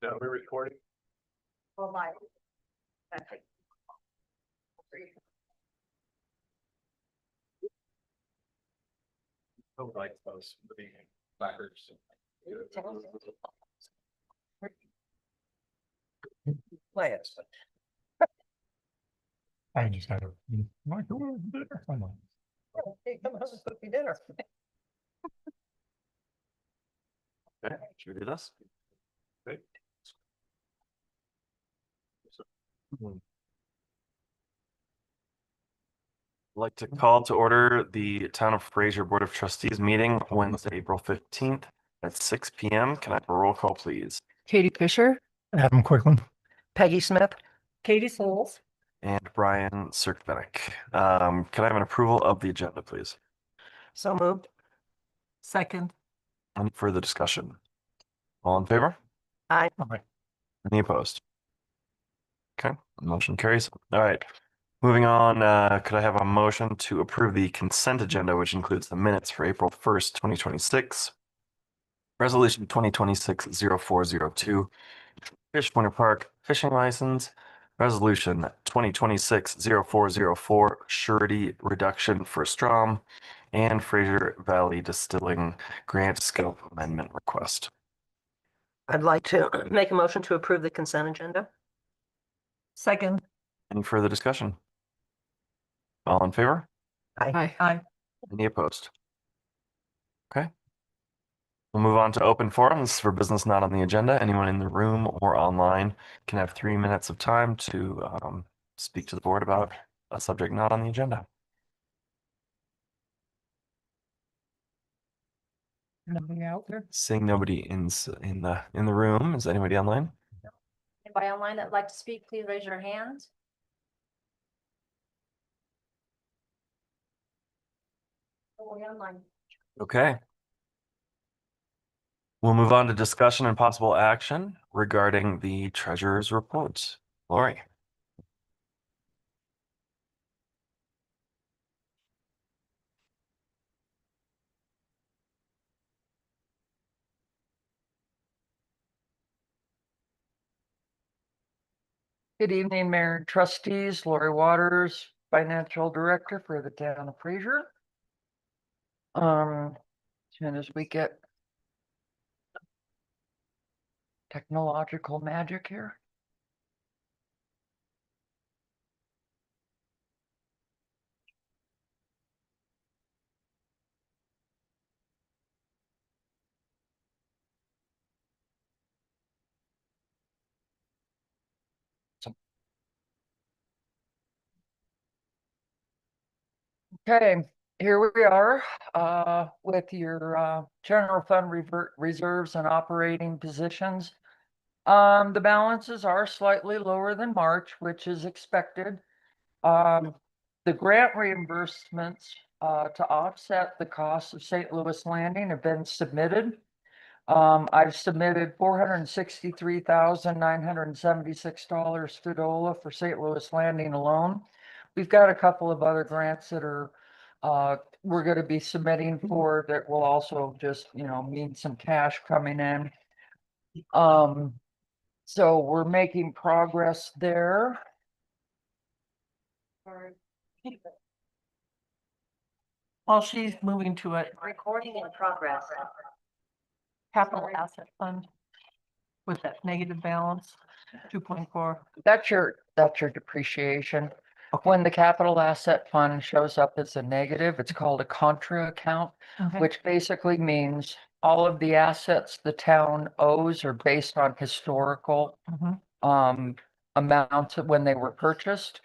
No, we're recording. Well, my. I would like those living placards. Play it. I just had a microwave dinner. Come on. Hey, come on, cook me dinner. Okay, should we do this? Okay. I'd like to call to order the Town of Fraser Board of Trustees meeting Wednesday, April 15th at 6 p.m. Can I have a roll call, please? Katie Fisher, Adam Quickland. Peggy Smith, Katie Souls. And Brian Sirkbenek. Can I have an approval of the agenda, please? So moved. Second. Any further discussion? All in favor? Aye. Any opposed? Okay, motion carries. All right. Moving on, could I have a motion to approve the consent agenda, which includes the minutes for April 1st, 2026, Resolution 2026-0402, Fish Winter Park fishing license, Resolution 2026-0404, surety reduction for Strom, and Fraser Valley Distilling grant scope amendment request. I'd like to make a motion to approve the consent agenda. Second. Any further discussion? All in favor? Aye. Aye. Any opposed? Okay. We'll move on to open forums for business not on the agenda. Anyone in the room or online can have 3 minutes of time to speak to the board about a subject not on the agenda. Nobody out there? Seeing nobody in the room, is anybody online? Anybody online that'd like to speak, please raise your hand. Nobody online. Okay. We'll move on to discussion and possible action regarding the treasurer's report. Lori. Good evening, Mayor and Trustees. Lori Waters, Financial Director for the Town of Fraser. As soon as we get technological magic here. Okay, here we are with your general fund reserves and operating positions. The balances are slightly lower than March, which is expected. The grant reimbursements to offset the cost of St. Louis Landing have been submitted. I've submitted $463,976 to DOLA for St. Louis Landing alone. We've got a couple of other grants that are we're going to be submitting for that will also just, mean some cash coming in. So we're making progress there. While she's moving to a Recording in progress. capital asset fund with that negative balance, 2.4. That's your depreciation. When the capital asset fund shows up as a negative, it's called a contra account, Okay. which basically means all of the assets the town owes are based on historical amounts of when they were purchased.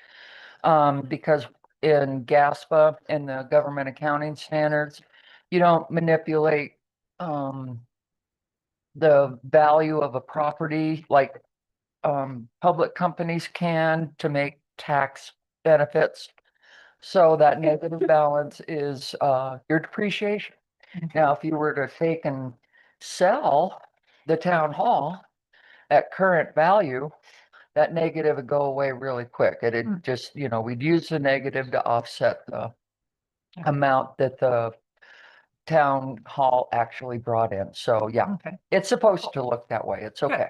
Because in GASPA, in the government accounting standards, you don't manipulate the value of a property like public companies can to make tax benefits. So that negative balance is your depreciation. Now, if you were to take and sell the town hall at current value, that negative would go away really quick. It'd just, we'd use the negative to offset the amount that the town hall actually brought in. So yeah, Okay. it's supposed to look that way. It's okay.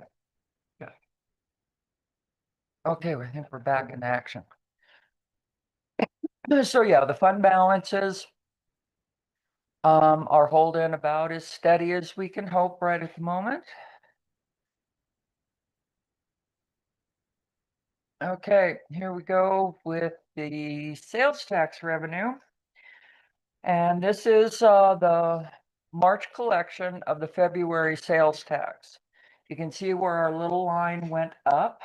Okay, I think we're back in action. So yeah, the fund balances are holding about as steady as we can hope right at the moment. Okay, here we go with the sales tax revenue. And this is the March collection of the February sales tax. You can see where our little line went up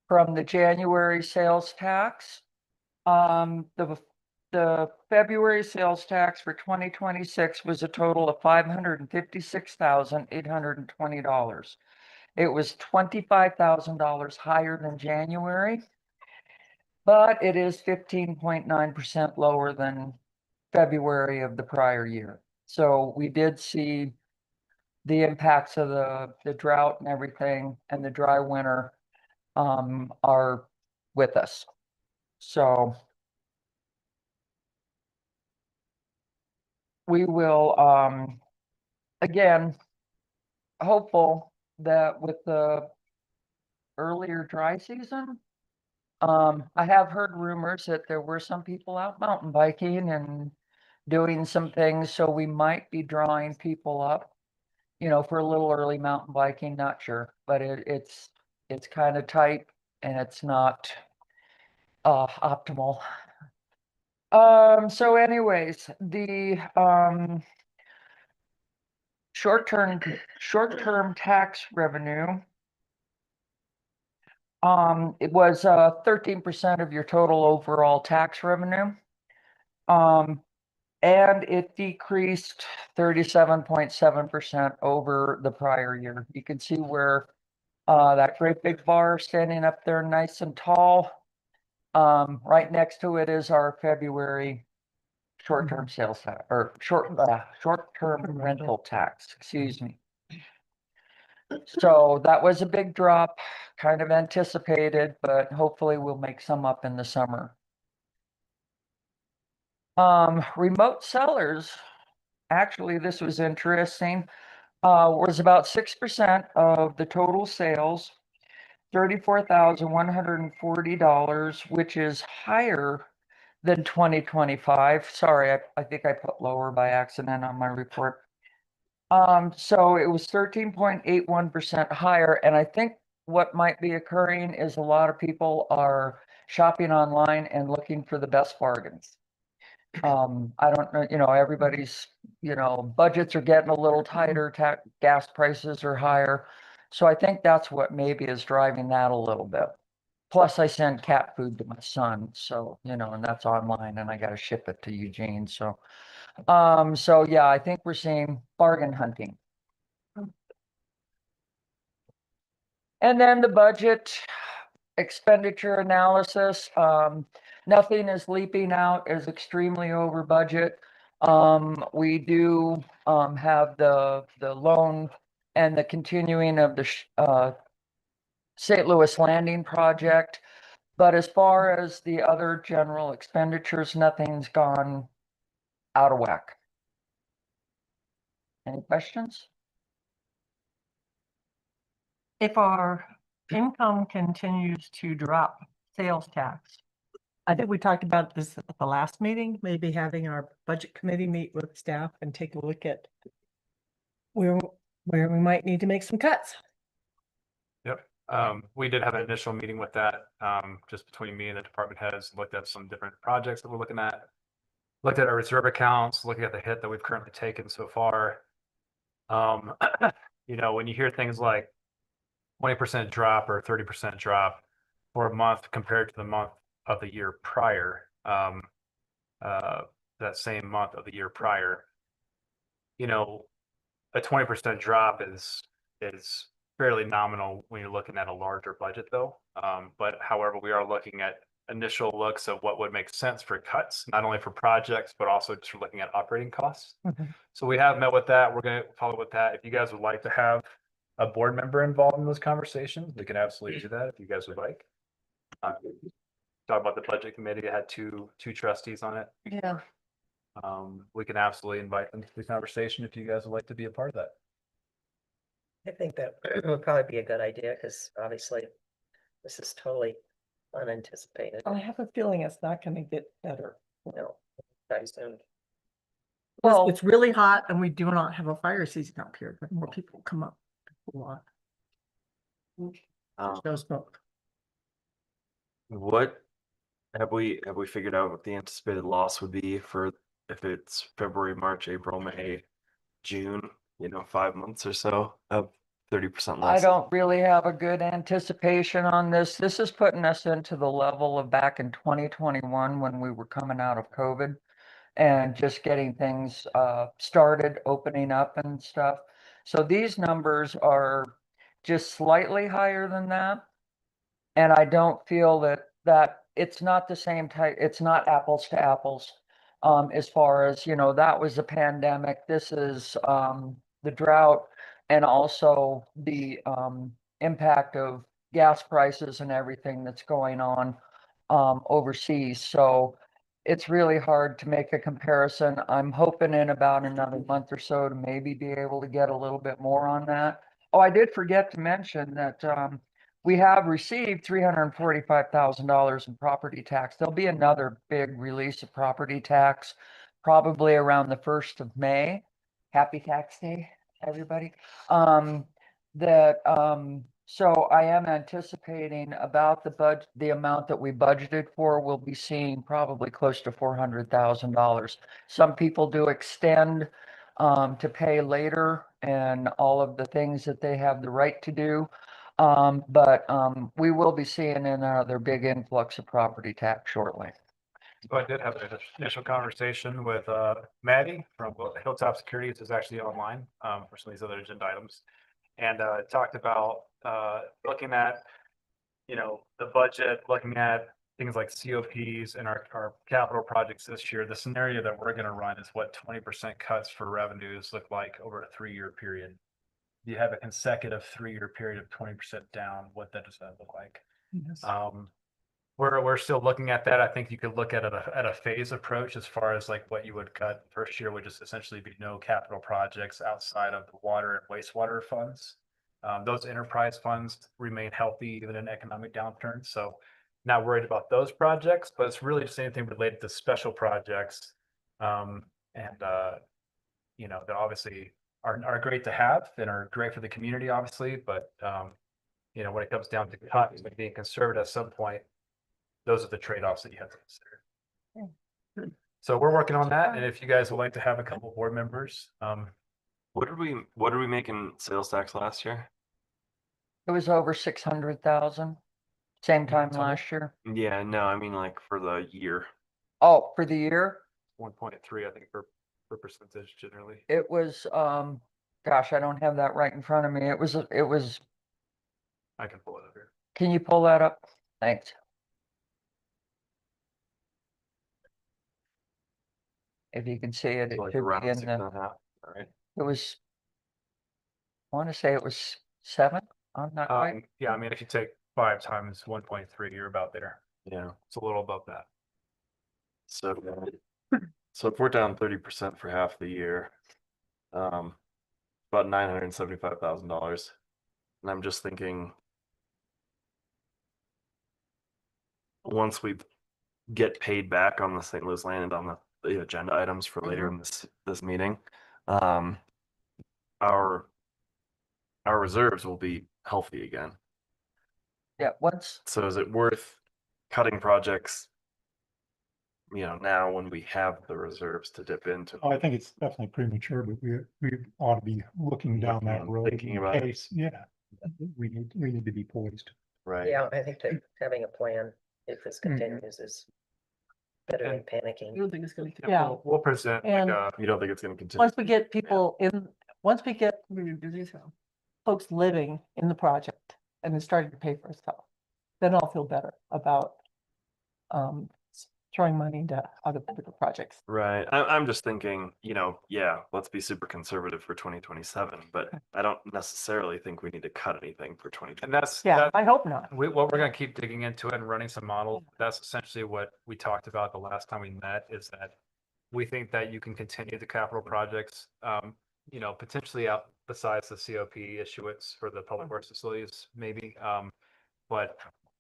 from the January sales tax. The February sales tax for 2026 was a total of $556,820. It was $25,000 higher than January, but it is 15.9% lower than February of the prior year. So we did see the impacts of the drought and everything, and the dry winter are with us. So we will again hopeful that with the earlier dry season, I have heard rumors that there were some people out mountain biking and doing some things, so we might be drawing people up, you know, for a little early mountain biking, not sure, but it's kind of tight and it's not optimal. So anyways, the short-term tax revenue, it was 13% of your total overall tax revenue. And it decreased 37.7% over the prior year. You can see where that great big bar standing up there nice and tall. Right next to it is our February short-term sales tax, or short-term rental tax, excuse me. So that was a big drop, kind of anticipated, but hopefully we'll make some up in the summer. Remote sellers, actually, this was interesting, was about 6% of the total sales, $34,140, which is higher than 2025. Sorry, I think I put lower by accident on my report. So it was 13.81% higher, and I think what might be occurring is a lot of people are shopping online and looking for the best bargains. I don't know, you know, everybody's, you know, budgets are getting a little tighter, gas prices are higher. So I think that's what maybe is driving that a little bit. Plus I send cat food to my son, so, you know, and that's online and I gotta ship it to Eugene, so. So yeah, I think we're seeing bargain hunting. And then the budget expenditure analysis, nothing is leaping out as extremely over budget. We do have the loan and the continuing of the St. Louis Landing project. But as far as the other general expenditures, nothing's gone out of whack. Any questions? If our income continues to drop, sales tax. I think we talked about this at the last meeting, maybe having our budget committee meet with staff and take a look at where we might need to make some cuts. Yep. We did have an initial meeting with that, just between me and the department heads, looked at some different projects that we're looking at. Looked at our reserve accounts, looking at the hit that we've currently taken so far. You know, when you hear things like 20% drop or 30% drop for a month compared to the month of the year prior, that same month of the year prior, you know, a 20% drop is fairly nominal when you're looking at a larger budget though. But however, we are looking at initial looks of what would make sense for cuts, not only for projects, but also just for looking at operating costs. So we have met with that. We're going to follow with that. If you guys would like to have a board member involved in those conversations, we can absolutely do that if you guys would like. Talk about the budget committee. It had two trustees on it. Yeah. We can absolutely invite them to the conversation if you guys would like to be a part of that. I think that would probably be a good idea, because obviously This is totally unanticipated. I have a feeling it's not gonna get better. No, very soon. Well, It's really hot and we do not have a fire season up here, but more people come up. A lot. Um, No smoke. what have we figured out what the anticipated loss would be for if it's February, March, April, May, June, 5 months or so of 30% I loss? don't really have a good anticipation on this. This is putting us into the level of back in 2021 when we were coming out of COVID and just getting things started, opening up and stuff. So these numbers are just slightly higher than that. And I don't feel that it's not the same type, it's not apples to apples. As far as, that was a pandemic, this is the drought and also the impact of gas prices and everything that's going on overseas. So it's really hard to make a comparison. I'm hoping in about another month or so to maybe be able to get a little bit more on that. Oh, I did forget to mention that we have received $345,000 in property tax. There'll be another big release of property tax, probably around the 1st of May. Happy Tax Day, everybody. So I am anticipating about the amount that we budgeted for, we'll be seeing probably close to $400,000. Some people do extend to pay later and all of the things that they have the right to do. But we will be seeing another big influx of property tax shortly. So I did have an initial conversation with Maddie from Hilltop Securities, is actually online for some of these other agenda items. And talked about looking at, the budget, looking at things like COPs and our capital projects this year. The scenario that we're gonna run is what 20% cuts for revenues look like over a 3-year period. You have a consecutive 3-year period of 20% down, what does that look like? Yes. We're still looking at that. I think you could look at it at a phase approach as far as like what you would cut. First year would just essentially be no capital projects outside of the water and wastewater funds. Those enterprise funds remain healthy even in economic downturns. So not worried about those projects, but it's really just anything related to special projects. That obviously are great to have and are great for the community, obviously, but when it comes down to cuts and being conservative at some point, those are the trade-offs that you have to consider. So we're working on that, and if you guys would like to have a couple board members, What did we make in sales tax last year? It was over 600,000, same time Total? last year. Yeah, no, I mean like for the year. Oh, for the year, 1.3, I think, per percentage generally. it was, gosh, I don't have that right in front of me. It was, I can pull it up here. can you pull that up? Thanks. If you can see it, it Like should around be in 6.5, all right? it was, I want to say it was 7 on that, right? Yeah, I mean, if you take 5 times 1.3, you're about there. Yeah. It's a little above that. So if we're down 30% for half the year, about $975,000. And I'm just thinking, once we get paid back on the St. Louis land and on the agenda items for later in this meeting, our reserves will be healthy again. Yeah, once, So is it worth cutting projects, now when we have the reserves to dip into? I think it's definitely premature, but we ought to be looking down that Looking, road thinking in about it. case, yeah. We need to be poised. Right. Yeah, I think that having a plan, if this Hmm. continues, is better than panicking. You don't think it's gonna, Yeah, yeah, we'll present like And- a You don't think it's going to continue? once we get people in, once we get folks living in the project and it's starting to pay for itself, then I'll feel better about throwing money into other bigger projects. Right. I'm just thinking, yeah, let's be super conservative for 2027, but I don't necessarily think we need to cut anything for 2020. and that's Yeah, I hope not. what we're gonna keep digging into it and running some models. That's essentially what we talked about the last time we met, is that we think that you can continue the capital projects, potentially out besides the COP issuance for the public works facilities, maybe. But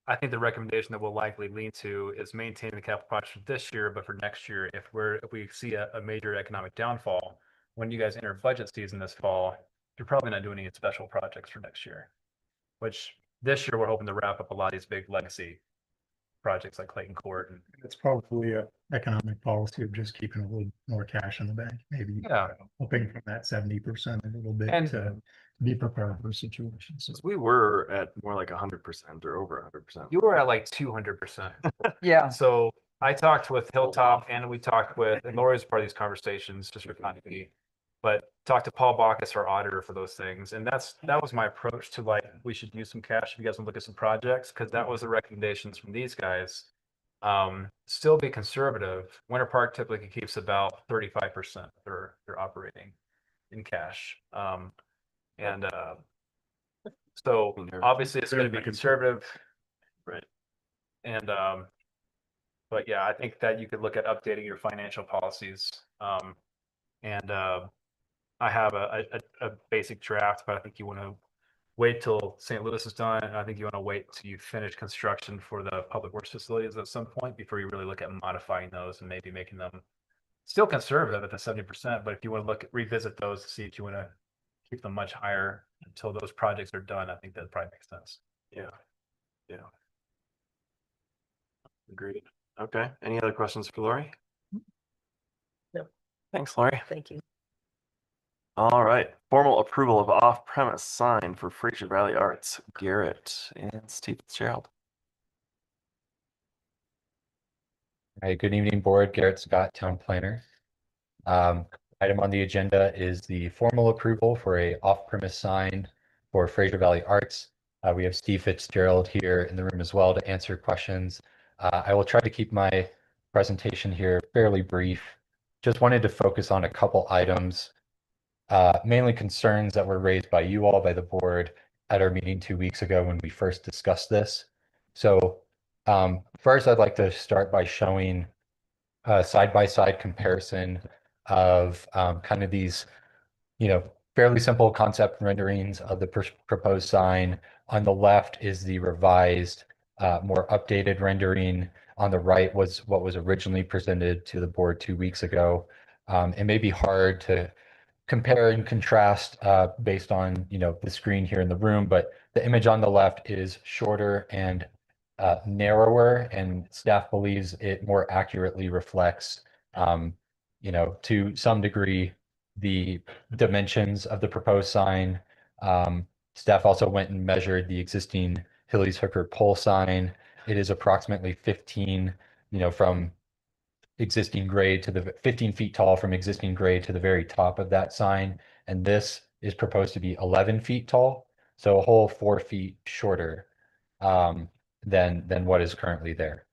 I think the recommendation that we'll likely lean to is maintaining the capital projects for this year, but for next year, if we see a major economic downfall, when you guys enter budget season this fall, you're probably not doing any special projects for next year. Which this year, we're hoping to wrap up a lot of these big legacy projects like Clayton Court and It's probably a economic policy of just keeping a little more cash in the bank, maybe. Yeah. Hoping from that 70% a little bit And- to be prepared for situations. Since we were at more like 100% or over 100%. you were at like 200%. Yeah, So I talked with Hilltop and we talked with, and Lori's part of these conversations, just for continuity. But talked to Paul Bacchus, our auditor for those things. And that was my approach to like, we should use some cash if you guys want to look at some projects, because that was the recommendations from these guys. Still be conservative. Winter Park typically keeps about 35% they're operating in cash. So obviously it's going to be conservative. Right. And, but yeah, I think that you could look at updating your financial policies. I have a basic draft, but I think you want to wait till St. Louis is done. And I think you want to wait till you finish construction for the public works facilities at some point before you really look at modifying those and maybe making them still conservative at the 70%. But if you want to revisit those to see if you want to keep them much higher until those projects are done, I think that probably makes sense. Yeah. Yeah. Agreed. Okay. Any other questions for Lori? No. Thanks, Lori. Thank you. All right. Formal approval of off-premise sign for Fraser Valley Arts, Garrett and Steve Fitzgerald. Hi, good evening, board. Garrett Scott, town planner. Item on the agenda is the formal approval for a off-premise sign for Fraser Valley Arts. We have Steve Fitzgerald here in the room as well to answer questions. I will try to keep my presentation here fairly brief. Just wanted to focus on a couple items, mainly concerns that were raised by you all, by the board at our meeting 2 weeks ago when we first discussed this. So first, I'd like to start by showing a side-by-side comparison of kind of these, fairly simple concept renderings of the proposed sign. On the left is the revised, more updated rendering. On the right was what was originally presented to the board 2 weeks ago. It may be hard to compare and contrast based on, the screen here in the room, but the image on the left is shorter and narrower, and staff believes it more accurately reflects, to some degree, the dimensions of the proposed sign. Staff also went and measured the existing Hilly's Hooker pole sign. It is approximately 15, from existing grade to the 15 feet tall from existing grade to the very top of that sign. And this is proposed to be 11 feet tall, so a whole 4 feet shorter than what is currently there.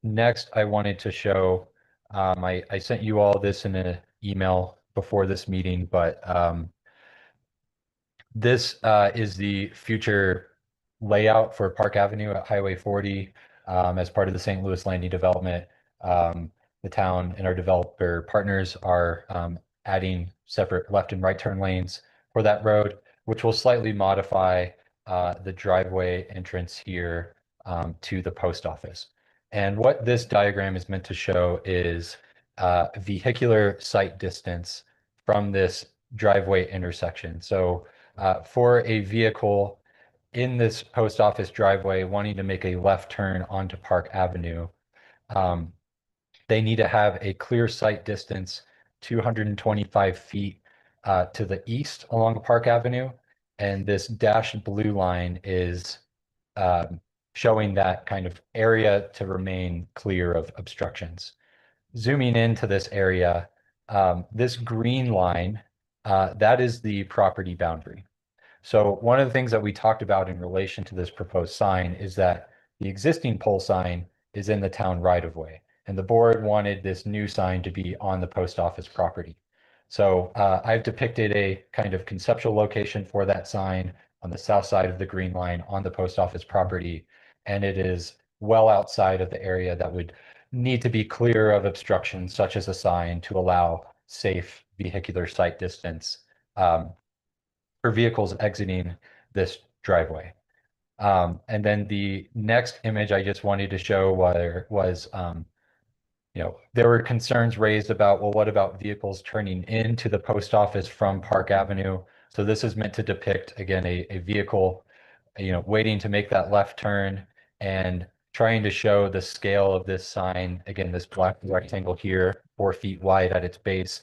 Next, I wanted to show, I sent you all this in an email before this meeting, but this is the future layout for Park Avenue at Highway 40 as part of the St. Louis Landing Development. The town and our developer partners are adding separate left and right turn lanes for that road, which will slightly modify the driveway entrance here to the post office. And what this diagram is meant to show is vehicular sight distance from this driveway intersection. So for a vehicle in this post office driveway wanting to make a left turn onto Park Avenue, they need to have a clear sight distance 225 feet to the east along Park Avenue. And this dashed blue line is showing that kind of area to remain clear of obstructions. Zooming into this area, this green line, that is the property boundary. So one of the things that we talked about in relation to this proposed sign is that the existing pole sign is in the town right of way, and the board wanted this new sign to be on the post office property. So I've depicted a kind of conceptual location for that sign on the south side of the green line on the post office property, and it is well outside of the area that would need to be clear of obstructions such as a sign to allow safe vehicular sight distance for vehicles exiting this driveway. And then the next image I just wanted to show was, there were concerns raised about, well, what about vehicles turning into the post office from Park Avenue? So this is meant to depict, again, a vehicle, waiting to make that left turn and trying to show the scale of this sign. Again, this black rectangle here, 4 feet wide at its base,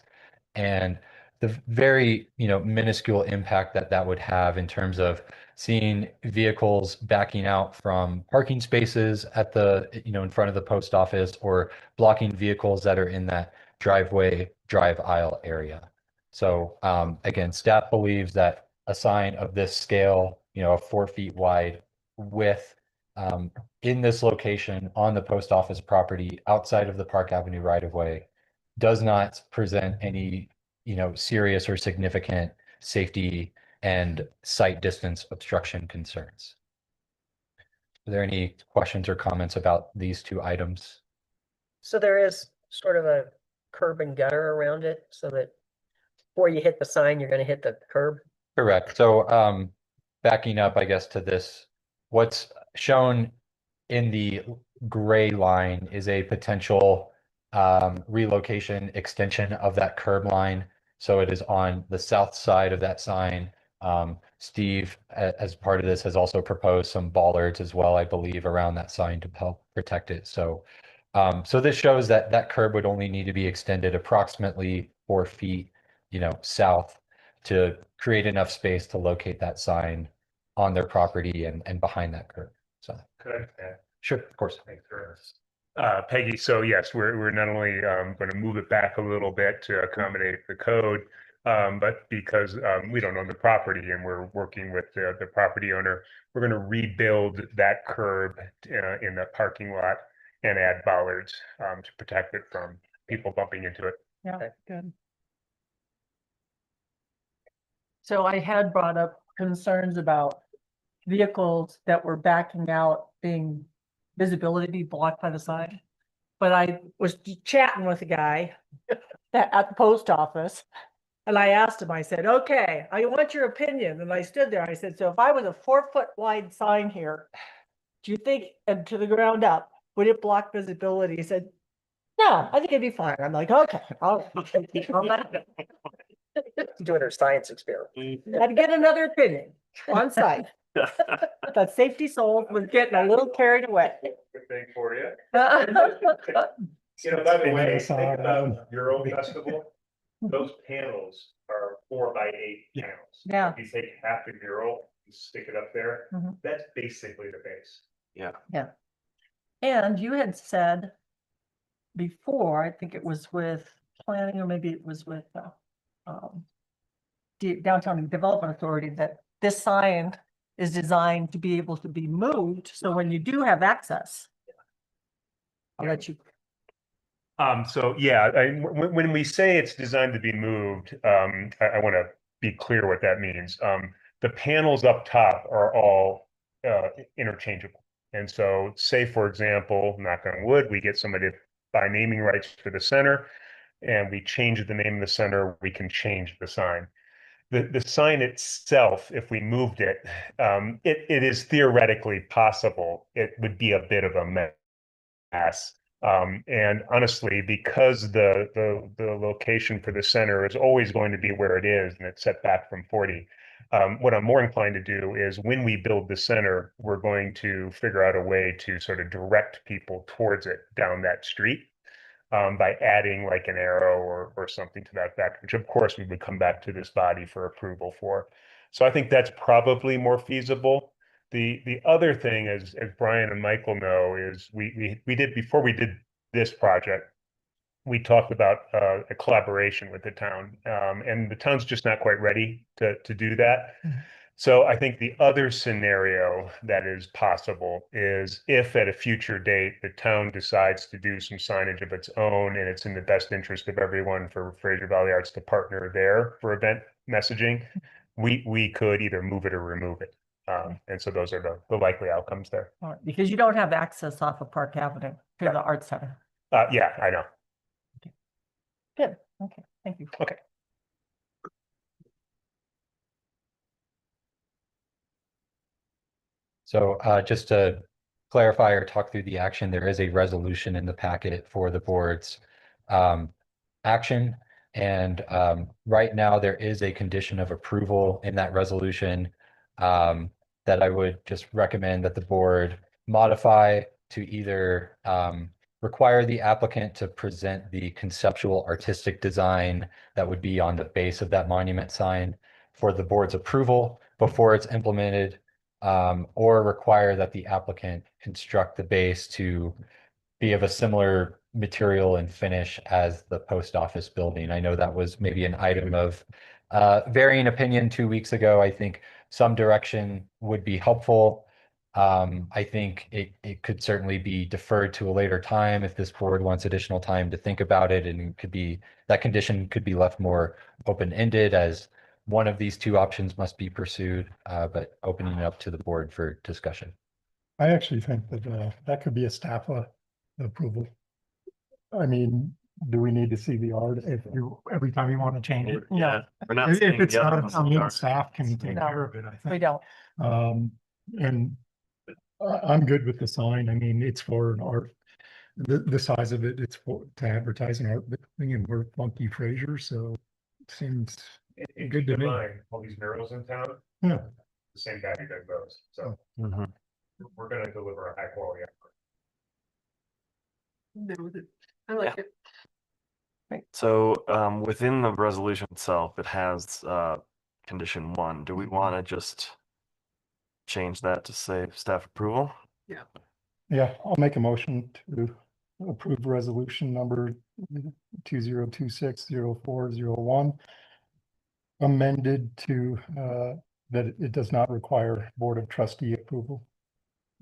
and the very, minuscule impact that that would have in terms of seeing vehicles backing out from parking spaces at the, in front of the post office, or blocking vehicles that are in that driveway, drive aisle area. So again, staff believes that a sign of this scale, 4 feet wide, with in this location on the post office property outside of the Park Avenue right of way does not present any, serious or significant safety and sight distance obstruction concerns. Are there any questions or comments about these two items? So there is sort of a curb and gutter around it so that before you hit the sign, you're gonna hit the curb. Correct. So backing up, I guess, to this, what's shown in the gray line is a potential relocation extension of that curb line. So it is on the south side of that sign. Steve, as part of this, has also proposed some bollards as well, I believe, around that sign to help protect it. So, so this shows that that curb would only need to be extended approximately 4 feet, south, to create enough space to locate that sign on their property and behind that curb. So, Could I add? sure, of course. Thanks, Ernest. Peggy, so yes, we're not only going to move it back a little bit to accommodate the code, but because we don't own the property and we're working with the property owner, we're going to rebuild that curb in the parking lot and add bollards to protect it from people bumping into it. Yeah, good. So I had brought up concerns about vehicles that were backing out being visibility be blocked by the sign. But I was chatting with a guy at the post office. And I asked him, I said, okay, I want your opinion. And I stood there, I said, so if I was a 4 foot wide sign here, do you think, and to the ground up, would it block visibility? He said, no, I think it'd be fine. I'm like, okay. Doing her science experiment. Had to get another opinion on site. That safety soul was getting a little carried away. Good thing for you. Yeah, You know, by the And way, I saw, think about Euro Festival. Those panels are 4x8 Yeah. panels. Yeah. If you take half the mural, and stick it up there, Mhm. that's basically the base. and you had said before, I think it was with planning, or maybe it was with Downtown Development Authority, that this sign is designed to be able to be moved, so when you do have access, I'll let you. So yeah, when we say it's designed to be moved, I want to be clear what that means. The panels up top are all interchangeable. And so say, for example, knock on wood, we get somebody to buy naming rights for the center and we change the name of the center, we can change the sign. The sign itself, if we moved it, it is theoretically possible. It would be a bit of a mess. And honestly, because the location for the center is always going to be where it is, and it's set back from 40. What I'm more inclined to do is when we build the center, we're going to figure out a way to sort of direct people towards it down that street by adding like an arrow or something to that effect, which of course we would come back to this body for approval for. So I think that's probably more feasible. The other thing, as Brian and Michael know, is we did, before we did this project, we talked about a collaboration with the town, and the town's just not quite ready to do that. So I think the other scenario that is possible is if at a future date, the town decides to do some signage of its own and it's in the best interest of everyone for Fraser Valley Arts to partner there for event messaging, we could either move it or remove it. And so those are the likely outcomes there. All right, because you don't have access off of Park Avenue to the art center. Yeah, I know. Good, okay, thank you. Okay. So just to clarify or talk through the action, there is a resolution in the packet for the board's action. And right now there is a condition of approval in that resolution that I would just recommend that the board modify to either require the applicant to present the conceptual artistic design that would be on the base of that monument sign for the board's approval before it's implemented, or require that the applicant construct the base to be of a similar material and finish as the post office building. I know that was maybe an item of varying opinion 2 weeks ago. I think some direction would be helpful. I think it could certainly be deferred to a later time if this board wants additional time to think about it, and it could be, that condition could be left more open-ended as one of these two options must be pursued, but opening it up to the board for discussion. I actually think that that could be a staff approval. I mean, do we need to see the art if you, every time you want to change it? Yeah, we're not If seeing it's the other not, ones I in mean, dark. staff can take No. care of it, I We think. don't. And I'm good with the sign. I mean, it's for an art, the size of it, it's for, to advertise an art thing, and we're funky Fraser, so it seems good to me. All these murals in town, Yeah. the same guy who does those, so Mhm. we're gonna deliver a high quality. I like it. So within the resolution itself, it has condition 1. Do we want to just change that to say staff approval? Yeah, I'll make a motion to approve resolution number 20260401. Amended to that it does not require Board of Trustee approval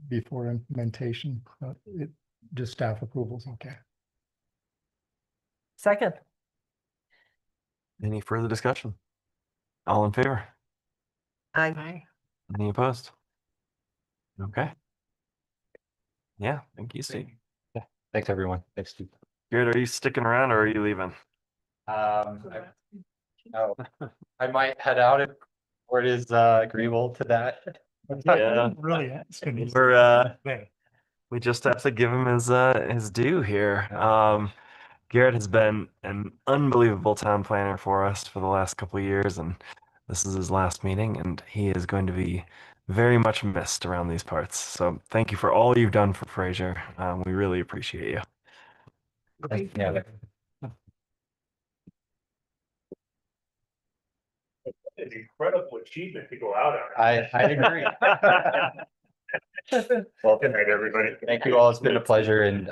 before implementation, but it just staff approval is okay. Second. Any further discussion? All in favor? Aye. Any opposed? Okay. Yeah, thank you, Steve. Thanks, everyone. Thanks, Steve. Garrett, are you sticking around or are you leaving? Oh, I might head out if board is agreeable to that. Yeah. Really asking. We're we just have to give him his due here. Garrett has been an unbelievable town planner for us for the last couple of years, and this is his last meeting, and he is going to be very much missed around these parts. So thank you for all you've done for Fraser. We really appreciate you. Yeah. It's an incredible achievement to go out on. I agree. Well, good night, everybody. Thank you all. It's been a pleasure. And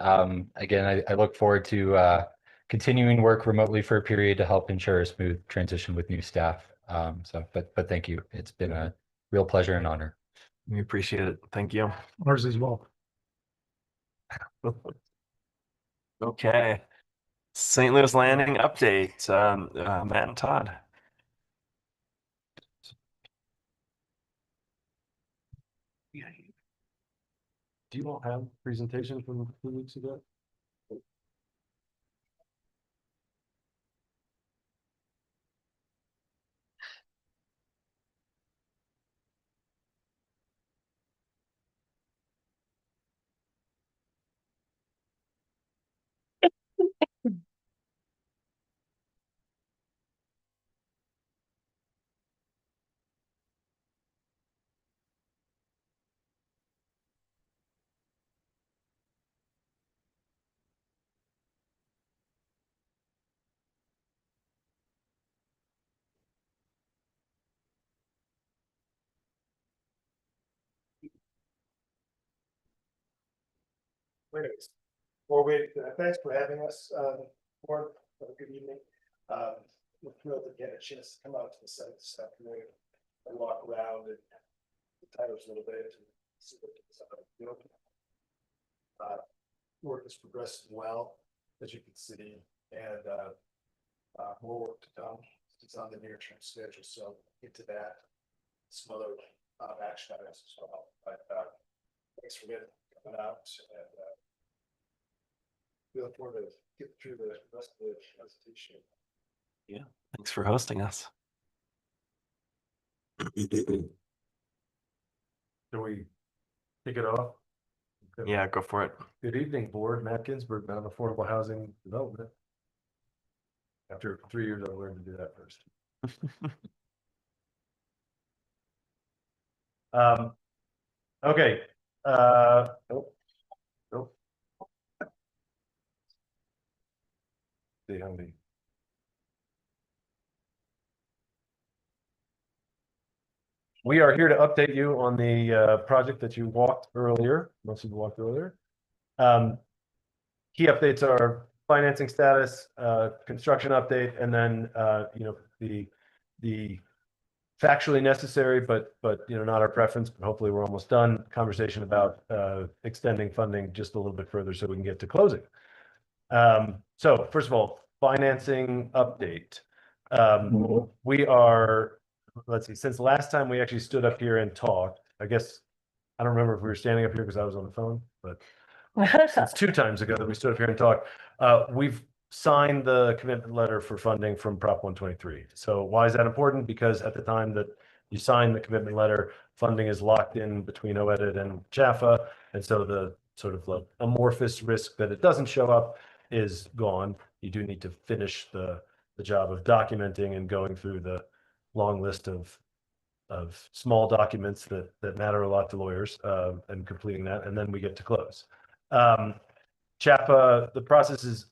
again, I look forward to continuing work remotely for a period to help ensure a smooth transition with new staff. But thank you. It's been a real pleasure and honor. We appreciate it. Thank you. Ours as well. Okay. St. Louis Landing update. Matt and Todd. Do you all have presentation from 2 weeks ago? Anyways, well, thanks for having us, board, have a good evening. We're thrilled to get a chance to come out to the site this afternoon and walk around and the titles a little bit and see what it's doing. Work is progressing well, as you can see, and more work to come. It's on the near-term schedule, so into that, some other action items as well. But thanks for coming out, and we look forward to getting through the rest of the presentation. Yeah. Thanks for hosting us. So we Kick it off. Okay. Yeah, go for it. Good evening, Board. Matt Ginsburg, Mount Affordable Housing Development. After 3 years, I learned to do that first. Okay. Nope. Nope. See how many. We are here to update you on the project that you walked earlier. Most of you walked earlier. Key updates are financing status, construction update, and then the factually necessary, but not our preference, but hopefully we're almost done. Conversation about extending funding just a little bit further so we can get to closing. So first of all, financing update. We are, let's see, since last time we actually stood up here and talked, I guess, I don't remember if we were standing up here because I was on the phone, but since 2 times ago that we stood up here and talked, we've signed the commitment letter for funding from Prop 123. So why is that important? Because at the time that you sign the commitment letter, funding is locked in between OEDIT and CHAFA. And so the sort of like amorphous risk that it doesn't show up is gone. You do need to finish the job of documenting and going through the long list of small documents that matter a lot to lawyers, and completing that, and then we get to close. CHAPA, the process is,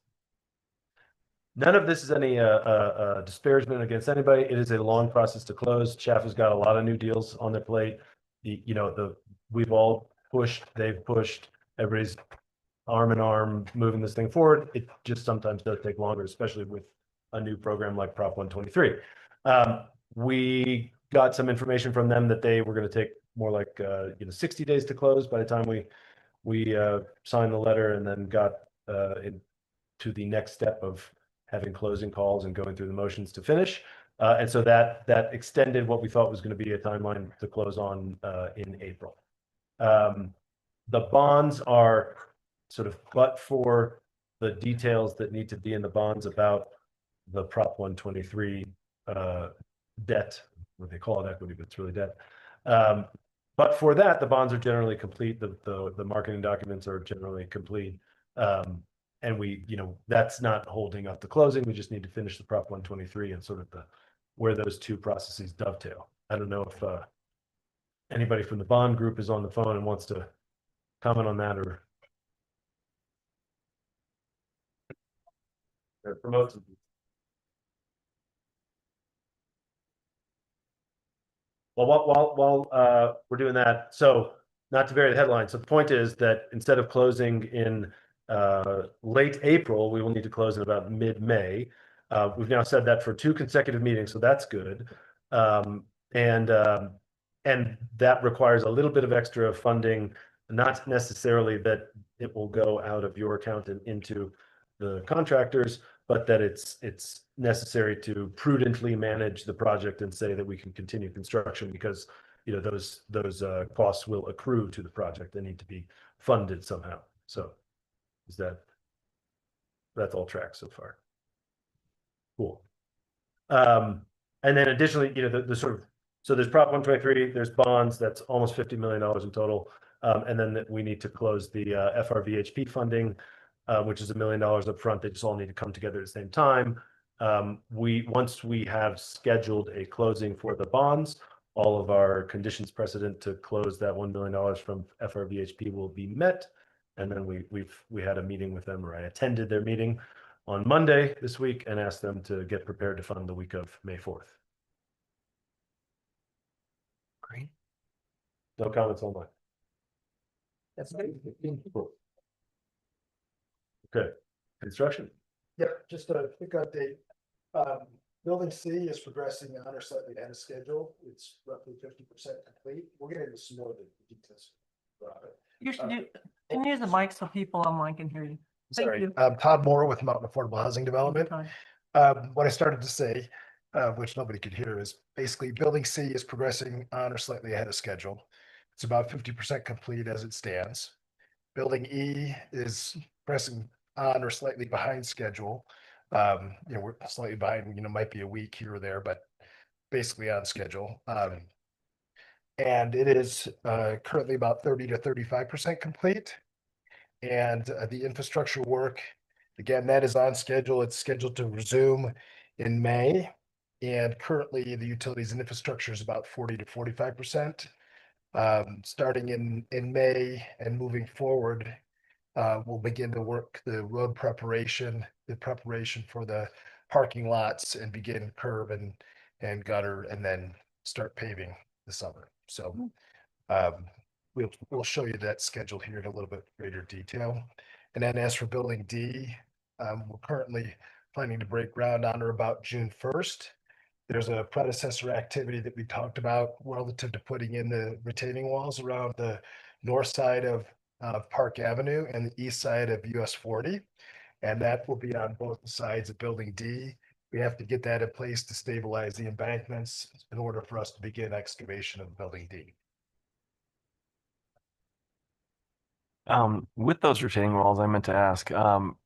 none of this is any disparagement against anybody. It is a long process to close. CHAPA's got a lot of new deals on their plate. We've all pushed, they've pushed, everybody's arm in arm moving this thing forward. It just sometimes does take longer, especially with a new program like Prop 123. We got some information from them that they were going to take more like 60 days to close by the time we signed the letter and then got to the next step of having closing calls and going through the motions to finish. And so that extended what we thought was going to be a timeline to close on in April. The bonds are sort of but for the details that need to be in the bonds about the Prop 123 debt, what they call it equity, but it's really debt. But for that, the bonds are generally complete. The marketing documents are generally complete. And that's not holding up the closing. We just need to finish the Prop 123 and sort of where those two processes dovetail. I don't know if anybody from the bond group is on the phone and wants to comment on that or promote something. Well, while we're doing that, so not to vary the headline. So the point is that instead of closing in late April, we will need to close in about mid-May. We've now said that for 2 consecutive meetings, so that's good. And that requires a little bit of extra funding, not necessarily that it will go out of your account and into the contractors, but that it's necessary to prudently manage the project and say that we can continue construction because those costs will accrue to the project. They need to be funded somehow. So that's all tracked so far. Cool. And then additionally, the sort of, so there's Prop 123, there's bonds, that's almost $50 million in total. And then we need to close the FRVHP funding, which is $1 million up front. They just all need to come together at the same time. Once we have scheduled a closing for the bonds, all of our conditions precedent to close that $1 million from FRVHP will be met. And then we had a meeting with them, or I attended their meeting on Monday this week and asked them to get prepared to fund the week of May 4th. Great. No comments online. That's good. Okay, construction. Yep, just a quick update. Building C is progressing on or slightly ahead of schedule. It's roughly 50% complete. We'll get into some more of the details. You should can you use the mic so people online can hear you. Thank Sorry, you. Todd Moore with Mountain Affordable Housing Development. Anytime. What I started to say, which nobody could hear, is basically Building C is progressing on or slightly ahead of schedule. It's about 50% complete as it stands. Building E is pressing on or slightly behind schedule. We're slightly behind, might be a week here or there, but basically on schedule. And it is currently about 30 to 35% complete. And the infrastructure work, again, that is on schedule. It's scheduled to resume in May. And currently the utilities and infrastructure is about 40 to 45%. Starting in May and moving forward, we'll begin to work the road preparation, the preparation for the parking lots and begin curb and gutter and then start paving this summer. So we'll show you that schedule here in a little bit greater detail. And then as for building D, we're currently planning to break ground on or about June 1st. There's a predecessor activity that we talked about relative to putting in the retaining walls around the north side of Park Avenue and the east side of US 40. And that will be on both sides of building D. We have to get that in place to stabilize the embankments in order for us to begin excavation of building D. With those retaining walls, I meant to ask,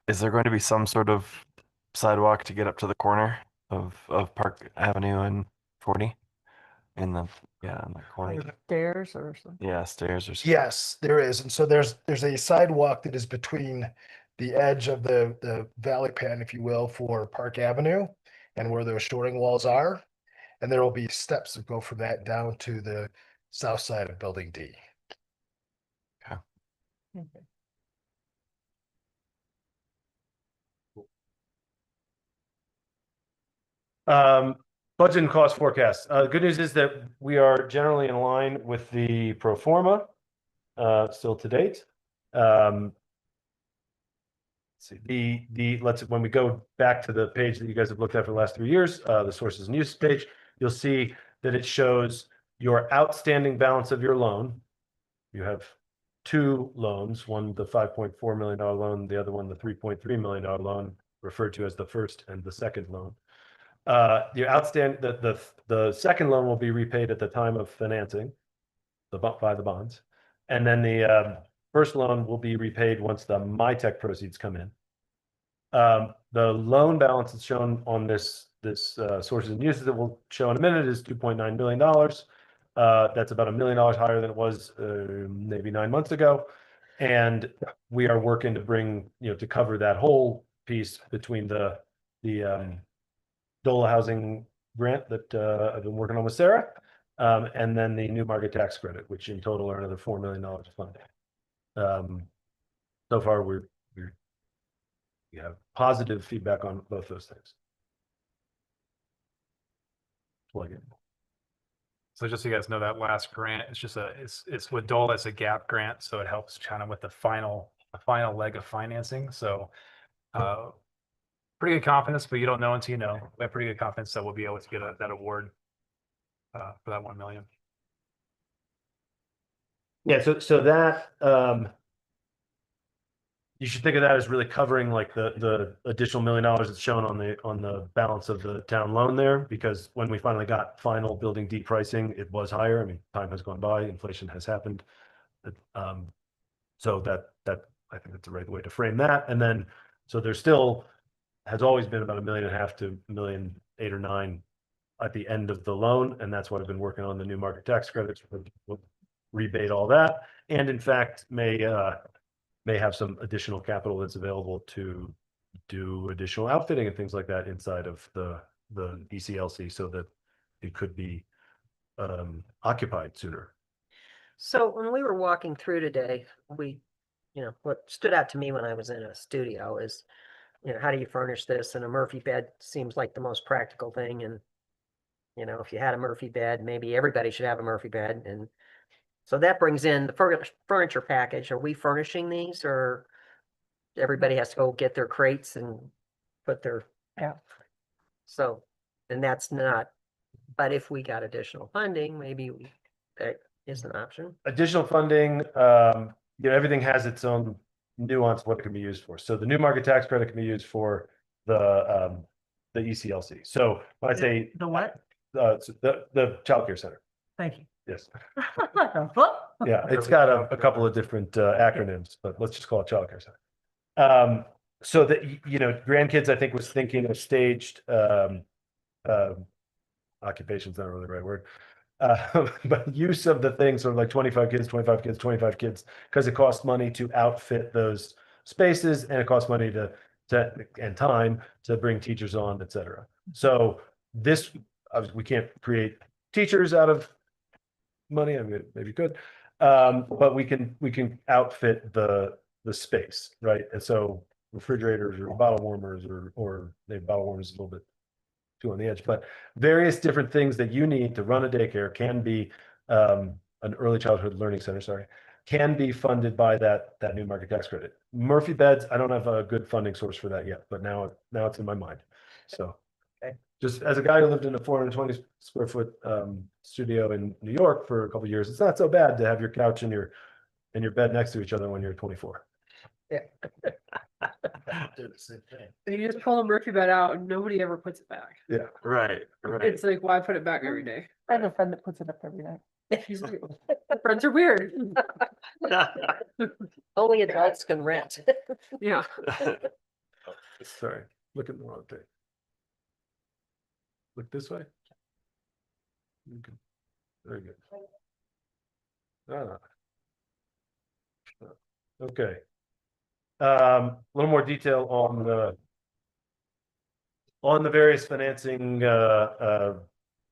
is there going to be some sort of sidewalk to get up to the corner of Park Avenue and 40? In the, yeah, in the corner. Stairs or something. Yeah, stairs or something. Yes, there is. And so there's a sidewalk that is between the edge of the valley pan, if you will, for Park Avenue and where those shoring walls are. And there will be steps that go from that down to the south side of building D. Okay. Budget and cost forecast. Good news is that we are generally in line with the pro forma, still to date. Let's see, when we go back to the page that you guys have looked at for the last 3 years, the sources and uses page, you'll see that it shows your outstanding balance of your loan. You have two loans, one the $5.4 million loan, the other one the $3.3 million loan, referred to as the first and the second loan. The second loan will be repaid at the time of financing, by the bonds, and then the first loan will be repaid once the MyTech proceeds come in. The loan balance that's shown on this sources and uses that we'll show in a minute is $2.9 billion. That's about $1 million higher than it was maybe 9 months ago, and we are working to bring to cover that whole piece between the DOLA housing grant that I've been working on with Sarah, and then the new market tax credit, which in total are another $4 million of funding. So far, we have positive feedback on both those things. Plug in. So just so you guys know, that last grant, it's just it's with DOLA, it's a gap grant, so it helps kind of with the final leg of financing. So pretty good confidence, but you don't know until you know. We have pretty good confidence that we'll be able to get that award for that 1 million. Yeah, so that you should think of that as really covering like the additional $1 million that's shown on the balance of the town loan there, because when we finally got final building D pricing, it was higher. I mean, time has gone by, inflation has happened. So that I think that's the right way to frame that. And then so there's still has always been about $1.5 million to $1.8 million or $1.9 million at the end of the loan, and that's what I've been working on, the new market tax credits. We'll rebate all that, and in fact may have some additional capital that's available to do additional outfitting and things like that inside of the ECLC, so that it could be occupied sooner. So when we were walking through today, what stood out to me when I was in a studio is, how do you furnish this? And a Murphy bed seems like the most practical thing. And, if you had a Murphy bed, maybe everybody should have a Murphy bed. And so that brings in the furniture package. Are we furnishing these, or everybody has to go get their crates and put their, Yeah. so, and that's not, but if we got additional funding, maybe that is an option. Additional funding, everything has its own nuance of what it can be used for. So the new market tax credit can be used for the ECLC. So when I say The what? the childcare center. Thank you. Yes. Yeah, it's got a couple of different acronyms, but let's just call it childcare center. So that grandkids, I think, was thinking of staged occupation's not really the right word. But use of the thing, sort of like 25 kids, 25 kids, 25 kids, because it costs money to outfit those spaces and it costs money and time to bring teachers on, et cetera. So this, we can't create teachers out of money. I mean, maybe could, but we can outfit the space, right? And so refrigerators or bottle warmers or maybe bottle warmers is a little bit too on the edge, but various different things that you need to run a daycare can be an early childhood learning center, sorry, can be funded by that new market tax credit. Murphy beds, I don't have a good funding source for that yet, but now it's in my mind. So just as a guy who lived in a 420 square foot studio in New York for a couple of years, it's not so bad to have your couch and your bed next to each other when you're 24. Yeah. Do the same thing. And you just pull a Murphy bed out and nobody ever puts it back. Yeah, right. It's like, why put it back every day? I have a friend that puts it up every night. Friends are weird. Only adults can rent. Yeah. Sorry, look at the wrong thing. Look this way. Okay. Very good. Ah. Okay. A little more detail on the various financing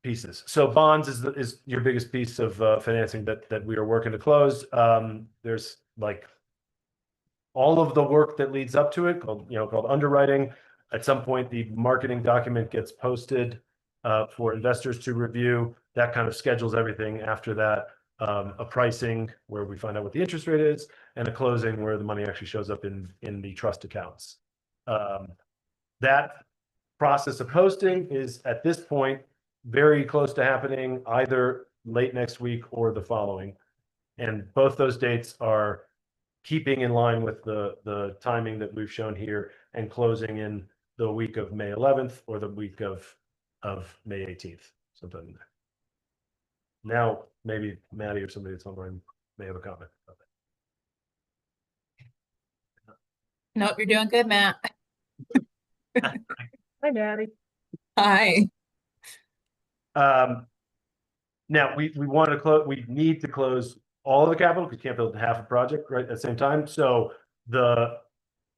pieces. So bonds is your biggest piece of financing that we are working to close. There's like all of the work that leads up to it called underwriting. At some point, the marketing document gets posted for investors to review. That kind of schedules everything after that. A pricing where we find out what the interest rate is, and a closing where the money actually shows up in the trust accounts. That process of posting is at this point very close to happening, either late next week or the following. And both those dates are keeping in line with the timing that we've shown here, and closing in the week of May 11th or the week of May 18th, sometime in there. Now, maybe Maddie or somebody that's online may have a comment about that. Nope, you're doing good, Matt. Hi, Maddie. Hi. Now we want to close. We need to close all of the capital because you can't build half a project right at the same time. So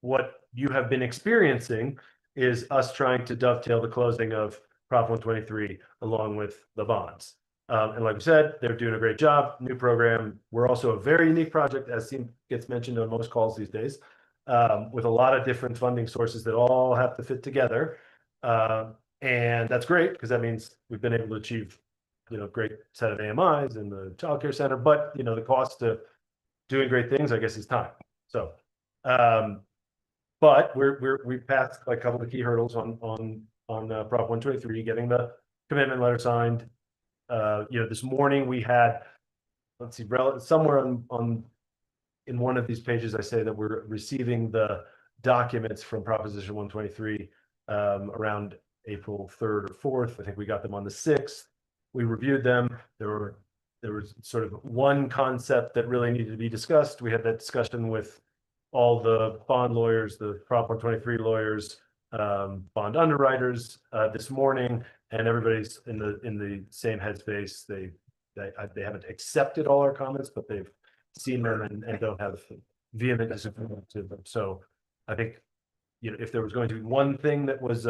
what you have been experiencing is us trying to dovetail the closing of Prop 123 along with the bonds. And like we said, they're doing a great job. New program. We're also a very unique project, as gets mentioned on most calls these days, with a lot of different funding sources that all have to fit together. And that's great because that means we've been able to achieve, great set of AMIs in the childcare center. But the cost of doing great things, I guess, is time. So, but we've passed like a couple of key hurdles on Prop 123, getting the commitment letter signed. This morning we had, let's see, somewhere in one of these pages, I say that we're receiving the documents from Proposition 123 around April 3rd or 4th. I think we got them on the 6th. We reviewed them. There was sort of one concept that really needed to be discussed. We had that discussion with all the bond lawyers, the Prop 123 lawyers, bond underwriters this morning, and everybody's in the same headspace. They haven't accepted all our comments, but they've seen them and don't have vehement disagreement to them. So I think if there was going to be one thing that was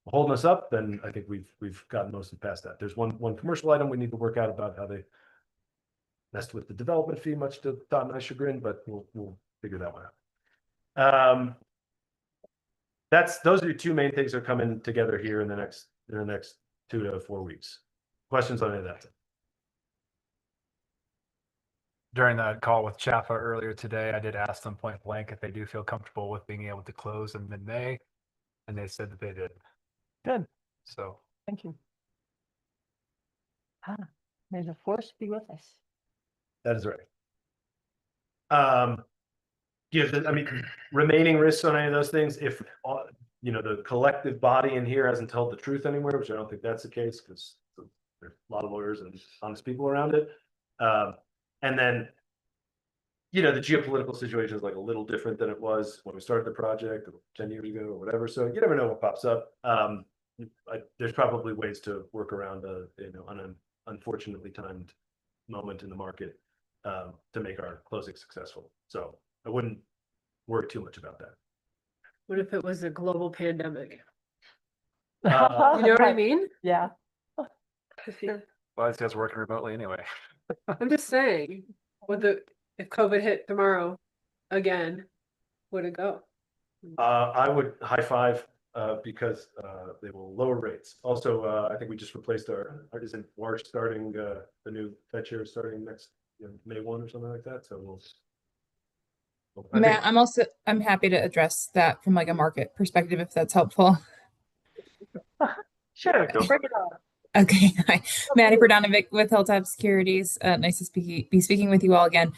holding us up, then I think we've gotten mostly past that. There's one commercial item we need to work out about how they messed with the development fee, much to Todd and I's chagrin, but we'll figure that one out. Those are the two main things that are coming together here in the next 2 to 4 weeks. Questions on any of that? During that call with Chaffa earlier today, I did ask them point blank if they do feel comfortable with being able to close in mid-May, and they said that they did. Good. So Thank you. May the force be with us. That is right. Remaining risks on any of those things, if the collective body in here hasn't told the truth anywhere, which I don't think that's the case because there's a lot of lawyers and honest people around it. And then, the geopolitical situation is like a little different than it was when we started the project 10 years ago or whatever. So you never know what pops up. There's probably ways to work around an unfortunately timed moment in the market to make our closing successful. So I wouldn't worry too much about that. What if it was a global pandemic? Uh, You know what I mean? Yeah. Well, these guys working remotely anyway. I'm just saying, if COVID hit tomorrow again, would it go? I would high five because they will lower rates. Also, I think we just replaced isn't March starting the new Fed chair starting next May 1 or something like that. So we'll. I Matt, think- I'm happy to address that from like a market perspective if that's helpful. Sure, Go. bring it on. Okay, hi, Maddie Brodanovic with Hilltop Securities. Nice to be speaking with you all again.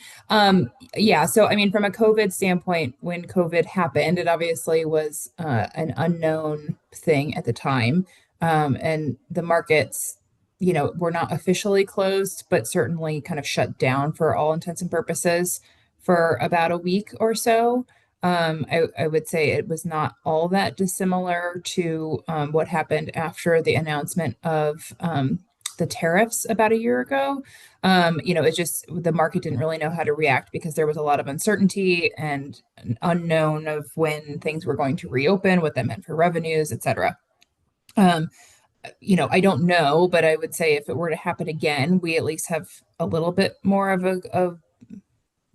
Yeah, so I mean, from a COVID standpoint, when COVID happened, it obviously was an unknown thing at the time, and the markets, were not officially closed, but certainly kind of shut down for all intents and purposes for about a week or so. I would say it was not all that dissimilar to what happened after the announcement of the tariffs about a year ago. It's just the market didn't really know how to react because there was a lot of uncertainty and an unknown of when things were going to reopen, what that meant for revenues, et cetera. I don't know, but I would say if it were to happen again, we at least have a little bit more of a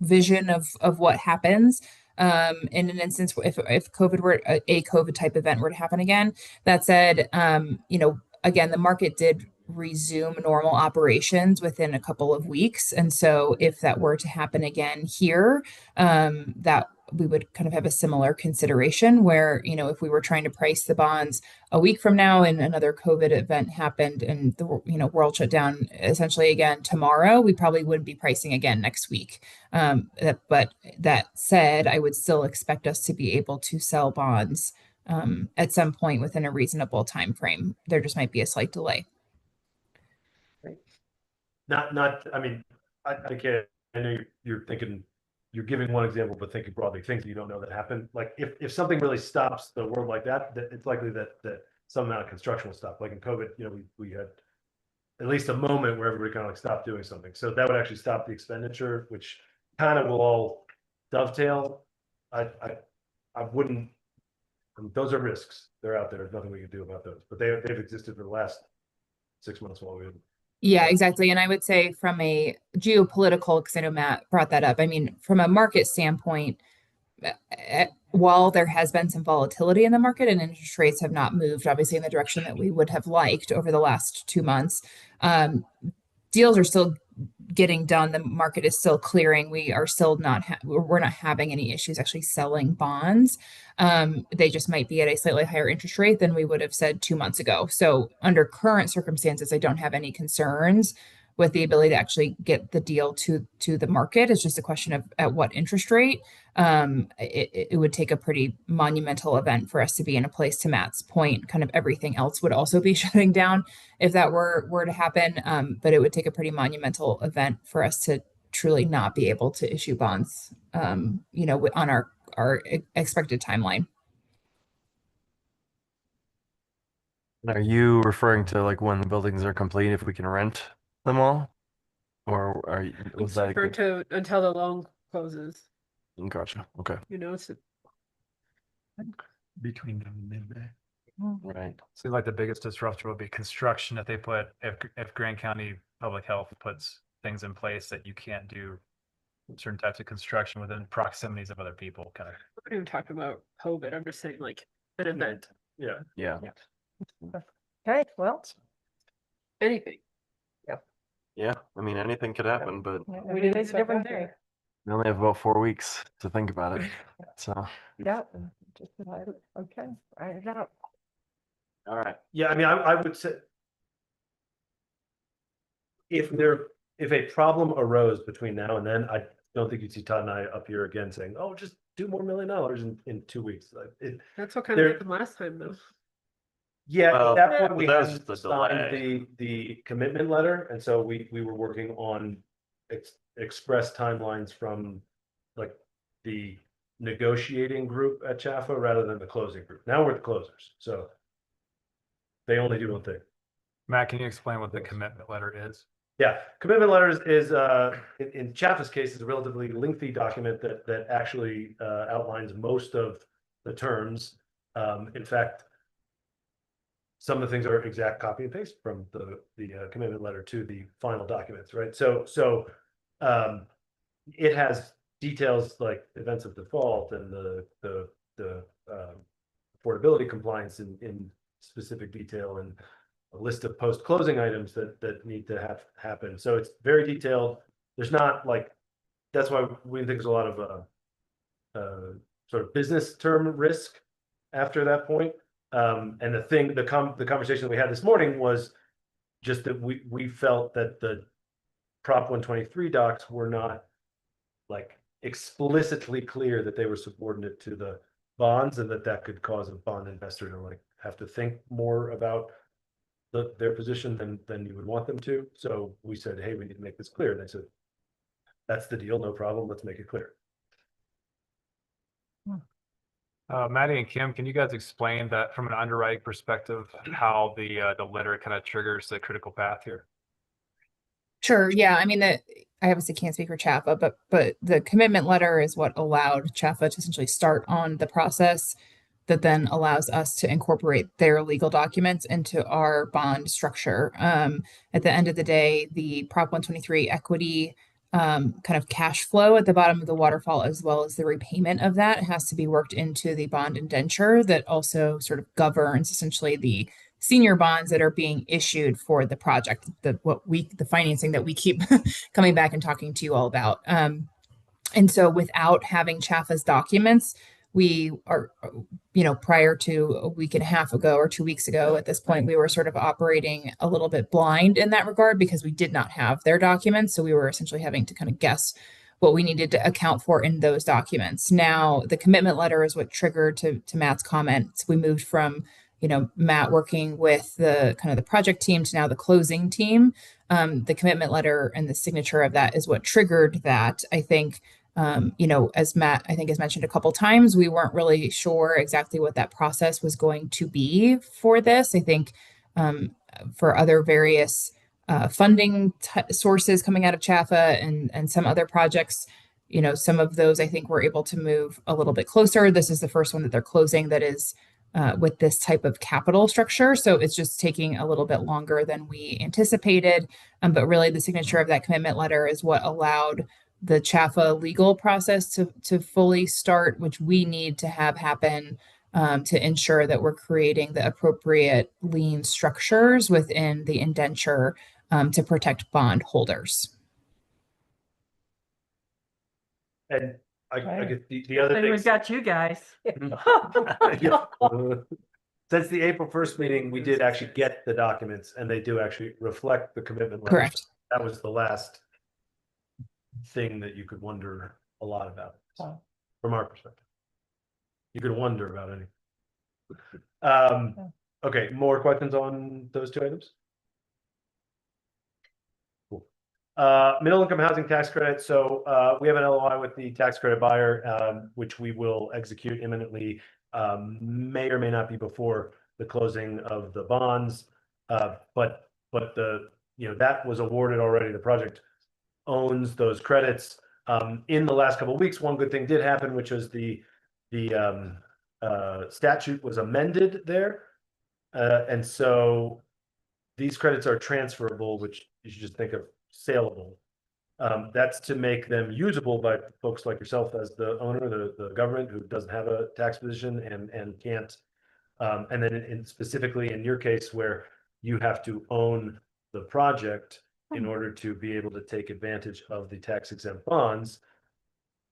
vision of what happens in an instance if COVID were a COVID type event were to happen again. That said, again, the market did resume normal operations within a couple of weeks, and so if that were to happen again here, that we would kind of have a similar consideration where, if we were trying to price the bonds a week from now and another COVID event happened and the world shut down essentially again tomorrow, we probably wouldn't be pricing again next week. But that said, I would still expect us to be able to sell bonds at some point within a reasonable time frame. There just might be a slight delay. I mean, I get, I know you're thinking, you're giving one example, but thinking broadly, things that you don't know that happen. Like if something really stops the world like that, it's likely that some amount of construction will stop. Like in COVID, we had at least a moment where everybody kind of like stopped doing something. So that would actually stop the expenditure, which kind of will all dovetail. I wouldn't, those are risks. They're out there. There's nothing we can do about those, but they've existed for the last 6 months while we. Yeah, exactly. And I would say from a geopolitical, because I know Matt brought that up. I mean, from a market standpoint, while there has been some volatility in the market and interest rates have not moved, obviously, in the direction that we would have liked over the last 2 months, deals are still getting done. The market is still clearing. We are still we're not having any issues actually selling bonds. They just might be at a slightly higher interest rate than we would have said 2 months ago. So under current circumstances, I don't have any concerns with the ability to actually get the deal to the market. It's just a question of at what interest rate. It would take a pretty monumental event for us to be in a place, to Matt's point, kind of everything else would also be shutting down if that were to happen. But it would take a pretty monumental event for us to truly not be able to issue bonds, on our expected timeline. Are you referring to like when the buildings are complete, if we can rent them all? Or was that? Until the loan closes, Gotcha. Okay. it's Between now and midday. Right. Seems like the biggest disruptor would be construction if Grand County Public Health puts things in place that you can't do certain types of construction within proximities of other people, kind of. I'm not even talking about COVID. I'm just saying like an event, Yeah. Yeah. Okay, well, anything. Yeah. I mean, anything could happen, but We every didn't day's a expect different that. day. we only have about 4 weeks to think about it. So, Yeah, just okay, write it out. all right. Yeah, I mean, I would say if a problem arose between now and then, I don't think you'd see Todd and I up here again saying, "Oh, just do more $1 million in 2 weeks." That's what kind of There- happened last time though. Yeah, Well, at that point, we that was hadn't the signed delay. the commitment letter, and so we were working on express timelines from like the negotiating group at Chaffa rather than the closing group. Now we're the closers, so they only do one thing. Matt, can you explain what the commitment letter is? Yeah, commitment letters is, in Chaffet's case, is a relatively lengthy document that actually outlines most of the terms. In fact, some of the things are exact copy and paste from the commitment letter to the final documents, right? So it has details like events of default and the affordability compliance in specific detail, and a list of post-closing items that need to happen. So it's very detailed. There's not like, that's why we think there's a lot of sort of business term risk after that point. And the conversation we had this morning was just that we felt that the Prop 123 docs were not like explicitly clear that they were subordinate to the bonds, and that could cause a bond investor to like have to think more about their position than you would want them to. So we said, hey, we need to make this clear. And they said, that's the deal, no problem. Let's make it clear. Maddie and Kim, can you guys explain that from an underwriting perspective, how the letter kind of triggers the critical path here? Sure. Yeah. I mean, I obviously can't speak for Chaffa, but the commitment letter is what allowed Chaffa to essentially start on the process that then allows us to incorporate their legal documents into our bond structure. At the end of the day, the Prop 123 equity kind of cash flow at the bottom of the waterfall, as well as the repayment of that, has to be worked into the bond indenture that also sort of governs essentially the senior bonds that are being issued for the project, the financing that we keep coming back and talking to you all about. And so without having Chaffa's documents, we are, prior to a week and a half ago or 2 weeks ago at this point, we were sort of operating a little bit blind in that regard because we did not have their documents. So we were essentially having to kind of guess what we needed to account for in those documents. Now, the commitment letter is what triggered, to Matt's comments. We moved from, Matt working with the kind of the project team to now the closing team. The commitment letter and the signature of that is what triggered that. I think, as Matt, I think, has mentioned a couple times, we weren't really sure exactly what that process was going to be for this. I think for other various funding sources coming out of Chaffa and some other projects, some of those I think we're able to move a little bit closer. This is the first one that they're closing that is with this type of capital structure. So it's just taking a little bit longer than we anticipated. But really the signature of that commitment letter is what allowed the Chaffa legal process to fully start, which we need to have happen to ensure that we're creating the appropriate lien structures within the indenture to protect bond holders. And I guess the other And thing. we've got you guys. Yeah. Since the April 1st meeting, we did actually get the documents, and they do actually reflect the commitment letter. Correct. That was the last thing that you could wonder a lot about from our perspective. You could wonder about anything. Okay, more questions on those two items? Cool. Middle income housing tax credit. So we have an LOI with the tax credit buyer, which we will execute imminently. May or may not be before the closing of the bonds, but that was awarded already. The project owns those credits. In the last couple of weeks, one good thing did happen, which was the statute was amended there, and so these credits are transferable, which you should just think of saleable. That's to make them usable by folks like yourself as the owner, the government who doesn't have a tax position and can't. And then specifically in your case where you have to own the project in order to be able to take advantage of the tax exempt bonds,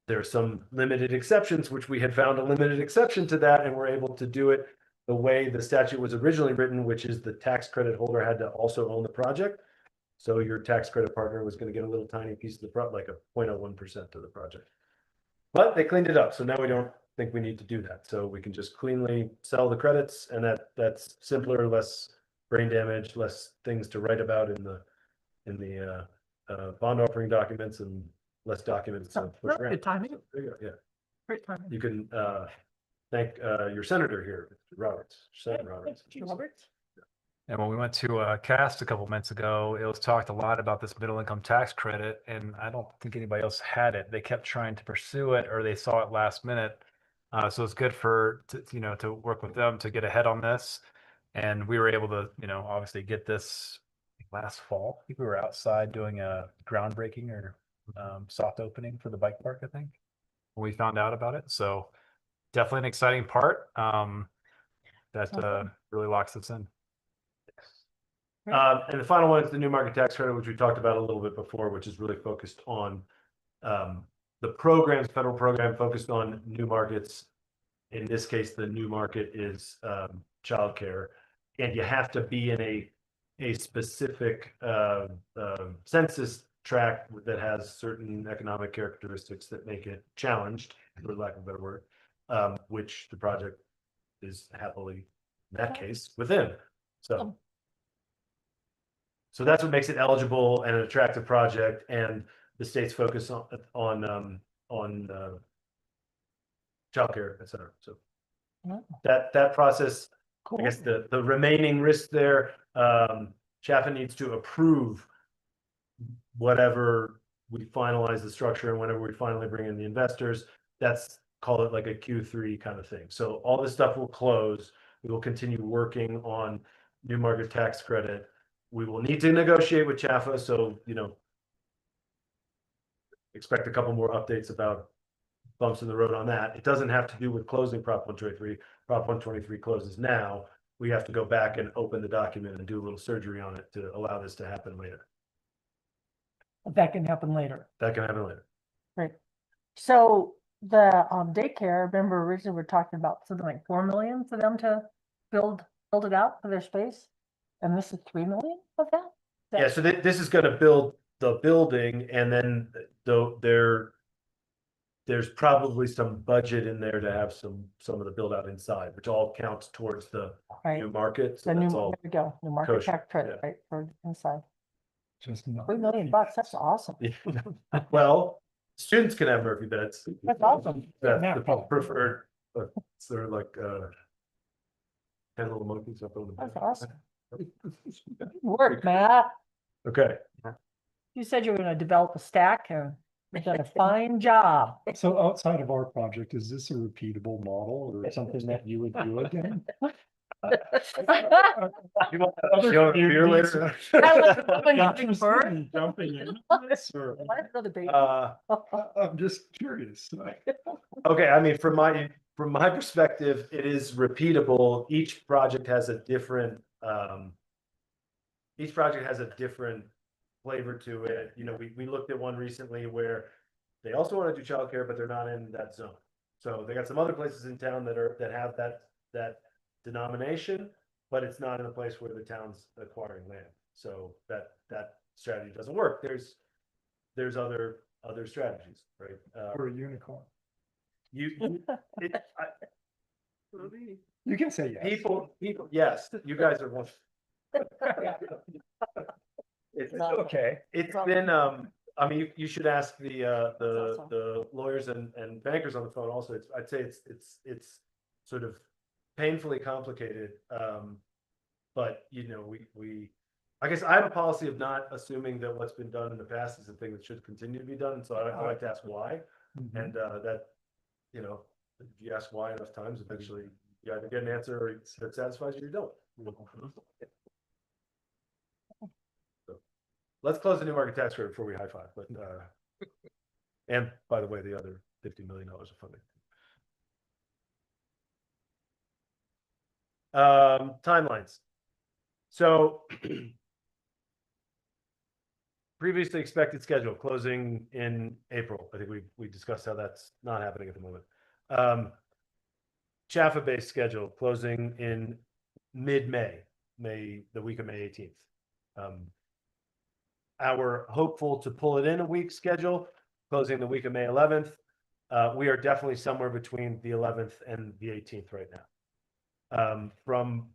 there are some limited exceptions, which we had found a limited exception to that, and we're able to do it the way the statute was originally written, which is the tax credit holder had to also own the project. So your tax credit partner was going to get a little tiny piece of the project, like a 0.01% of the project. But they cleaned it up, so now we don't think we need to do that. So we can just cleanly sell the credits, and that's simpler, less brain damage, less things to write about in the bond offering documents, and less documents. Good timing. There you go, yeah. Great timing. You can thank your senator here, Mr. Roberts, Senator Roberts. Roberts. And when we went to cast a couple months ago, it was talked a lot about this middle income tax credit, and I don't think anybody else had it. They kept trying to pursue it, or they saw it last minute. So it's good to work with them to get ahead on this. And we were able to, obviously get this last fall. I think we were outside doing a groundbreaking or soft opening for the bike park, I think, when we found out about it. So definitely an exciting part that really locks us in. And the final one is the new market tax credit, which we talked about a little bit before, which is really focused on the programs, federal program focused on new markets. In this case, the new market is childcare, and you have to be in a specific census tract that has certain economic characteristics that make it challenged, for lack of a better word, which the project is happily, in that case, within. So that's what makes it eligible and an attractive project, and the state's focus on childcare, et cetera. So that process, I guess the remaining risk there, Chaffin needs to approve whatever we finalize the structure and whenever we finally bring in the investors. That's, call it like a Q3 kind of thing. So all this stuff will close. We will continue working on new market tax credit. We will need to negotiate with Chaffa, so expect a couple more updates about bumps in the road on that. It doesn't have to do with closing Prop 123. Prop 123 closes now. We have to go back and open the document and do a little surgery on it to allow this to happen later. That can happen later. That can happen later. Right. So the daycare, remember originally we were talking about something like 4 million for them to build it out for their space, and this is 3 million of that. Yeah, so this is going to build the building, and then there's probably some budget in there to have some of the build out inside, which all counts towards the new market. So the that's new, all there we go, new market kosher, tax credit, yeah. right, for inside. Just not. $3 million bucks, that's awesome. Well, students can have Murphy beds. That's awesome. That's Yeah. the preferred. So they're like 10 little monkeys up on the bed. That's awesome. Good work, Matt. Okay. You said you were gonna develop a stack, and you've done a fine job. So outside of our project, is this a repeatable model or something that you would do again? You want a beer later? Jumping in. Or- Another baby. I'm just curious. Okay, I mean, from my perspective, it is repeatable. Each project has a different flavor to it. We looked at one recently where they also want to do childcare, but they're not in that zone. So they got some other places in town that have that denomination, but it's not in a place where the town's acquiring land. So that strategy doesn't work. There's other strategies, right? Or a unicorn. You can say yes. People, yes, you guys are one. It's okay. It's been, I mean, you should ask the lawyers and bankers on the phone also. I'd say it's sort of painfully complicated. But I guess I have a policy of not assuming that what's been done in the past is the thing that should continue to be done. So I like to ask why. And that, if you ask why enough times, eventually you either get an answer or that satisfies you or you don't. So, let's close the new market tax credit before we high five. But and by the way, the other $50 million of funding. Timelines. So previously expected schedule, closing in April. I think we discussed how that's not happening at the moment. Chaffa-based schedule, closing in mid-May, the week of May 18th. Our hopeful to pull it in a week schedule, closing the week of May 11th. We are definitely somewhere between the 11th and the 18th right now. From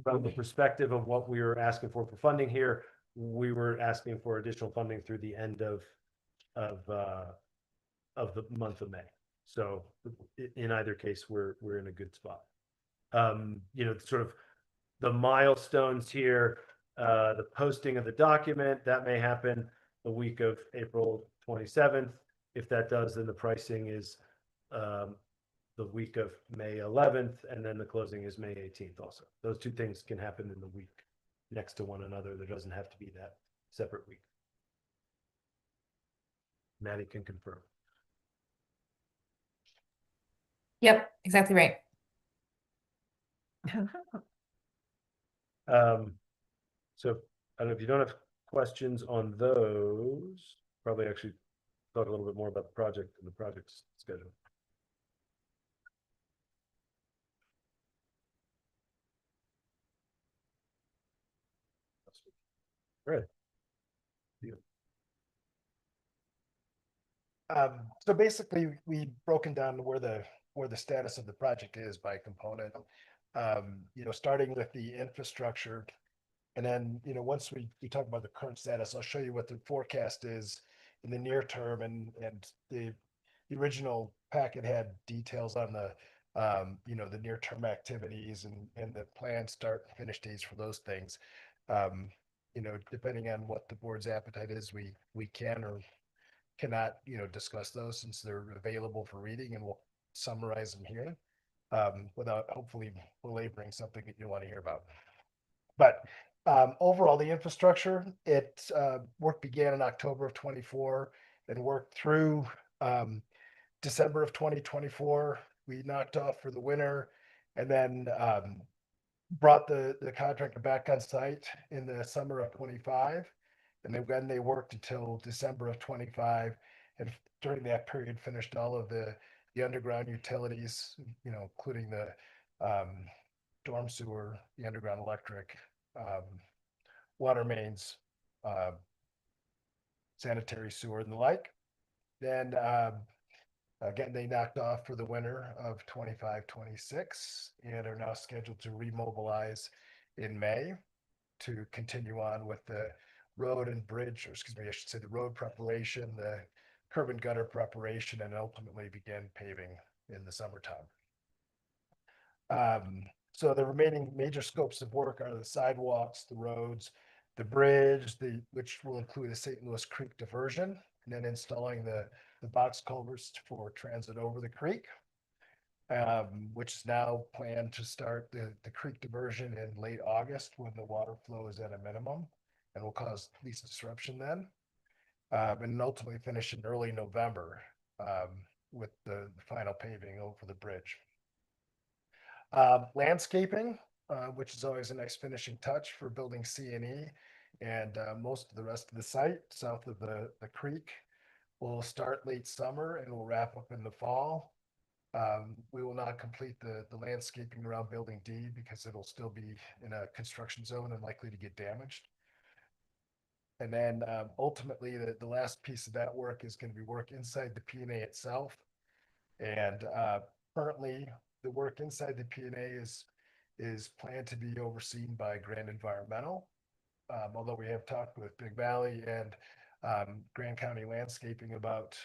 the perspective of what we were asking for funding here, we were asking for additional funding through the end of the month of May. So in either case, we're in a good spot. Sort of the milestones here, the posting of the document, that may happen the week of April 27th. If that does, then the pricing is the week of May 11th, and then the closing is May 18th also. Those two things can happen in the week next to one another. There doesn't have to be that separate week. Maddie can confirm. Yep, exactly right. So I don't know if you don't have questions on those, probably actually talk a little bit more about the project and the project's schedule. Right. So basically, we've broken down where the status of the project is by component. Starting with the infrastructure. And then, once we talk about the current status, I'll show you what the forecast is in the near term, and the original packet had details on the near term activities and the planned start and finish dates for those things. Depending on what the board's appetite is, we can or cannot, discuss those since they're available for reading, and we'll summarize them here without hopefully belaboring something that you want to hear about. But overall, the infrastructure, work began in October of 24, then worked through December of 2024. We knocked off for the winter, and then brought the contractor back on site in the summer of 25. And then they worked until December of 25, and during that period finished all of the underground utilities, including the storm sewer, the underground electric, water mains, sanitary sewer and the like. Then again, they knocked off for the winter of 25-26 and are now scheduled to remobilize in May to continue on with the road and bridge, or excuse me, I should say the road preparation, the curb and gutter preparation, and ultimately begin paving in the summertime. So the remaining major scopes of work are the sidewalks, the roads, the bridge, which will include a St. Louis Creek diversion, and then installing the box culverts for transit over the creek, which is now planned to start the creek diversion in late August when the water flow is at a minimum and will cause least disruption then. And ultimately finish in early November with the final paving over the bridge. Landscaping, which is always a nice finishing touch for building C and E, and most of the rest of the site south of the creek will start late summer and will wrap up in the fall. We will not complete the landscaping around building D because it'll still be in a construction zone and likely to get damaged. And then ultimately the last piece of that work is going to be work inside the P&A itself. And currently the work inside the P&A is planned to be overseen by Grand Environmental. Although we have talked with Big Valley and Grand County Landscaping about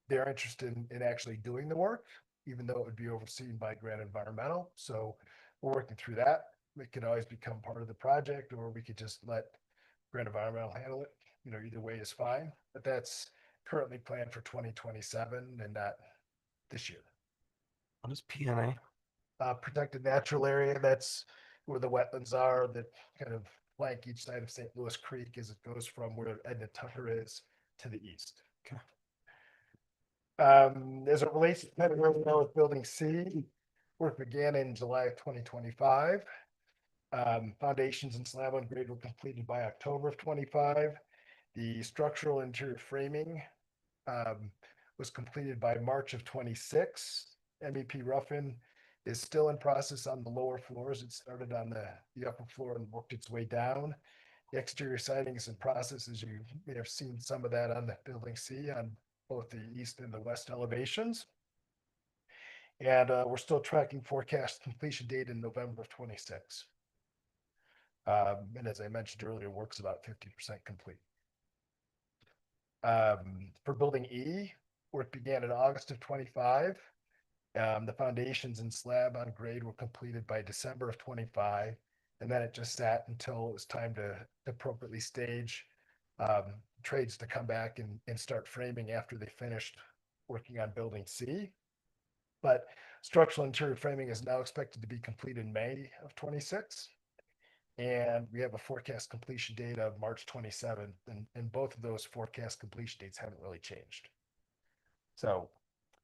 their interest in actually doing the work, even though it would be overseen by Grand Environmental. So we're working through that. It could always become part of the project, or we could just let Grand Environmental handle it. Either way is fine, but that's currently planned for 2027 and not this year. What is PNA? Protected natural area, that's where the wetlands are that kind of flank each side of St. Louis Creek as it goes from where Edna Tucker is to the east. Okay. As it relates to kind of where we are with building C, work began in July of 2025. Foundations and slab on grade were completed by October of 25. The structural interior framing was completed by March of 26. MEP Ruffin is still in process on the lower floors. It started on the upper floor and worked its way down. The exterior siding is in process, as you may have seen some of that on the building C on both the east and the west elevations. And we're still tracking forecast completion date in November of 26. And as I mentioned earlier, work's about 50% complete. For building E, work began in August of 25 The foundations and slab on grade were completed by December of 25. And then it just sat until it was time to appropriately stage trades to come back and start framing after they finished working on building C. But structural interior framing is now expected to be complete in May of 26. And we have a forecast completion date of March 27th, and both of those forecast completion dates haven't really changed. So,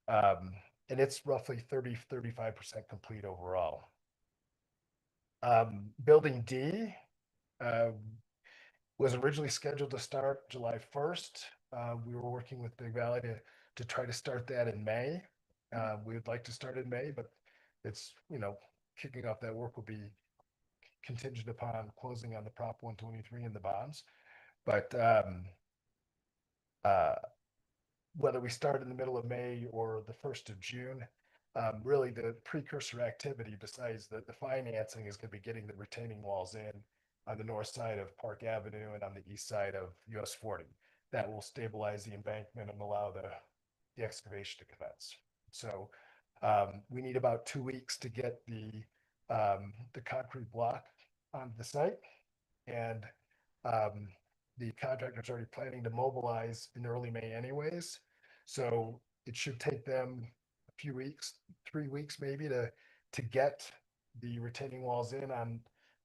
and it's roughly 35% complete overall. Building D was originally scheduled to start July 1st. We were working with Big Valley to try to start that in May. We would like to start in May, but it's, kicking off that work will be contingent upon closing on the Prop 123 and the bonds. But whether we start in the middle of May or the 1st of June, really the precursor activity besides the financing is going to be getting the retaining walls in on the north side of Park Avenue and on the east side of US 40. That will stabilize the embankment and allow the excavation to commence. So we need about 2 weeks to get the concrete block on the site, and the contractor's already planning to mobilize in early May anyways. So it should take them a few weeks, 3 weeks maybe, to get the retaining walls in on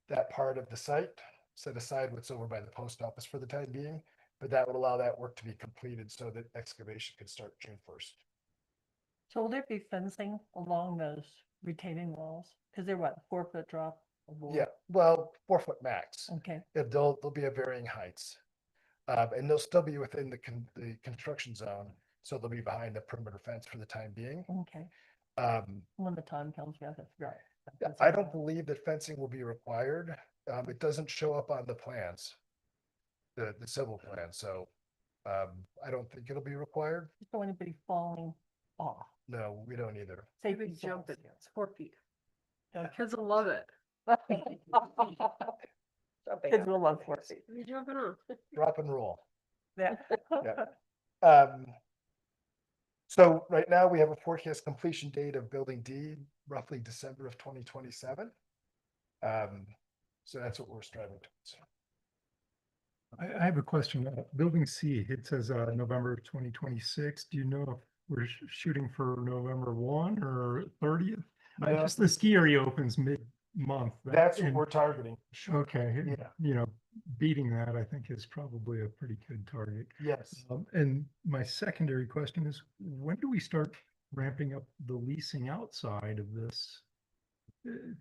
that part of the site, set aside what's over by the post office for the time being. But that would allow that work to be completed so that excavation could start June 1st. So will there be fencing along those retaining walls? Because they're what, 4-foot drop? of wall? Yeah, well, 4 foot max. Okay, They'll be at varying heights. And they'll still be within the construction zone, so they'll be behind the perimeter fence for the time being. okay. Um, When the time comes, we have to figure out. I don't believe that fencing will be required. It doesn't show up on the plans, the civil plan, so I don't think it'll be required. Just don't want anybody falling off. No, we don't either. Say Maybe jump it, it's 4 feet. Okay. Kids will love it. Kids will love 4 feet. What are you jumping on? Drop and roll. Yeah. Yeah. So right now we have a forecast completion date of building D, roughly December of 2027. So that's what we're striving towards. I have a question. Building C, it says November 2026. Do you know if we're shooting for November 1 or 30th? No. Just the ski area opens mid-month. That's what we're targeting. Okay, Yeah. Beating that, I think, is probably a pretty good target. Yes. And my secondary question is, when do we start ramping up the leasing outside of this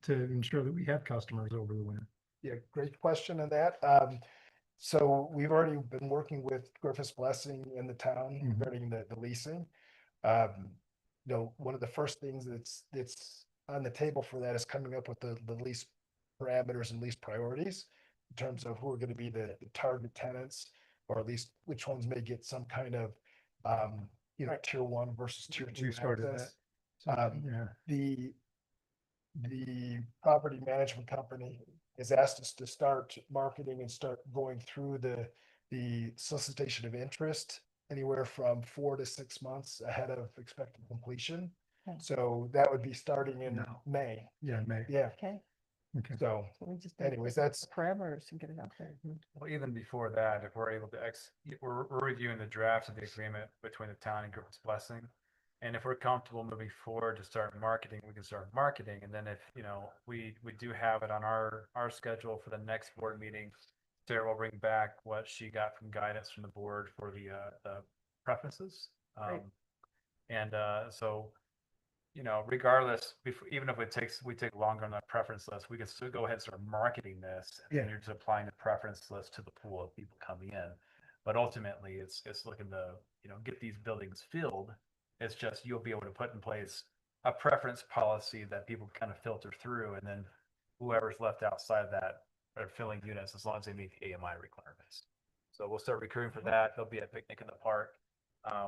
to ensure that we have customers over the winter? Yeah, great question on that. So we've already been working with Griffith's Blessing in the town Mhm. regarding the leasing. One of the first things that's on the table for that is coming up with the lease parameters and lease priorities in terms of who are going to be the target tenants, or at least which ones may get some kind of tier 1 versus tier 2 We started access. that. Yeah. The property management company has asked us to start marketing and start going through the solicitation of interest anywhere from 4 to 6 months ahead of expected completion. Okay. So that would be starting in No. May. Yeah, May. Yeah. Okay. Okay. So So we just. anyways, that's Parameters to get it out there. Well, even before that, if we're able to we're reviewing the draft of the agreement between the town and Griffith's Blessing. And if we're comfortable moving forward to start marketing, we can start marketing. And then if, we do have it on our schedule for the next board meeting, Sarah will bring back what she got from guidance from the board for the preferences. Right. And so, regardless, even if we take longer on that preference list, we can still go ahead and start marketing this. And Yeah. you're just applying the preference list to the pool of people coming in. But ultimately, it's looking to, get these buildings filled. It's just you'll be able to put in place a preference policy that people kind of filter through, and then whoever's left outside of that are filling units as long as they meet the AMI requirements. So we'll start recruiting for that. There'll be a picnic in the park,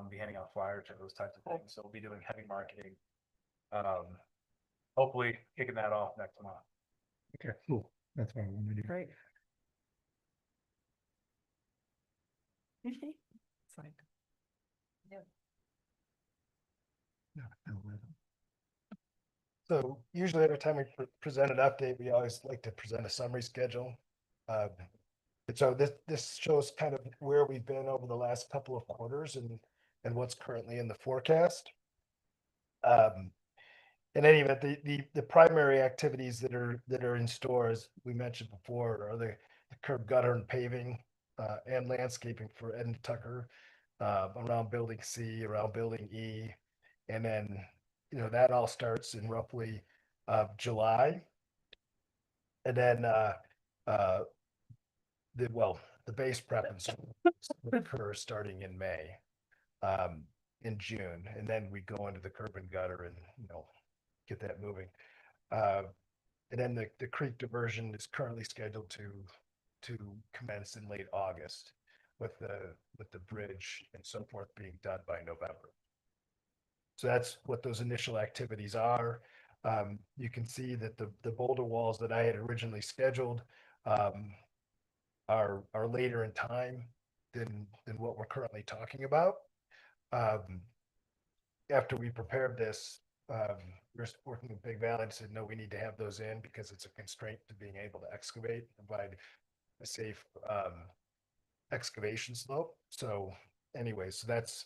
be handing out flyers and those types of things. So we'll be doing heavy marketing. Hopefully kicking that off next month. Okay, cool. That's what I want to do. Great. Fine. Yeah, I'll let 'em. So usually every time we present an update, we always like to present a summary schedule. And so this shows kind of where we've been over the last couple of quarters and what's currently in the forecast. In any event, the primary activities that are in store, as we mentioned before, are the curb gutter and paving and landscaping for Ed and Tucker around building C, around building E. And then, that all starts in roughly July. And then the base prep and so occur starting in May, in June, and then we go into the curb and gutter and, get that moving. And then the creek diversion is currently scheduled to commence in late August with the bridge and so forth being done by November. So that's what those initial activities are. You can see that the boulder walls that I had originally scheduled are later in time than what we're currently talking about. After we prepared this, we were working with Big Valley and said, no, we need to have those in because it's a constraint to being able to excavate, provide a safe excavation slope. So anyway, so that's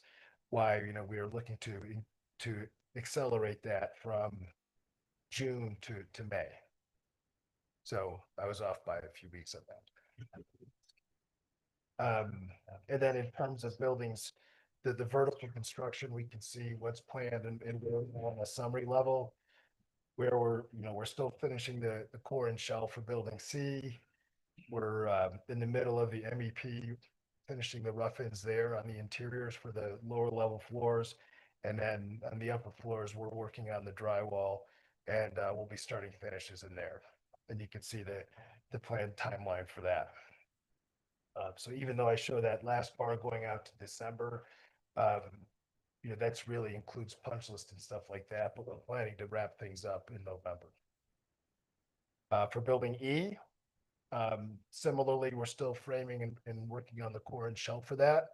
why, we are looking to accelerate that from June to May. So I was off by a few weeks of that. And then in terms of buildings, the vertical construction, we can see what's planned and we're on a summary level where we're still finishing the core and shell for building C. We're in the middle of the MEP, finishing the rough ends there on the interiors for the lower level floors. And then on the upper floors, we're working on the drywall and we'll be starting finishes in there. And you can see the planned timeline for that. So even though I show that last bar going out to December, that's really includes punch list and stuff like that, but we're planning to wrap things up in November. For building E, similarly, we're still framing and working on the core and shell for that.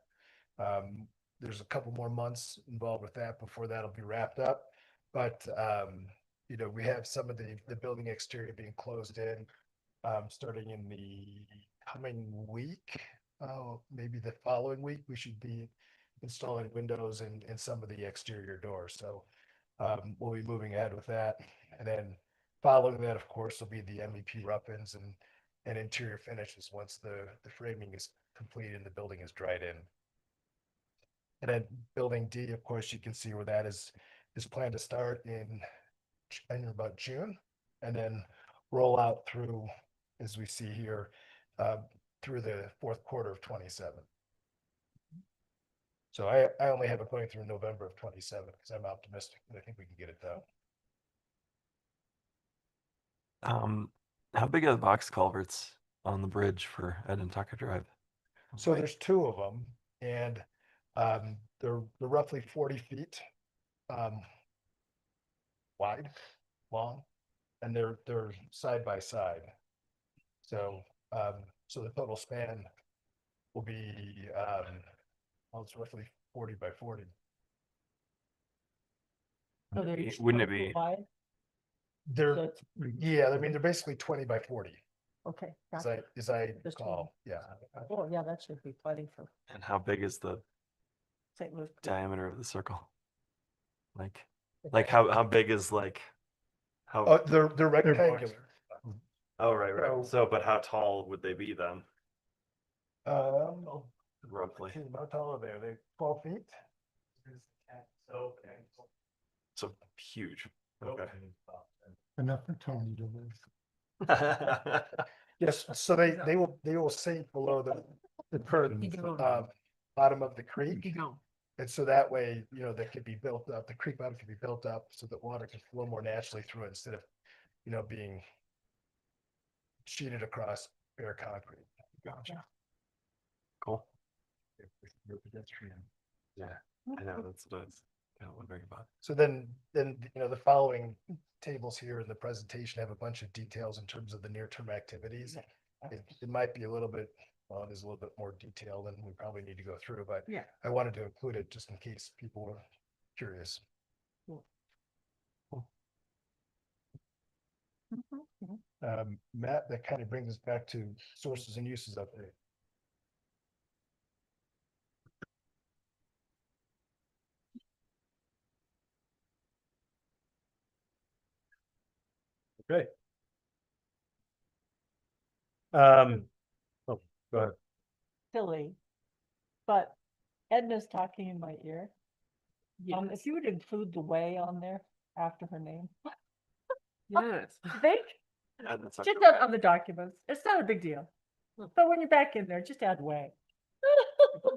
There's a couple more months involved with that before that'll be wrapped up. But, we have some of the building exterior being closed in, starting in the coming week. Maybe the following week, we should be installing windows in some of the exterior doors. So we'll be moving ahead with that. And then following that, of course, will be the MEP rough-ins and interior finishes once the framing is complete and the building is dried in. And then building D, of course, you can see where that is planned to start in about June and then roll out through, as we see here, through the fourth quarter of 27. So I only have it going through November of 27 because I'm optimistic that I think we can get it done. How big are the box culverts on the bridge for Ed and Tucker Drive? So there's two of them, and they're roughly 40 feet wide, long, and they're side by side. So so the total span will be it's roughly 40 by 40. So they're each Wouldn't it 20 be? foot wide? They're So it's- yeah, I mean they're basically 20 by 40. Okay. As gotcha. I Just recall, yeah. Oh, yeah, that should be plenty for And how big is the St. Louis. diameter of the circle? Like how big is how? Oh, they're rectangular. Oh, right. So, but how tall would they be then? Roughly. How tall are they? Are they 12 feet? So huge. Okay. Enough for Tony to live. Yes, so they will sink below the current bottom of the creek. And so that way, that could be built up, the creek bottom can be built up so that water can flow more naturally through it instead of, being sheeted across bare concrete. Gotcha. Cool. Yeah, I know that's what I was kind of wondering about. So then, the following tables here in the presentation have a bunch of details in terms of the near-term activities. It might be a little bit, well, it is a little bit more detailed than we probably need to go through, but Yeah. I wanted to include it just in case people were curious. Matt, that kind of brings us back to sources and uses update. Okay. Oh, go ahead. Silly, but Edna's talking in my ear. If you would include the way on there after her name, Yes. think, just on the documents, it's not a big deal. But when you're back in there, just add way.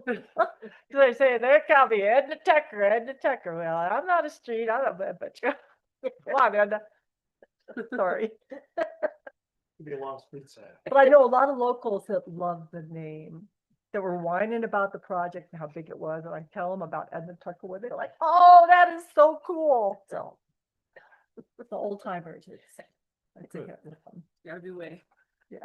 Cause I say, there call me Edna Tucker, Edna Tucker. Well, I'm not a street, I don't know, but you. Come on, Edna. Sorry. Could be a long street sign. But I know a lot of locals that love the name, that were whining about the project and how big it was, and I tell them about Edna Tucker, where they're like, "Oh, that is so cool!" So the old timers, it's a hit with them. Gotta be way. Yeah,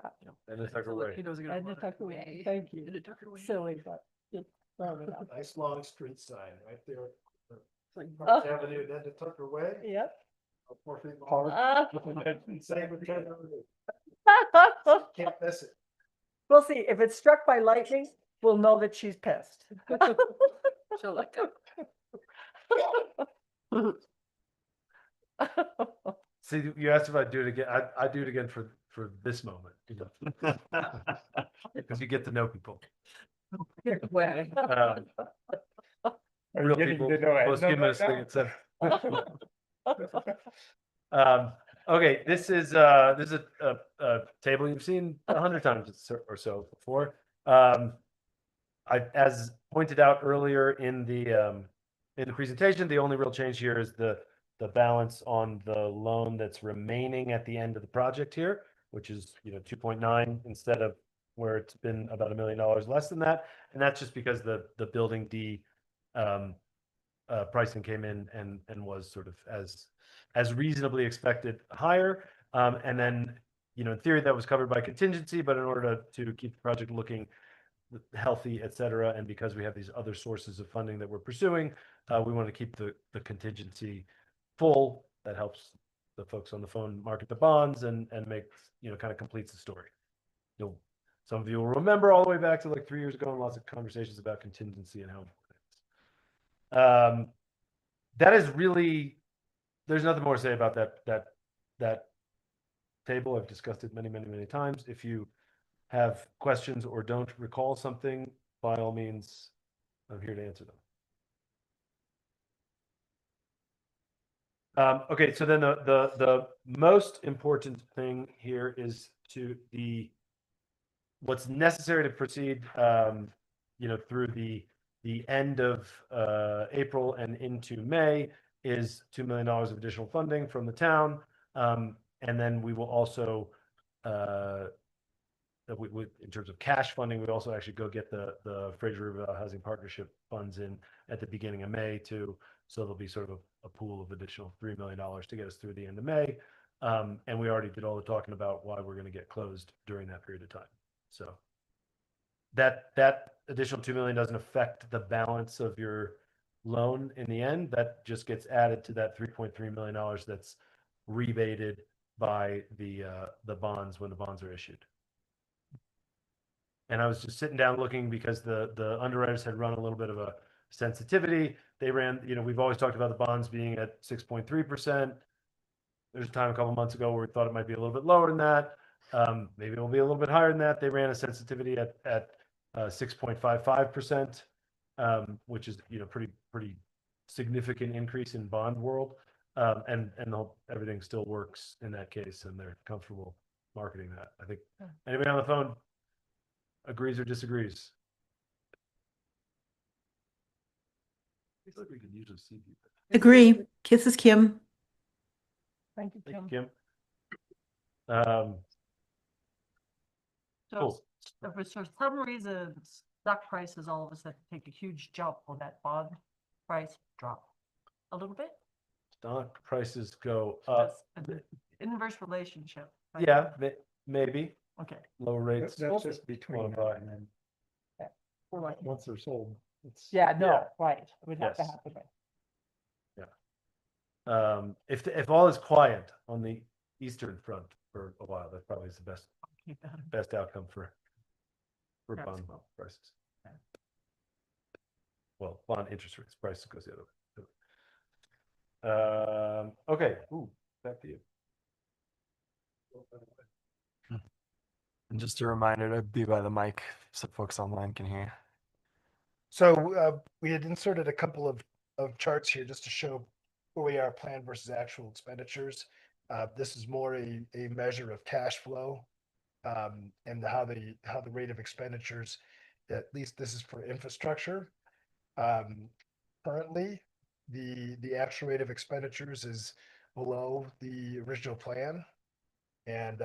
And the Tucker Way. He knows Edna Tucker Way. Thank you. Edna Tucker Way. Silly, but just throwing it out. Nice long street sign right there. It's like, Oh. Park Avenue, then to Tucker Way. Yep. 4 feet Park. long. Same with Tucker Avenue. Can't miss it. We'll see. If it's struck by lightning, we'll know that she's pissed. she'll like that. See, you asked if I'd do it again. I'd do it again for this moment, you know, because you get to know people. Way. Real people, most humans think it's okay, this is a table you've seen 100 times or so before. As pointed out earlier in the presentation, the only real change here is the balance on the loan that's remaining at the end of the project here, which is 2.9 instead of where it's been about $1 million less than that, and that's just because the building D pricing came in and was sort of as reasonably expected higher. And then, in theory that was covered by contingency, but in order to keep the project looking healthy, et cetera, and because we have these other sources of funding that we're pursuing, we want to keep the contingency full. That helps the folks on the phone market the bonds and makes, kind of completes the story. Some of you will remember all the way back to like 3 years ago and lots of conversations about contingency and how important it is. That is really, there's nothing more to say about that table. I've discussed it many, many, many times. If you have questions or don't recall something, by all means, I'm here to answer them. Okay, so then the most important thing here is what's necessary to proceed, through the end of April and into May is $2 million of additional funding from the town. And then we will also, in terms of cash funding, we also actually go get the Fraser River Housing Partnership funds in at the beginning of May too. So there'll be sort of a pool of additional $3 million to get us through the end of May. And we already did all the talking about why we're going to get closed during that period of time. So that additional $2 million doesn't affect the balance of your loan in the end. That just gets added to that $3.3 million that's rebated by the bonds when the bonds are issued. And I was just sitting down looking because the underwriters had run a little bit of a sensitivity. They ran, we've always talked about the bonds being at 6.3%. There's a time a couple months ago where we thought it might be a little bit lower than that. Maybe it'll be a little bit higher than that. They ran a sensitivity at 6.55%, which is pretty significant increase in bond world. And everything still works in that case, and they're comfortable marketing that. I think anybody on the phone agrees or disagrees? I feel like we can usually see people. Agree. Kisses, Kim. Thank you, Thank Kim. you, Kim. So Cool. if for some reason stock prices all of a sudden take a huge jump, will that bond price drop a little bit? Stock prices go up. That's an inverse relationship. right? Yeah, maybe Okay. lower rates. That's just between wanna now buy. and then. We're like, Once they're sold, it's. yeah, no, Yeah. right. It would have to Yes. happen. If all is quiet on the Eastern Front for a while. That probably is the Keep that in best outcome for Perhaps bond so. prices. Well, bond interest rates, prices goes the other way. Okay, ooh, back to you. And just a reminder to be by the mic so folks online can hear. So we had inserted a couple of charts here just to show where we are planned versus actual expenditures. This is more a measure of cash flow and how the rate of expenditures, at least this is for infrastructure. Currently, the actual rate of expenditures is below the original plan, and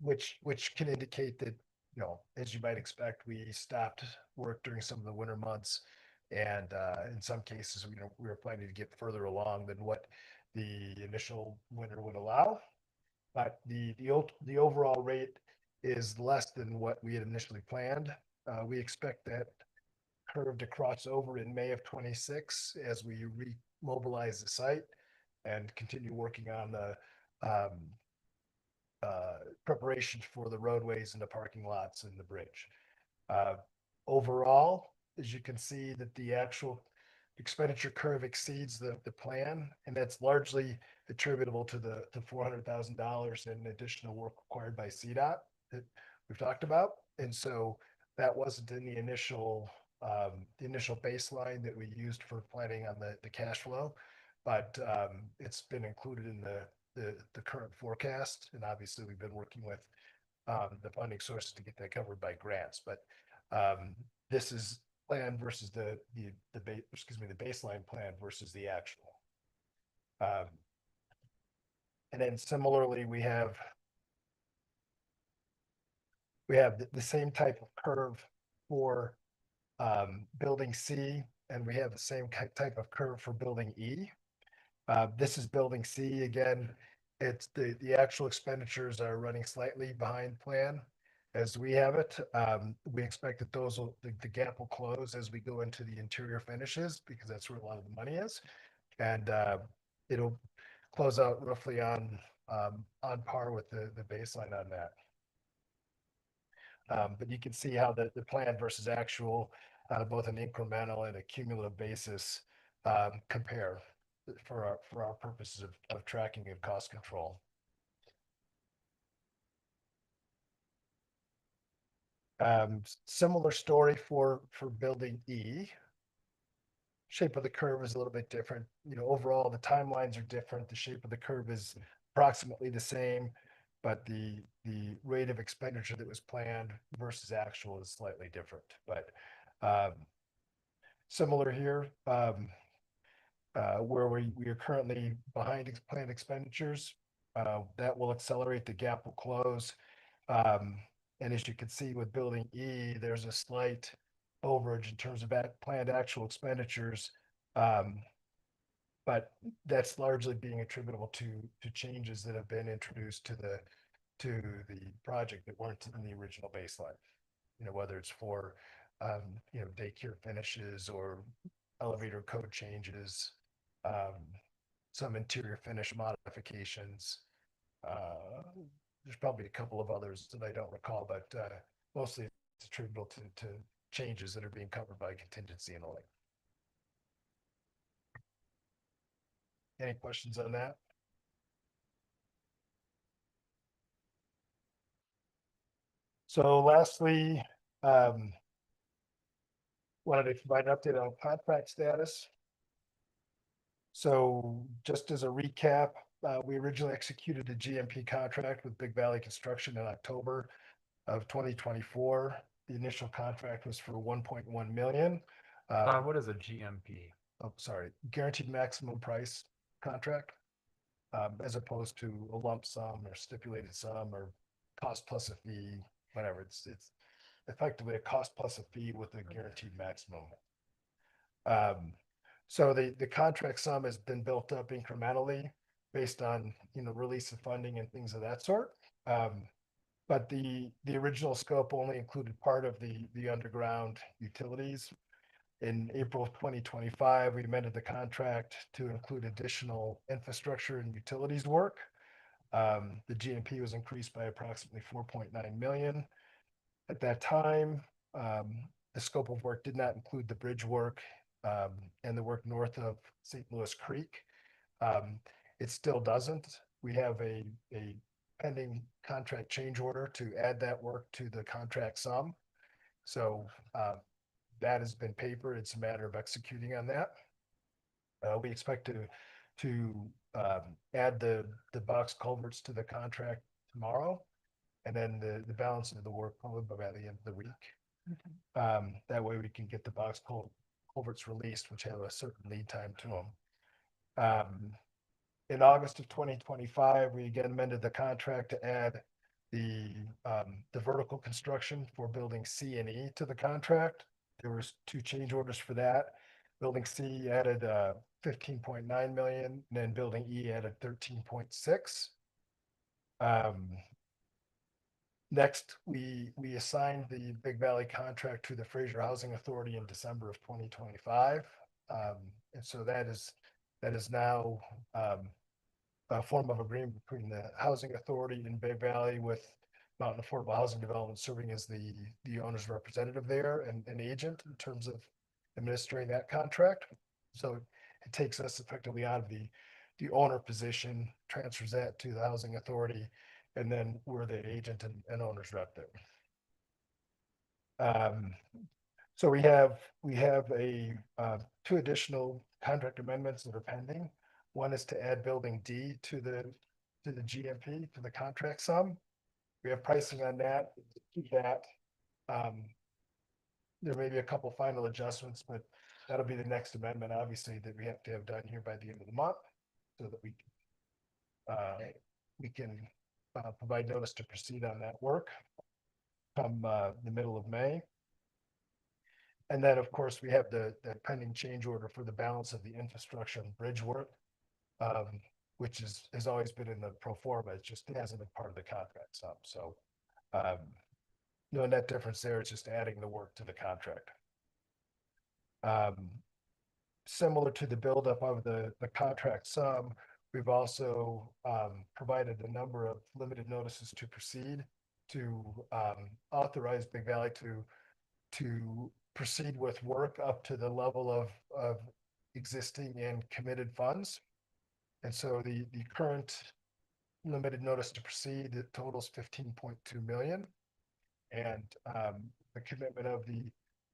which can indicate that, you know, as you might expect, we stopped work during some of the winter months. And in some cases, you know, we were planning to get further along than what the initial winter would allow. But the overall rate is less than what we had initially planned. We expect that curve to cross over in May of 26 as we remobilize the site and continue working on the preparations for the roadways and the parking lots and the bridge. Overall, as you can see, that the actual expenditure curve exceeds the plan, and that's largely attributable to the $400,000 in additional work required by CDOT that we've talked about. And so that wasn't in the initial baseline that we used for planning on the cash flow, but it's been included in the current forecast. And obviously we've been working with the funding sources to get that covered by grants, but this is plan versus the baseline plan versus the actual. And then similarly, we have the same type of curve for building C, and we have the same type of curve for building E. This is building C again. It's the actual expenditures are running slightly behind plan as we have it. We expect that the gap will close as we go into the interior finishes, because that's where a lot of the money is. And it'll close out roughly on par with the baseline on that. But you can see how the plan versus actual, both an incremental and a cumulative basis, compare for our purposes of tracking and cost control. Similar story for building E. Shape of the curve is a little bit different. You know, overall the timelines are different. The shape of the curve is approximately the same, but the rate of expenditure that was planned versus actual is slightly different. But similar here, where we are currently behind planned expenditures, that will accelerate, the gap will close. And as you can see with building E, there's a slight overage in terms of planned actual expenditures. But that's largely being attributable to changes that have been introduced to the project that weren't in the original baseline. You know, whether it's for you know, daycare finishes or elevator code changes, some interior finish modifications. There's probably a couple of others that I don't recall, but mostly it's attributable to changes that are being covered by contingency and the like. Any questions on that? So lastly, wanted to provide an update on contract status. So just as a recap, we originally executed a GMP contract with Big Valley Construction in October of 2024. The initial contract was for 1.1 million. What is a GMP? Oh, sorry, guaranteed maximum price contract, as opposed to a lump sum or stipulated sum or cost plus a fee, whatever. It's effectively a cost plus a fee with a guaranteed maximum. So the contract sum has been built up incrementally based on, you know, release of funding and things of that sort. But the original scope only included part of the underground utilities. In April of 2025, we amended the contract to include additional infrastructure and utilities work. The GMP was increased by approximately 4.9 million. At that time, the scope of work did not include the bridge work and the work north of St. Louis Creek. It still doesn't. We have a pending contract change order to add that work to the contract sum. So that has been papered. It's a matter of executing on that. We expect to add the box culverts to the contract tomorrow, and then the balance of the work probably by the end of the week. That way we can get the box culverts released, which have a certain lead time to them. In August of 2025, we again amended the contract to add the vertical construction for building C and E to the contract. There was 2 change orders for that. Building C added 15.9 million, and then building E added 13.6. Next, we assigned the Big Valley contract to the Fraser Housing Authority in December of 2025. And so that is now a form of agreement between the Housing Authority in Big Valley, with Mountain Affordable Housing Development serving as the owner's representative there and an agent in terms of administering that contract. So it takes us effectively out of the owner position, transfers that to the Housing Authority, and then we're the agent and owner's rep there. So we have a 2 additional contract amendments that are pending. One is to add building D to the GMP, to the contract sum. We have pricing on that. There may be a couple final adjustments, but that'll be the next amendment, obviously, that we have to have done here by the end of the month, so that we can provide notice to proceed on that work come the middle of May. And then, of course, we have the pending change order for the balance of the infrastructure and bridge work, which has always been in the pro forma. It just hasn't been part of the contract sum. So no net difference there. It's just adding the work to the contract. Similar to the buildup of the contract sum, we've also provided a number of limited notices to proceed to authorize Big Valley to proceed with work up to the level of existing and committed funds. And so the current limited notice to proceed, it totals 15.2 million. And the commitment of the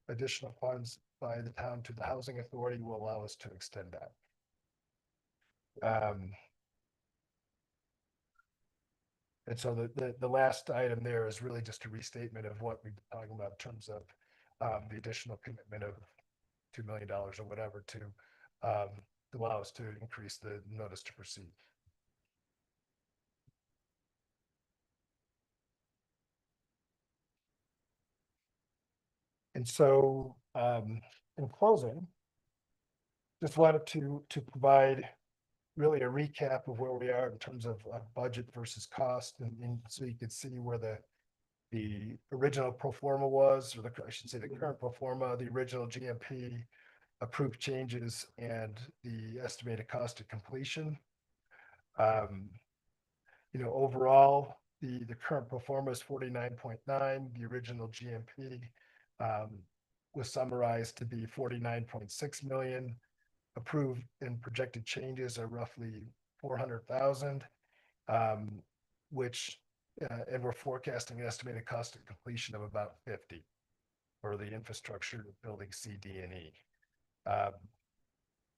additional funds by the town to the Housing Authority will allow us to extend that. And so the last item there is really just a restatement of what we've been talking about in terms of the additional commitment of $2 million or whatever to allow us to increase the notice to proceed. And so in closing, just wanted to provide really a recap of where we are in terms of budget versus cost, and so you could see where the original pro forma was, or I should say the current pro forma, the original GMP, approved changes, and the estimated cost of completion. Overall, the current pro forma is 49.9. The original GMP was summarized to be 49.6 million. Approved and projected changes are roughly 400,000, which and we're forecasting an estimated cost of completion of about 50 for the infrastructure building C, D, and E.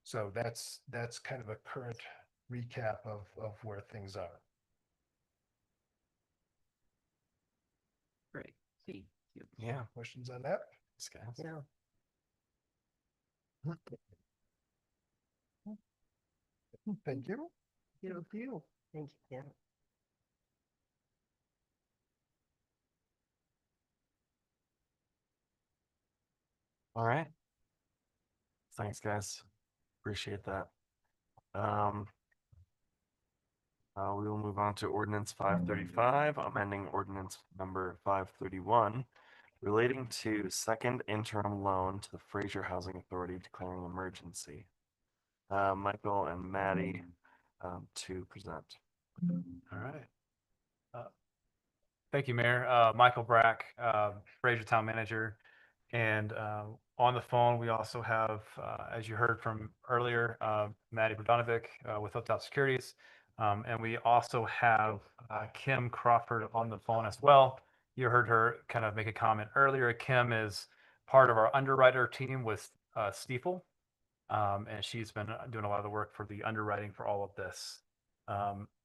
So that's kind of a current recap of where things are. Great. Yeah. Questions on that? Thanks, guys. Yeah. Thank you. Thank you. Yeah. All right. Thanks, guys. Appreciate that. We will move on to ordinance 535, amending ordinance number 531 relating to second interim loan to the Fraser Housing Authority declaring emergency. Michael and Maddie to present. All right. Thank you, Mayor. Michael Brack, Fraser Town Manager. And on the phone, we also have, as you heard from earlier, Maddie Brodanovic with Hilltop Securities. And we also have Kim Crawford on the phone as well. You heard her kind of make a comment earlier. Kim is part of our underwriter team with Stifel. And she's been doing a lot of the work for the underwriting for all of this.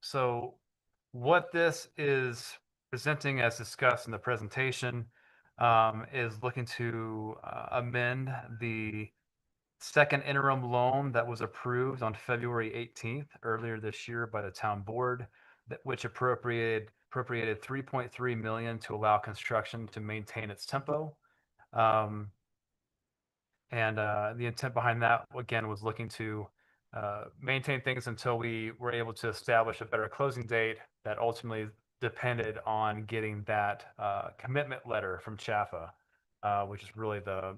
So what this is presenting as discussed in the presentation is looking to amend the second interim loan that was approved on February 18th earlier this year by the town board, which appropriated 3.3 million to allow construction to maintain its tempo. And the intent behind that, again, was looking to maintain things until we were able to establish a better closing date that ultimately depended on getting that commitment letter from Chaffa, which is really the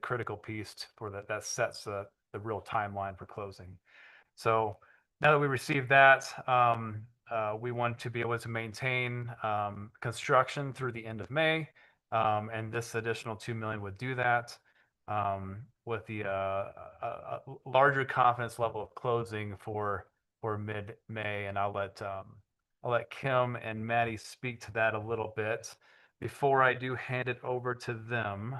critical piece for that sets the real timeline for closing. So now that we received that, we want to be able to maintain construction through the end of May, and this additional 2 million would do that. With the larger confidence level of closing for mid-May, and I'll let Kim and Maddie speak to that a little bit. Before I do hand it over to them,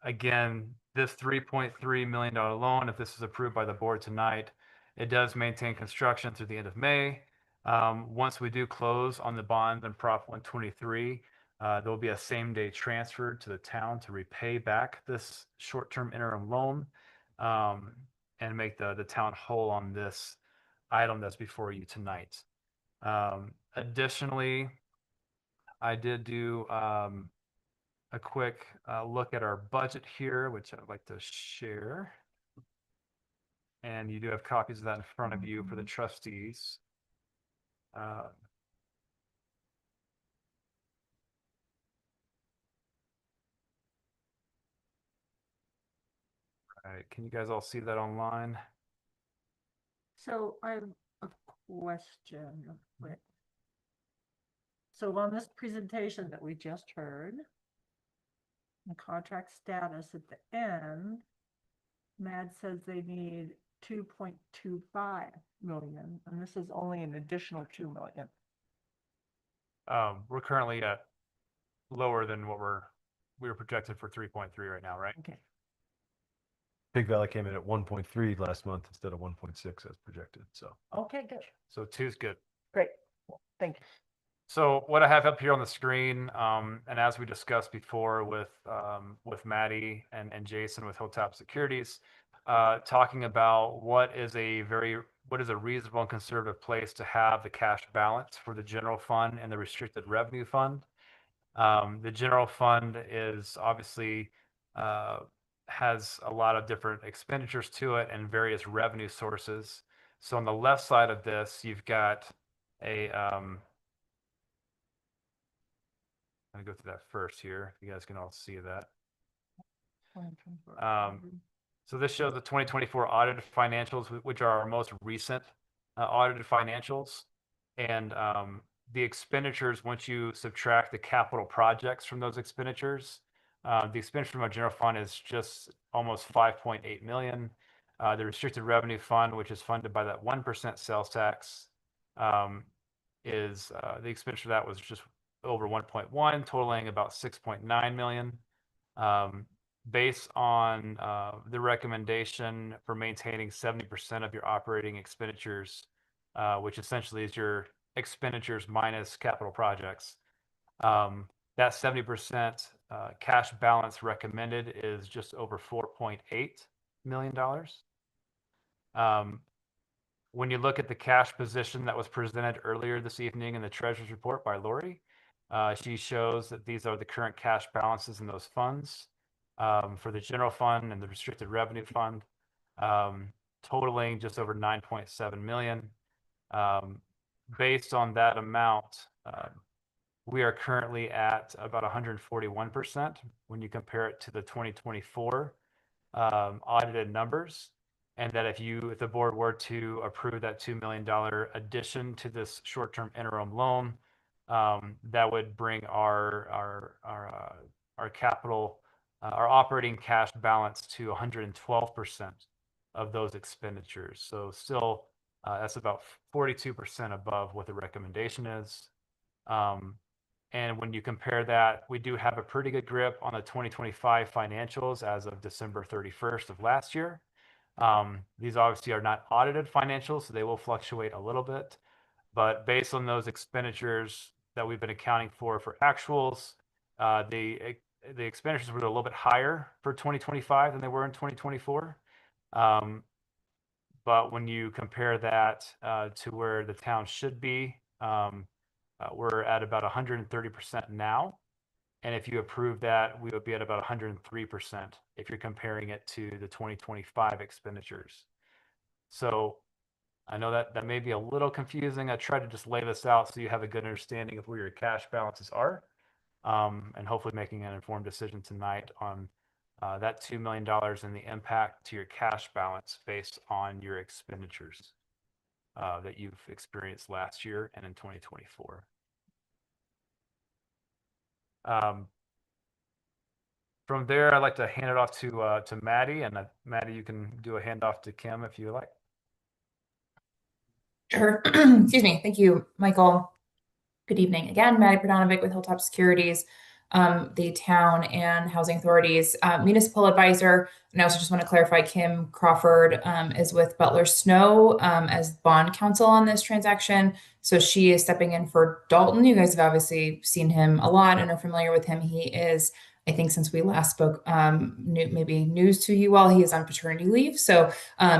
again, this $3.3 million loan, if this is approved by the board tonight, it does maintain construction through the end of May. Once we do close on the bond and Prop 123, there will be a same-day transfer to the town to repay back this short-term interim loan and make the town whole on this item that's before you tonight. Additionally, I did do a quick look at our budget here, which I'd like to share. And you do have copies of that in front of you for the trustees. All right, can you guys all see that online? So I have a question. Quick. So on this presentation that we just heard, the contract status at the end, MAD says they need 2.25 million, and this is only an additional 2 million. We're currently at lower than what we were projected for 3.3 right now, right? Okay. Big Valley came in at 1.3 last month instead of 1.6 as projected, so. Okay, good. So 2 is good. Great. Thank you. So what I have up here on the screen, and as we discussed before with Maddie and Jason with Hilltop Securities, talking about what is a reasonable and conservative place to have the cash balance for the general fund and the restricted revenue fund. The general fund is obviously has a lot of different expenditures to it and various revenue sources. So on the left side of this, you've got a I'm gonna go through that first here. You guys can all see that. So this shows the 2024 audited financials, which are our most recent audited financials. And the expenditures, once you subtract the capital projects from those expenditures, the expenditure from our general fund is just almost 5.8 million. The restricted revenue fund, which is funded by that 1% sales tax, is the expenditure of that was just over 1.1, totaling about 6.9 million. Based on the recommendation for maintaining 70% of your operating expenditures, which essentially is your expenditures minus capital projects. That 70% cash balance recommended is just over $4.8 million. When you look at the cash position that was presented earlier this evening in the treasurer's report by Lori, she shows that these are the current cash balances in those funds for the general fund and the restricted revenue fund, totaling just over 9.7 million. Based on that amount, we are currently at about 141% when you compare it to the 2024 audited numbers. And that if the board were to approve that $2 million addition to this short-term interim loan, that would bring our capital, our operating cash balance to 112% of those expenditures. So still, that's about 42% above what the recommendation is. And when you compare that, we do have a pretty good grip on the 2025 financials as of December 31st of last year. These obviously are not audited financials, so they will fluctuate a little bit. But based on those expenditures that we've been accounting for actuals, the expenditures were a little bit higher for 2025 than they were in 2024. But when you compare that to where the town should be, we're at about 130% now. And if you approve that, we would be at about 103% if you're comparing it to the 2025 expenditures. So I know that may be a little confusing. I tried to just lay this out so you have a good understanding of where your cash balances are, and hopefully making an informed decision tonight on that $2 million and the impact to your cash balance based on your expenditures that you've experienced last year and in 2024. From there, I'd like to hand it off to Maddie, and Maddie, you can do a handoff to Kim if you like. Sure. Excuse me. Thank you, Michael. Good evening again. Maddie Pradanovic with Hilltop Securities, the town and housing authorities municipal advisor. And I also just want to clarify, Kim Crawford is with Butler Snow as bond counsel on this transaction. So she is stepping in for Dalton. You guys have obviously seen him a lot and are familiar with him. He is, I think since we last spoke, maybe news to you all, he is on paternity leave. So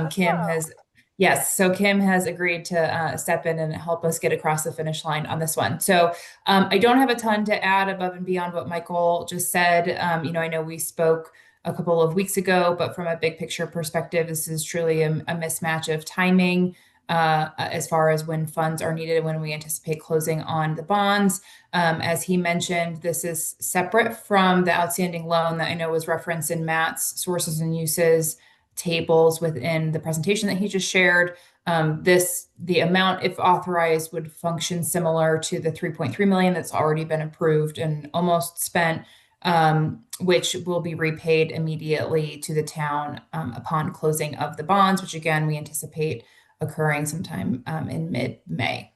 Kim has... Yes, so Kim has agreed to step in and help us get across the finish line on this one. So I don't have a ton to add above and beyond what Michael just said. I know we spoke a couple of weeks ago, but from a big picture perspective, this is truly a mismatch of timing as far as when funds are needed and when we anticipate closing on the bonds. As he mentioned, this is separate from the outstanding loan that I know was referenced in Matt's sources and uses tables within the presentation that he just shared. The amount, if authorized, would function similar to the 3.3 million that's already been approved and almost spent, which will be repaid immediately to the town upon closing of the bonds, which again, we anticipate occurring sometime in mid-May.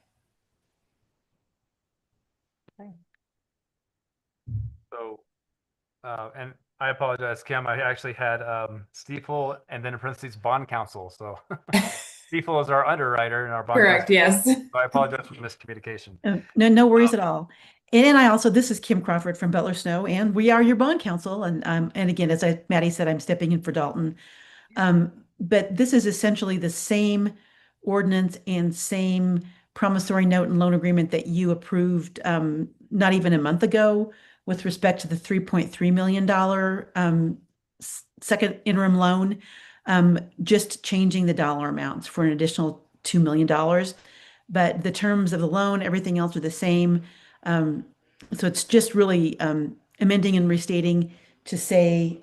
So, and I apologize, Kim. I actually had Stifel and then in parentheses bond counsel. So Stifel is our underwriter in our bond. Correct. Counsel. Yes. So I apologize for miscommunication. No worries at all. And this is Kim Crawford from Butler Snow, and we are your bond counsel. And again, as Maddie said, I'm stepping in for Dalton. But this is essentially the same ordinance and same promissory note and loan agreement that you approved not even a month ago with respect to the $3.3 million second interim loan, just changing the dollar amounts for an additional $2 million. But the terms of the loan, everything else are the same. So it's just really amending and restating to say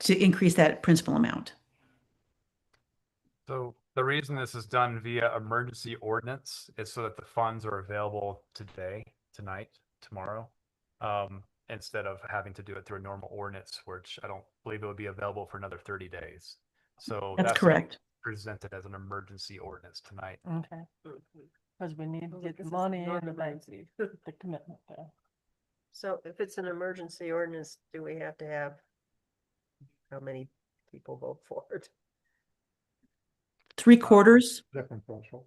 to increase that principal amount. So the reason this is done via emergency ordinance is so that the funds are available today, tonight, tomorrow, instead of having to do it through a normal ordinance, which I don't believe it would be available for another 30 days. So that's correct. Presented as an emergency ordinance tonight. Okay. Because we need to get the money and the commitment there. So if it's an emergency ordinance, do we have to have how many people vote for it? 3/4. Different threshold.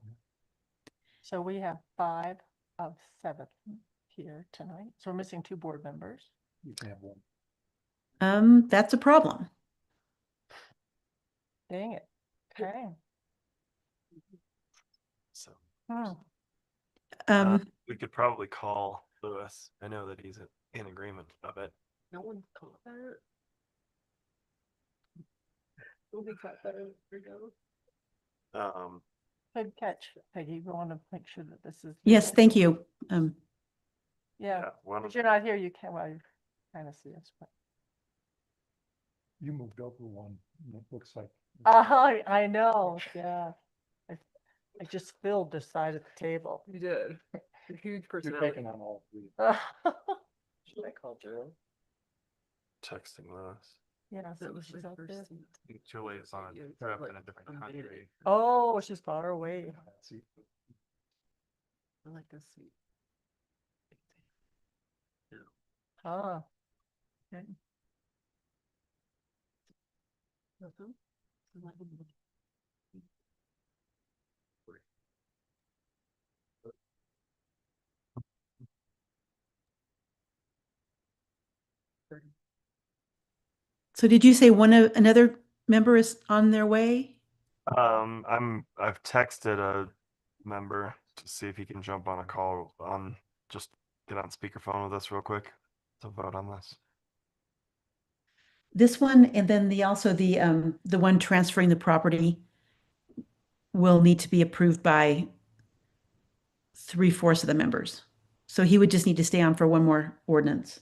So we have 5 of 7 here tonight. So we're missing 2 board members. You can have one. That's a problem. Dang it. Okay. So Hmm. we could probably call Lewis. I know that he's in agreement of it. No one called that. We got that. Good catch, Peggy. We want to make sure that this is. Yes, thank you. Yeah, one, but you're not here, you can't, well, you kind of see us, but. You moved over one, and it looks like. I know, yeah. I I just filled this side of the table. You did. A huge You're personality. taking on all three. Should I call Drew? texting Lewis. Yeah, That so was she's my out first there. seat. I think Julie is on Yeah, a it's trip like in a different I made it. country. Oh, she's far away. See, I like this seat. Ah, okay. Mhm. I like it. So did you say another member is on their way? I've texted a member to see if he can jump on a call just get on speakerphone with us real quick to vote on this. This one, and then the one transferring the property will need to be approved by 3/4 of the members. So he would just need to stay on for one more ordinance.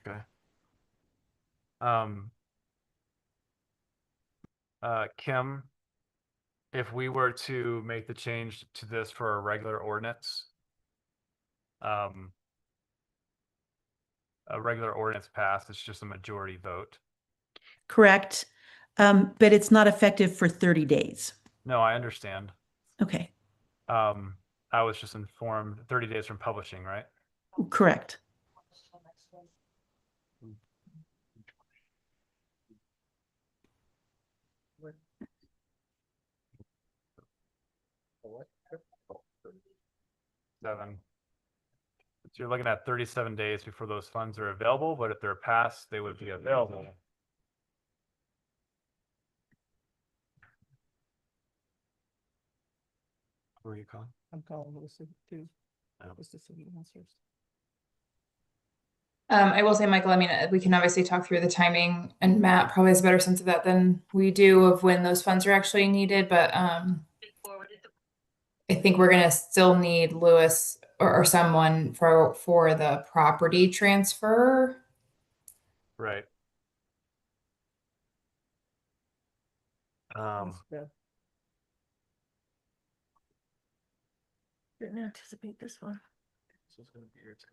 Okay. Kim, if we were to make the change to this for a regular ordinance, a regular ordinance passed, it's just a majority vote. Correct. But it's not effective for 30 days. No, I understand. Okay, I was just informed 30 days from publishing, right? correct. Seven. So you're looking at 37 days before those funds are available, but if they're passed, they would be available. Who are you calling? I'm calling Lucy too. Oh. Just to see the answers. I will say, Michael, I mean, we can obviously talk through the timing, and Matt probably has a better sense of that than we do of when those funds are actually needed, but I think we're gonna still need Lewis or someone for the property transfer. Right. Didn't anticipate this one. So it's gonna be your turn.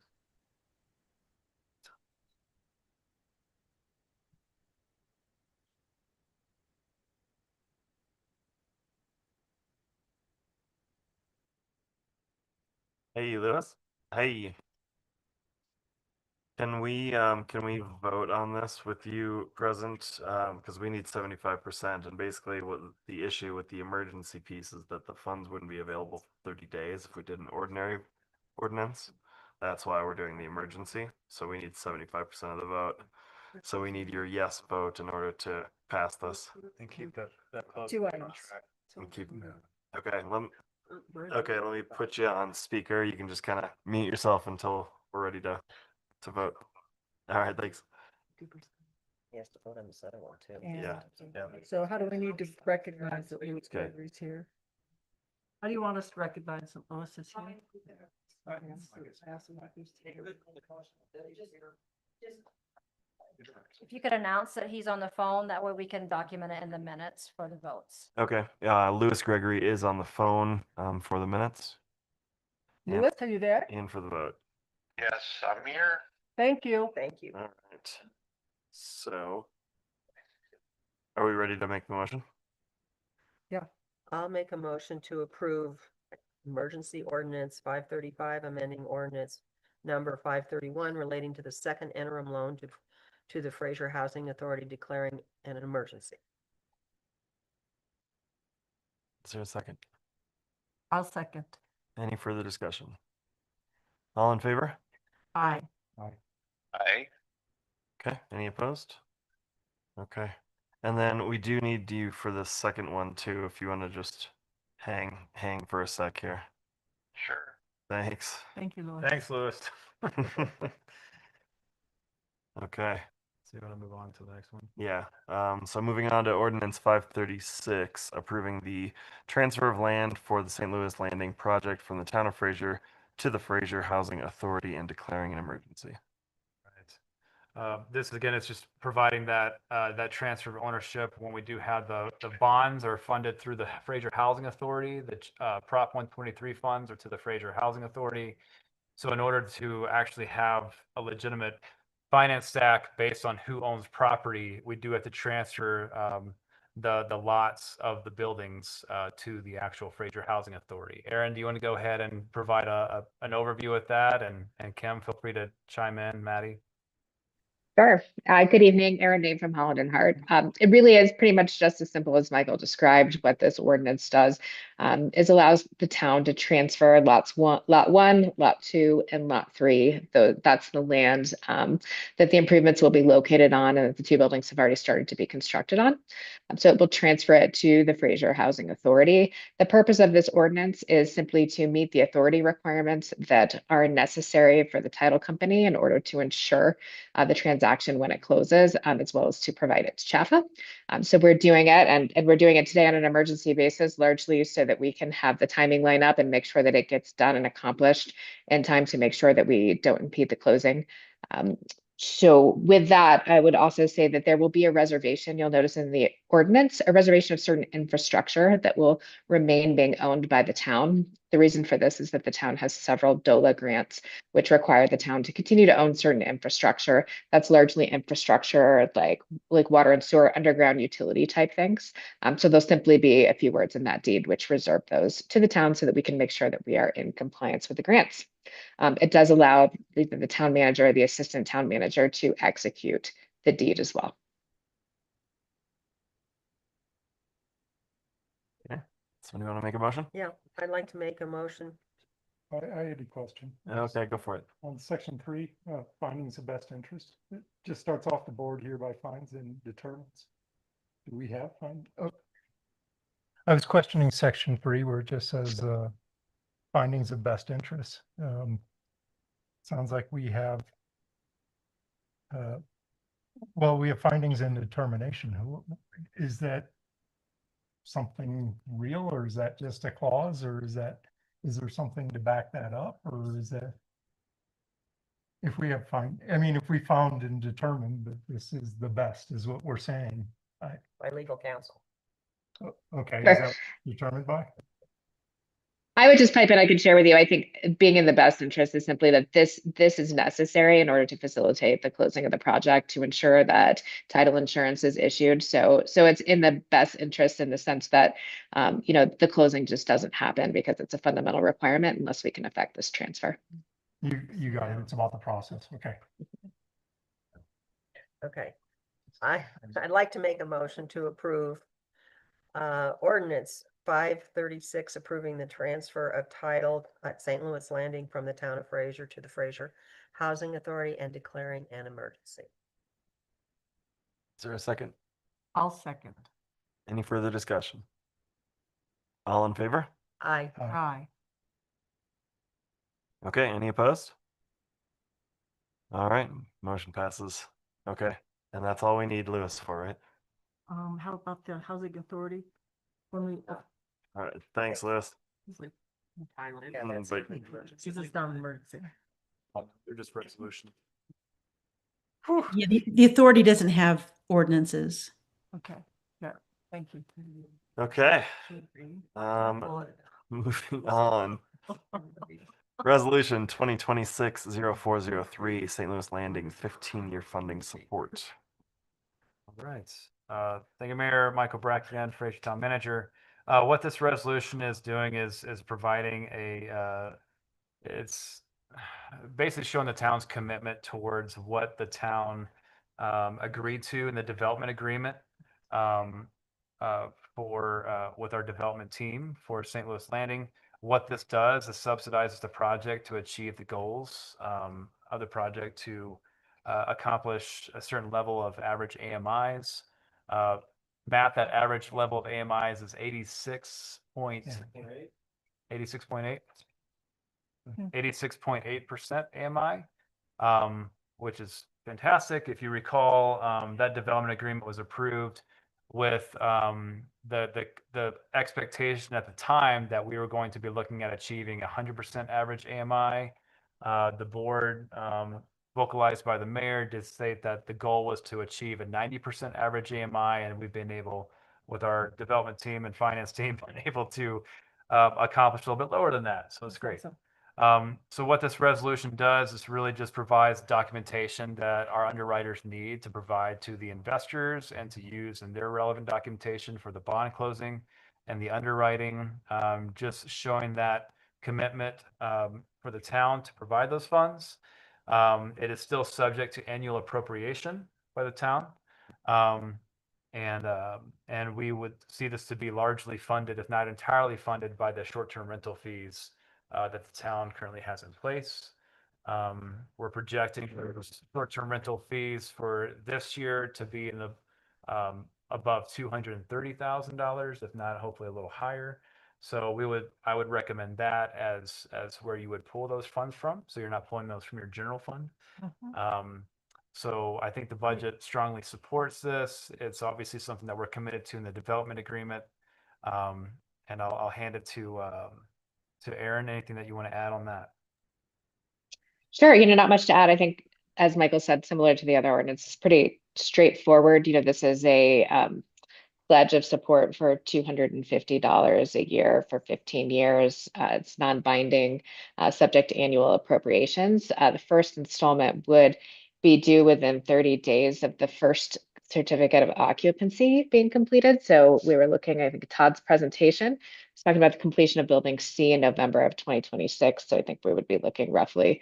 Hey, Lewis. Hey. Can we vote on this with you present? Because we need 75%, and basically what the issue with the emergency piece is that the funds wouldn't be available for 30 days if we did an ordinary ordinance. That's why we're doing the emergency. So we need 75% of the vote. So we need your yes vote in order to pass this. And keep that close. Two items. And keep, okay, let me put you on speaker. You can just kind of mute yourself until we're ready to vote. All right, thanks. He has to vote on this other one too. Yeah. So how do we need to recognize that Lewis Okay. Gregory's here? How do you want us to recognize that Lewis is here? If you could announce that he's on the phone, that way we can document it in the minutes for the votes. Okay, Lewis Gregory is on the phone for the minutes and, Lewis, are you there? and for the vote. Yes, I'm here. Thank you. Thank you. All right. So, are we ready to make the motion? I'll make a motion to approve emergency ordinance 535, amending ordinance number 531 relating to the second interim loan to the Fraser Housing Authority declaring an emergency. Is there a second? I'll second. Any further discussion? All in favor? Aye. Aye. Okay, any opposed? Okay, and then we do need you for the second one too, if you want to just hang for a sec here. Sure. Thanks. Thank you, Lewis. Thanks, Lewis. Okay. So you want to move on to the next one? Yeah, so moving on to ordinance 536, approving the transfer of land for the St. Louis Landing project from the town of Fraser to the Fraser Housing Authority and declaring an emergency. This again, it's just providing that that transfer of ownership when we do have the bonds are funded through the Fraser Housing Authority, the Prop 123 funds are to the Fraser Housing Authority. So in order to actually have a legitimate finance stack based on who owns property, we do have to transfer the lots of the buildings to the actual Fraser Housing Authority. Aaron, do you want to go ahead and provide an overview with that? And Kim, feel free to chime in, Maddie. Sure. Good evening, Erin Dane from Holland and Hart. It really is pretty much just as simple as Michael described. What this ordinance does is allows the town to transfer lot 1, lot 2, and lot 3. That's the land that the improvements will be located on and that the 2 buildings have already started to be constructed on. So it will transfer it to the Fraser Housing Authority. The purpose of this ordinance is simply to meet the authority requirements that are necessary for the title company in order to ensure the transaction when it closes, as well as to provide it to CHAFA. So we're doing it, and we're doing it today on an emergency basis, largely so that we can have the timing line up and make sure that it gets done and accomplished in time to make sure that we don't impede the closing. So with that, I would also say that there will be a reservation. You'll notice in the ordinance, a reservation of certain infrastructure that will remain being owned by the town. The reason for this is that the town has several DOLA grants, which require the town to continue to own certain infrastructure. That's largely infrastructure like water and sewer, underground utility type things. So there'll simply be a few words in that deed which reserve those to the town so that we can make sure that we are in compliance with the grants. It does allow the town manager or the assistant town manager to execute the deed as well. Okay. Somebody want to make a motion? Yeah, I'd like to make a motion. I had a question. Okay, go for it. On section 3, findings of best interest, it just starts off the board hereby finds and determines. Do we have I was questioning section 3 where it just says findings of best interest. Sounds like we have, well, we have findings and determination. Is that something real, or is that just a clause, or is there something to back that up, or is that if we have if we found and determined that this is the best is what we're saying? By legal counsel. Okay, Sure. is that determined by? I would just pipe in, I could share with you, I think being in the best interest is simply that this is necessary in order to facilitate the closing of the project to ensure that title insurance is issued. So it's in the best interest in the sense that, the closing just doesn't happen because it's a fundamental requirement unless we can effect this transfer. You got it. It's about the process. Okay. Okay. I'd like to make a motion to approve ordinance 536 approving the transfer of title at St. Louis Landing from the town of Fraser to the Fraser Housing Authority and declaring an emergency. Is there a second? I'll second. Any further discussion? All in favor? Aye. Aye. Okay, any opposed? All right, motion passes. Okay, and that's all we need Lewis for, right? How about the housing authority? When we, All right, thanks, Lewis. it's like, Yeah, that's But this is not an emergency. They're just resolution. Yeah, the authority doesn't have ordinances. Okay, yeah, thank you. okay, moving on. Resolution 2026-0403, St. Louis Landing 15-year funding support. All right. Thank you, Mayor Michael Brack again, Fraser Town Manager. What this resolution is doing is providing it's basically showing the town's commitment towards what the town agreed to in the development agreement with our development team for St. Louis Landing. What this does is subsidizes the project to achieve the goals of the project to accomplish a certain level of average AMIs. Matt, that average level of AMIs is 86.8%. 86.8% AMI, which is fantastic. If you recall, that development agreement was approved with the expectation at the time that we were going to be looking at achieving 100% average AMI. The board, vocalized by the mayor, did state that the goal was to achieve a 90% average AMI, and we've been able, with our development team and finance team, been able to accomplish a little bit lower than that. So it's great. So what this resolution does is really just provides documentation that our underwriters need to provide to the investors and to use in their relevant documentation for the bond closing and the underwriting, just showing that commitment for the town to provide those funds. It is still subject to annual appropriation by the town. And we would see this to be largely funded, if not entirely funded, by the short-term rental fees that the town currently has in place. We're projecting short-term rental fees for this year to be in the above $230,000, if not hopefully a little higher. So I would recommend that as where you would pull those funds from. So you're not pulling those from your general fund. So I think the budget strongly supports this. It's obviously something that we're committed to in the development agreement. And I'll hand it to Aaron. Anything that you want to add on that? Sure, not much to add. I think, as Michael said, similar to the other ordinance, it's pretty straightforward. This is a pledge of support for $250 a year for 15 years. It's non-binding, subject to annual appropriations. The first installment would be due within 30 days of the first certificate of occupancy being completed. So we were looking, I think, at Todd's presentation. He's talking about the completion of Building C in November of 2026. So I think we would be looking roughly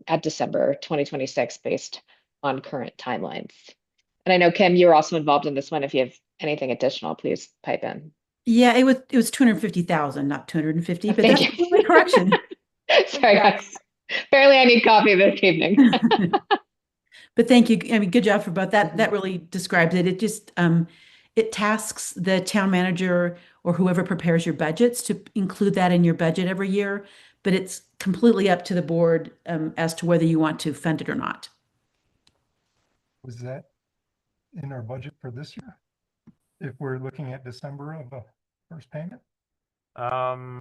at December 2026 based on current timelines. And I know, Kim, you were also involved in this one. If you have anything additional, please pipe in. Yeah, it was 250,000, not 250, but Thank that's you. my correction. Sorry, guys. Apparently I need coffee this evening. But thank you. I mean, good job for both. That really describes it. It just it tasks the town manager or whoever prepares your budgets to include that in your budget every year. But it's completely up to the board as to whether you want to fund it or not. Was that in our budget for this year? If we're looking at December of the first payment? I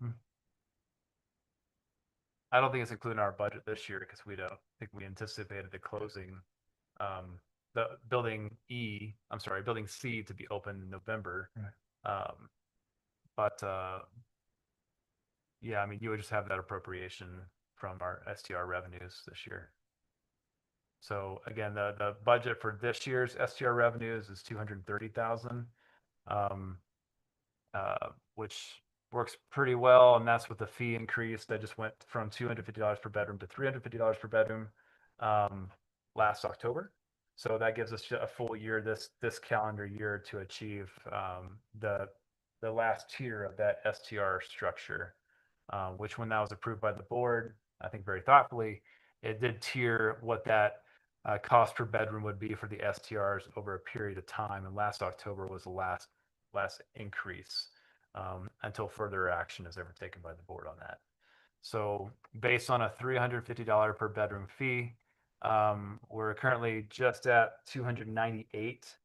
don't think it's included in our budget this year because we don't think we anticipated the closing, the building C to be open in November. Right. Yeah, I mean, you would just have that appropriation from our STR revenues this year. So again, the budget for this year's STR revenues is 230,000, which works pretty well, and that's with the fee increase that just went from $250 per bedroom to $350 per bedroom last October. So that gives us a full year this calendar year to achieve the last tier of that STR structure, which when that was approved by the board, I think very thoughtfully, it did tier what that cost per bedroom would be for the STRs over a period of time. And last October was the last increase until further action is ever taken by the board on that. So based on a $350 per bedroom fee, we're currently just at 298.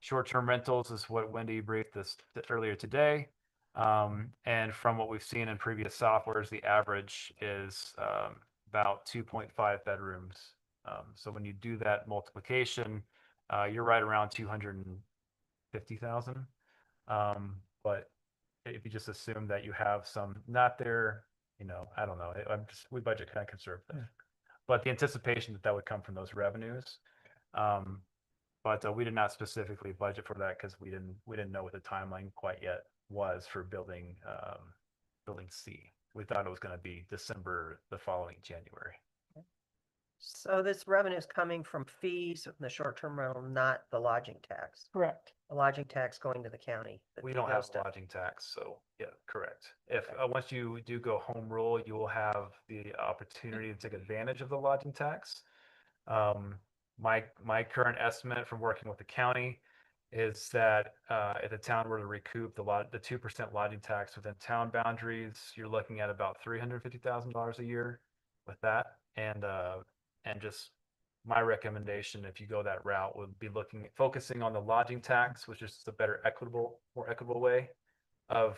Short-term rentals is what Wendy briefed us earlier today. And from what we've seen in previous softwares, the average is about 2.5 bedrooms. So when you do that multiplication, you're right around 250,000. But if you just assume that you have some not there, I don't know. We budget kind of conservative, but the anticipation that would come from those revenues. But we did not specifically budget for that because we didn't know what the timeline quite yet was for building C. We thought it was going to be December the following January. So this revenue is coming from fees in the short-term rental, not the lodging tax. Correct. The lodging tax going to the county. We don't have lodging tax, so yeah, correct. If once you do go home rule, you will have the opportunity to take advantage of the lodging tax. My current estimate from working with the county is that if the town were to recoup the 2% lodging tax within town boundaries, you're looking at about $350,000 a year with that, and just my recommendation, if you go that route, would be focusing on the lodging tax, which is a more equitable way of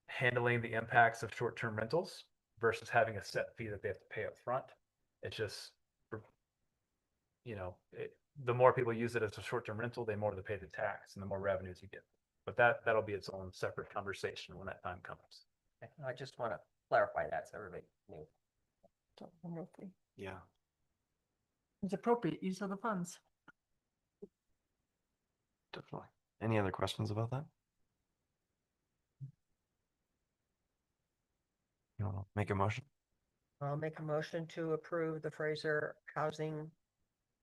handling the impacts of short-term rentals versus having a set fee that they have to pay up front. It's just, the more people use it as a short-term rental, the more they pay the tax and the more revenues you get. But that'll be its own separate conversation when that time comes. I just want to clarify that so everybody knew. Yeah. It's appropriate use of the funds. Definitely. Any other questions about that? You want to make a motion? I'll make a motion to approve the Fraser Housing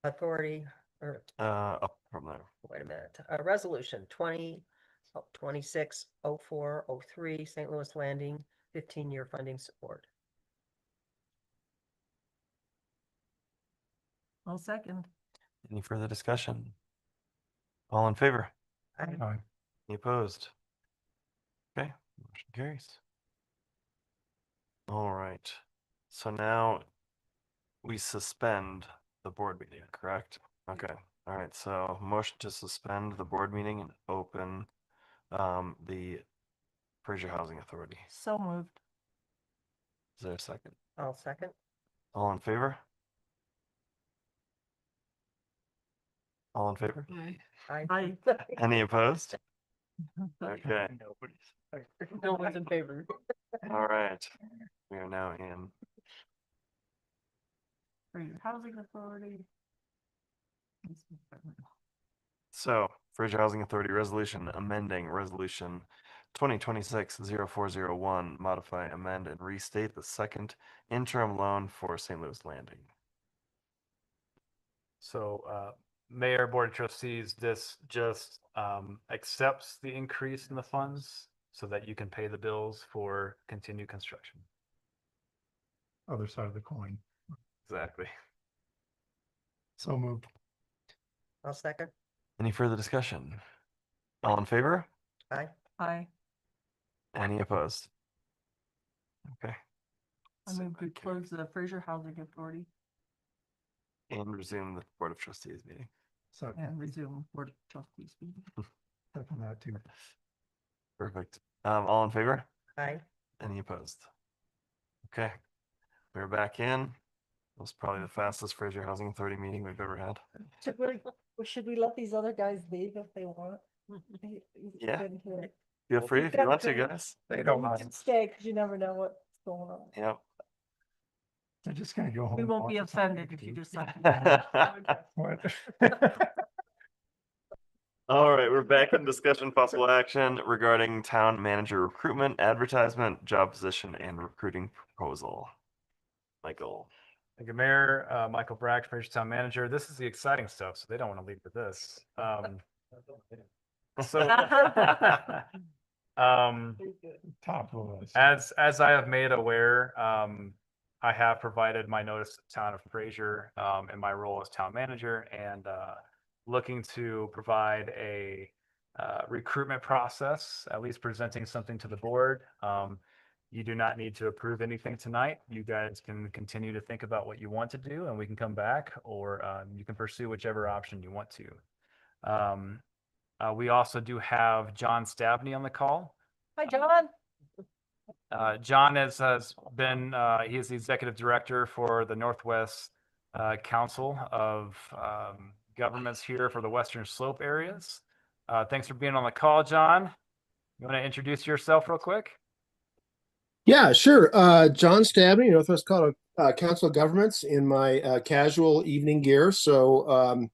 Authority, or Up from there. wait a minute, resolution 260403 St. Louis Landing, 15-year funding support. I'll second. Any further discussion? All in favor? Aye. Aye. Any opposed? Okay, motion carries. All right. So now we suspend the board meeting, correct? Okay. All right. So motion to suspend the board meeting and open the Fraser Housing Authority. So moved. Is there a second? I'll second. All in favor? All in favor? Aye. Any opposed? Okay. No one's in favor. All right. We are now in. Fraser Housing Authority. So, Fraser Housing Authority resolution amending resolution 2026-0401, modify, amend, and restate the second interim loan for St. Louis Landing. So, Mayor, Board of Trustees, this just accepts the increase in the funds so that you can pay the bills for continued construction. Other side of the coin. Exactly. So moved. I'll second. Any further discussion? All in favor? Aye. Aye. Any opposed? Okay. I move to close the Fraser Housing Authority And resume the Board of Trustees meeting. So and resume Board of Trustees meeting. second that too. Perfect. All in favor? Aye. Any opposed? Okay. We're back in. It was probably the fastest Fraser Housing Authority meeting we've ever had. Should we let these other guys leave if they want? Yeah. Feel free if you want to, guys. They don't mind. Stay, because you never know what's going on. Yep. They're just gonna go home. We and won't be watch offended something if you too. decide. What? All right, we're back in discussion possible action regarding town manager recruitment, advertisement, job position, and recruiting proposal. Michael. Thank you, Mayor. Michael Brack, Fraser Town Manager. This is the exciting stuff, so they don't want to leave with this. So, Top of the list. as I have made aware, I have provided my notice to the town of Fraser in my role as town manager and looking to provide a recruitment process, at least presenting something to the board. You do not need to approve anything tonight. You guys can continue to think about what you want to do and we can come back, or you can pursue whichever option you want to. We also do have John Stabney on the call. Hi, John. John has been, he is the executive director for the Northwest Council of Governments here for the Western Slope areas. Thanks for being on the call, John. You want to introduce yourself real quick? Yeah, sure. John Stabney, Northwest Council of Governments in my casual evening gear. So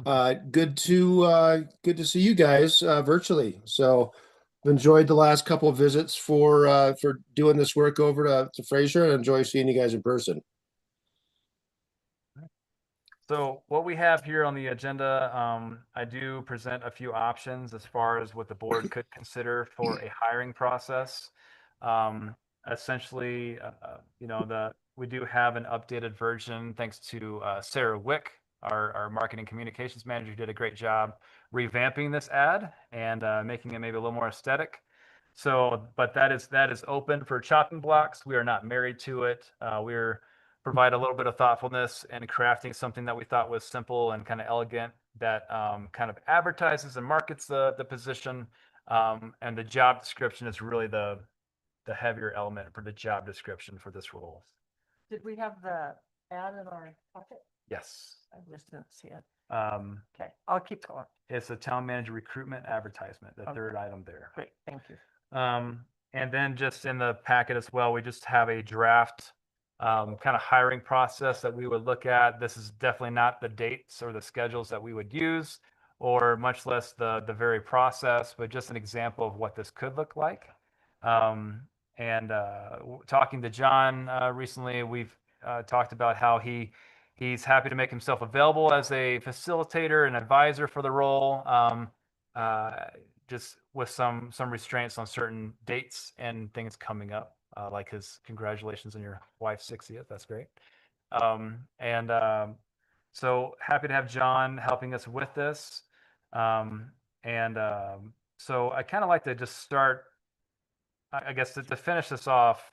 good to see you guys virtually. So I've enjoyed the last couple of visits for doing this work over to Fraser, and enjoy seeing you guys in person. So what we have here on the agenda, I do present a few options as far as what the board could consider for a hiring process. Essentially, we do have an updated version thanks to Sarah Wick, our marketing communications manager, who did a great job revamping this ad and making it maybe a little more aesthetic. So, but that is open for chopping blocks. We are not married to it. We're provide a little bit of thoughtfulness in crafting something that we thought was simple and kind of elegant that kind of advertises and markets the position. And the job description is really the heavier element for the job description for this role. Did we have the ad in our pocket? Yes. I just didn't see it. Okay, I'll keep going. It's a town manager recruitment advertisement, the Okay. third item there. Great, thank you. And then just in the packet as well, we just have a draft kind of hiring process that we would look at. This is definitely not the dates or the schedules that we would use, or much less the very process, but just an example of what this could look like. Talking to John recently, we've talked about how he's happy to make himself available as a facilitator and advisor for the role, just with some restraints on certain dates and things coming up, like his congratulations on your wife's 60th. That's great. So happy to have John helping us with this. So I kind of like to just start, I guess, to finish this off.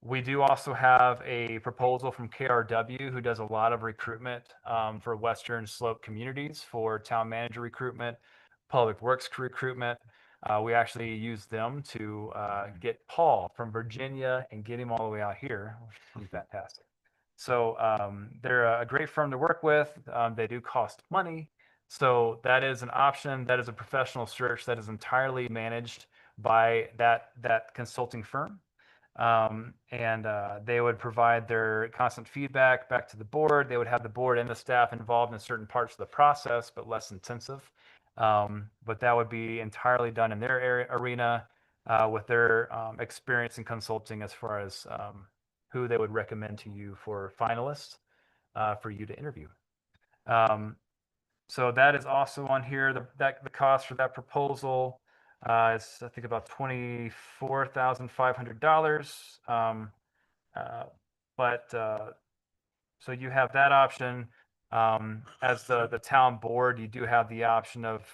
We do also have a proposal from KRW, who does a lot of recruitment for Western Slope communities for town manager recruitment, public works recruitment. We actually use them to get Paul from Virginia and get him all the way out here, which is fantastic. So they're a great firm to work with. They do cost money. So that is an option. That is a professional search that is entirely managed by that consulting firm. They would provide their constant feedback back to the board. They would have the board and the staff involved in certain parts of the process, but less intensive. But that would be entirely done in their arena with their experience in consulting as far as who they would recommend to you for finalists for you to interview. So that is also on here. The cost for that proposal is, I think, about $24,500. So you have that option. As the town board, you do have the option of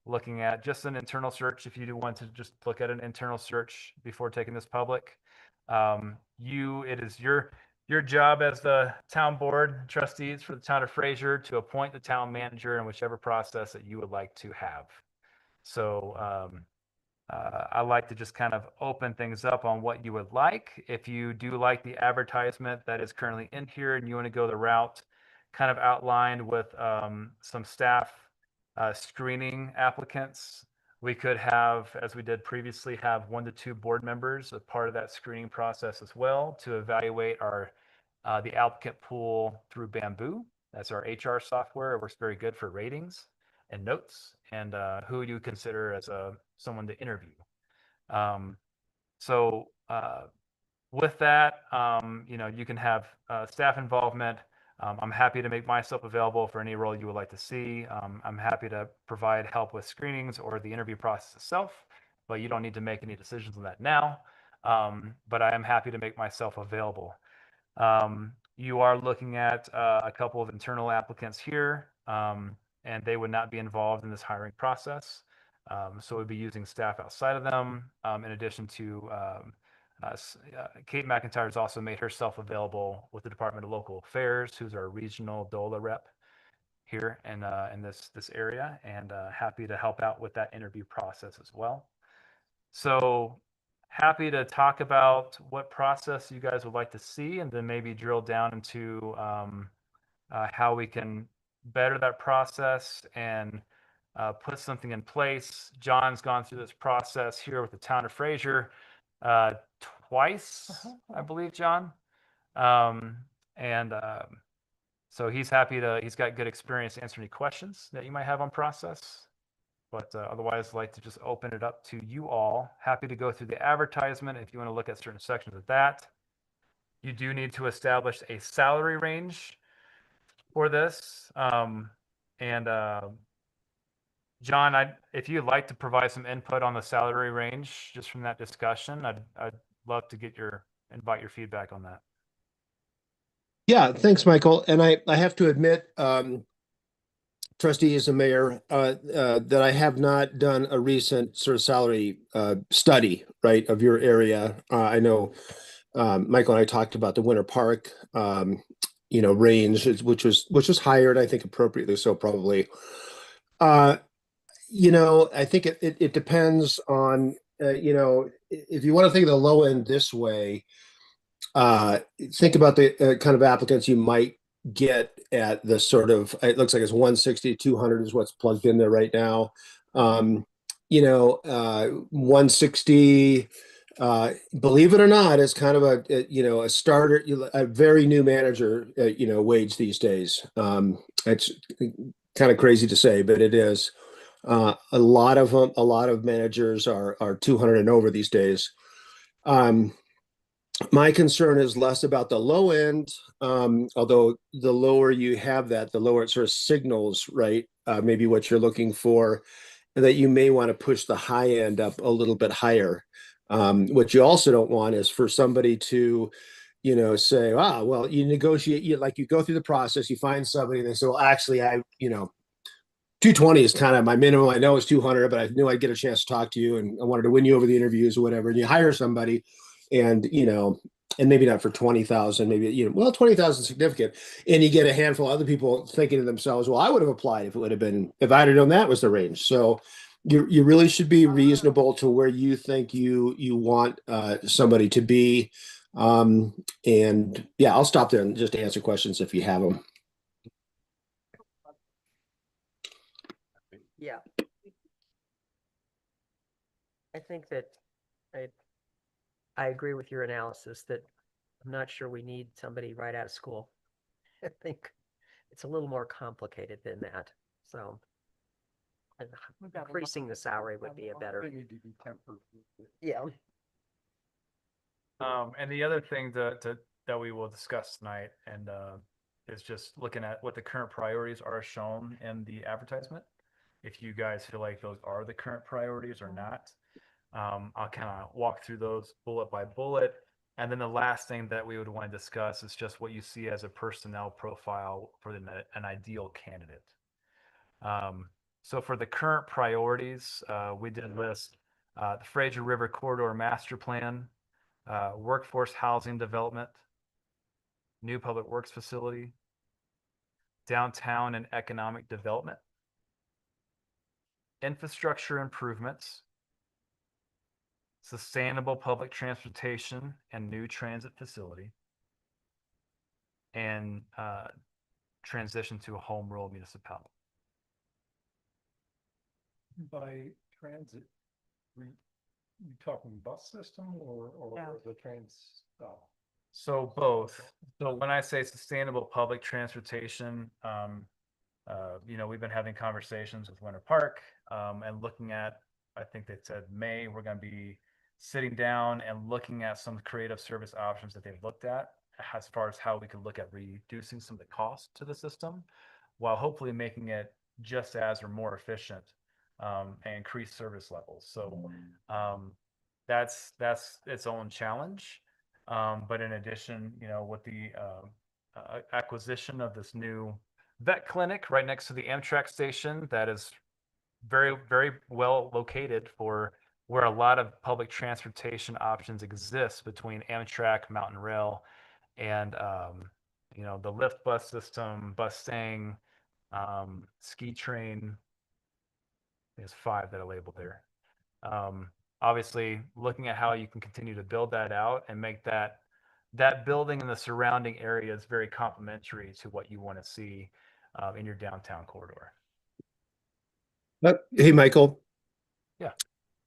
looking at just an internal search if you do want to just look at an internal search before taking this public. It is your job as the town board trustees for the town of Fraser to appoint the town manager in whichever process that you would like to have. So I like to just kind of open things up on what you would like. If you do like the advertisement that is currently in here and you want to go the route kind of outlined with some staff screening applicants, we could have, as we did previously, have 1 to 2 board members as part of that screening process as well to evaluate the applicant pool through Bamboo. That's our HR software. It works very good for ratings and notes and who you consider as someone to interview. With that, you can have staff involvement. I'm happy to make myself available for any role you would like to see. I'm happy to provide help with screenings or the interview process itself, but you don't need to make any decisions on that now. But I am happy to make myself available. You are looking at a couple of internal applicants here, and they would not be involved in this hiring process. So we'd be using staff outside of them, in addition to Kate McIntyre has also made herself available with the Department of Local Affairs, who's our regional DOLA rep here in this area, and happy to help out with that interview process as well. So happy to talk about what process you guys would like to see, and then maybe drill down into how we can better that process and put something in place. John's gone through this process here with the town of Fraser twice, I believe, John. So he's got good experience to answer any questions that you might have on process. But otherwise, I'd like to just open it up to you all. Happy to go through the advertisement if you want to look at certain sections of that. You do need to establish a salary range for this. John, if you'd like to provide some input on the salary range just from that discussion, I'd love to invite your feedback on that. Yeah, thanks, Michael. And I have to admit, trustees and mayor, that I have not done a recent sort of salary study, right, of your area. I know Michael and I talked about the Winter Park, range, which was higher, and I think appropriately so, probably. I think it depends on, if you want to think of the low end this way, think about the kind of applicants you might get at the sort of, it looks like it's 160, 200 is what's plugged in there right now. 160, believe it or not, is kind of a starter, a very new manager, wage these days. It's kind of crazy to say, but it is. A lot of managers are 200 and over these days. My concern is less about the low end, although the lower you have that, the lower it sort of signals, right? Maybe what you're looking for, and that you may want to push the high end up a little bit higher. What you also don't want is for somebody to, say, well, you negotiate, you go through the process, you find somebody, and they say, well, actually, 220 is kind of my minimum. I know it's 200, but I knew I'd get a chance to talk to you, and I wanted to win you over the interviews or whatever. And you hire somebody, and and maybe not for 20,000, maybe 20,000 is significant, and you get a handful of other people thinking to themselves, well, I would have applied if I'd have known that was the range. So you really should be reasonable to where you think you want somebody to be. And yeah, I'll stop there and just answer questions if you have them. Yeah. I think that I agree with your analysis that I'm not sure we need somebody right out of school. I think it's a little more complicated than that. So increasing the salary would be a better. Yeah. And the other thing that we will discuss tonight and is just looking at what the current priorities are shown in the advertisement. If you guys feel like those are the current priorities or not, I'll kind of walk through those bullet by bullet. And then the last thing that we would want to discuss is just what you see as a personnel profile for an ideal candidate. So for the current priorities, we did list the Fraser River Corridor Master Plan, workforce housing development, new public works facility, downtown and economic development, infrastructure improvements, sustainable public transportation and new transit facility, and transition to a home rule municipality. By transit, you talking bus system or the train stop? So both. So when I say sustainable public transportation, we've been having conversations with Winter Park and looking at, I think they said May, we're going to be sitting down and looking at some creative service options that they've looked at as far as how we could look at reducing some of the costs to the system while hopefully making it just as or more efficient and increase service levels. So that's its own challenge. But in addition, with the acquisition of this new vet clinic right next to the Amtrak station that is very, very well located for where a lot of public transportation options exist between Amtrak, Mountain Rail, and the Lyft bus system, Bustang, Ski Train. There's 5 that are labeled there. Obviously, looking at how you can continue to build that out and make that building and the surrounding areas very complementary to what you want to see in your downtown corridor. Hey, Michael. Yeah.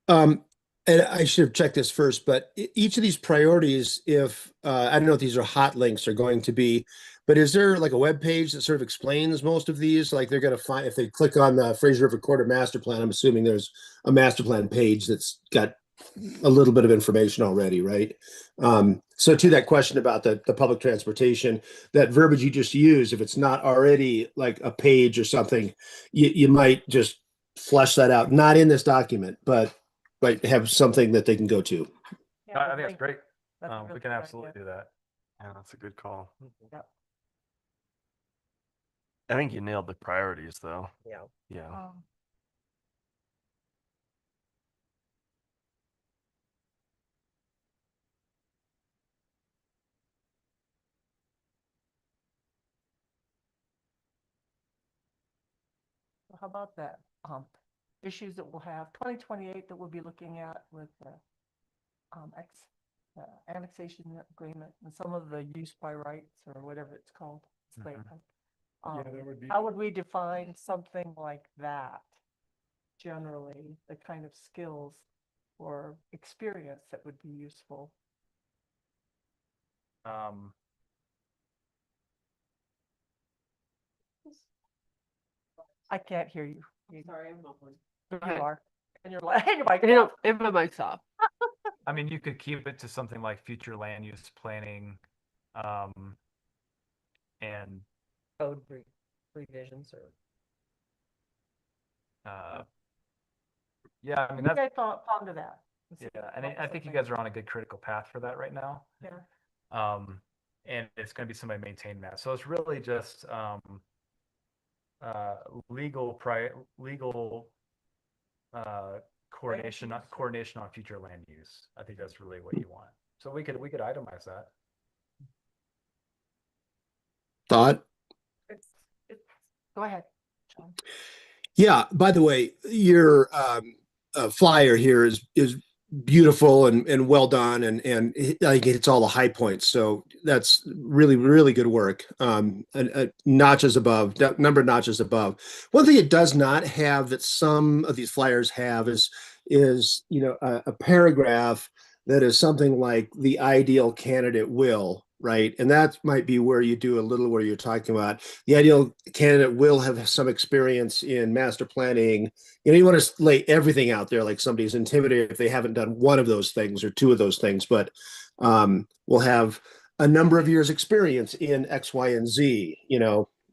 And I should have checked this first, but each of these priorities, if I don't know if these are hot links are going to be, but is there like a web page that sort of explains most of these? Like they're going to find if they click on the Fraser River Corridor Master Plan, I'm assuming there's a master plan page that's got a little bit of information already, right? So to that question about the public transportation, that verbiage you just used, if it's not already like a page or something, you might just flesh that out, not in this document, but have something that they can go to. I think that's great. That's a really We can good absolutely idea. do that. Yeah, that's a good call. Yep. I think you nailed the priorities though. Yeah. Yeah. how about that? Issues that we'll have, 2028 that we'll be looking at with the annexation agreement and some of the use by rights or whatever it's called. It's late, right? that would be. How would we define something like that? Generally, the kind of skills or experience that would be useful. I can't hear you. Sorry, I'm mumbling. You ahead. are. And you're like, hey, Mike. And my mic's off. I mean, you could keep it to something like future land use planning, and Code revisions or. yeah, I mean, You that's, guys fond of that. yeah, and I think you guys are on a good critical path for that right now. Yeah. And it's going to be somebody maintaining that. So it's really just legal coordination on future land use. I think that's really what you want. So we could itemize that. Thought? It's, go ahead, John. Yeah, by the way, your flyer here is beautiful and well done, and I think it's all the high points. So that's really good work. Notches above, number of notches above. One thing it does not have that some of these flyers have is a paragraph that is something like the ideal candidate will, right? And that might be where you do a little where you're talking about the ideal candidate will have some experience in master planning. You want to lay everything out there, like somebody's intimidated if they haven't done one of those things or two of those things, but will have a number of years experience in X, Y, and Z,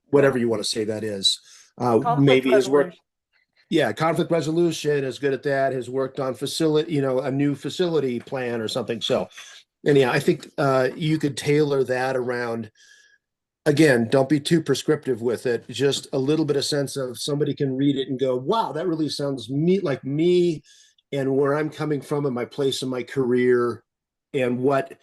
whatever you want to say that is. Maybe his work. Yeah, conflict resolution, is good at that, has worked on facility, a new facility plan or something. So anyhow, I think you could tailor that around. Again, don't be too prescriptive with it. Just a little bit of sense of somebody can read it and go, wow, that really sounds like me and where I'm coming from and my place in my career and what,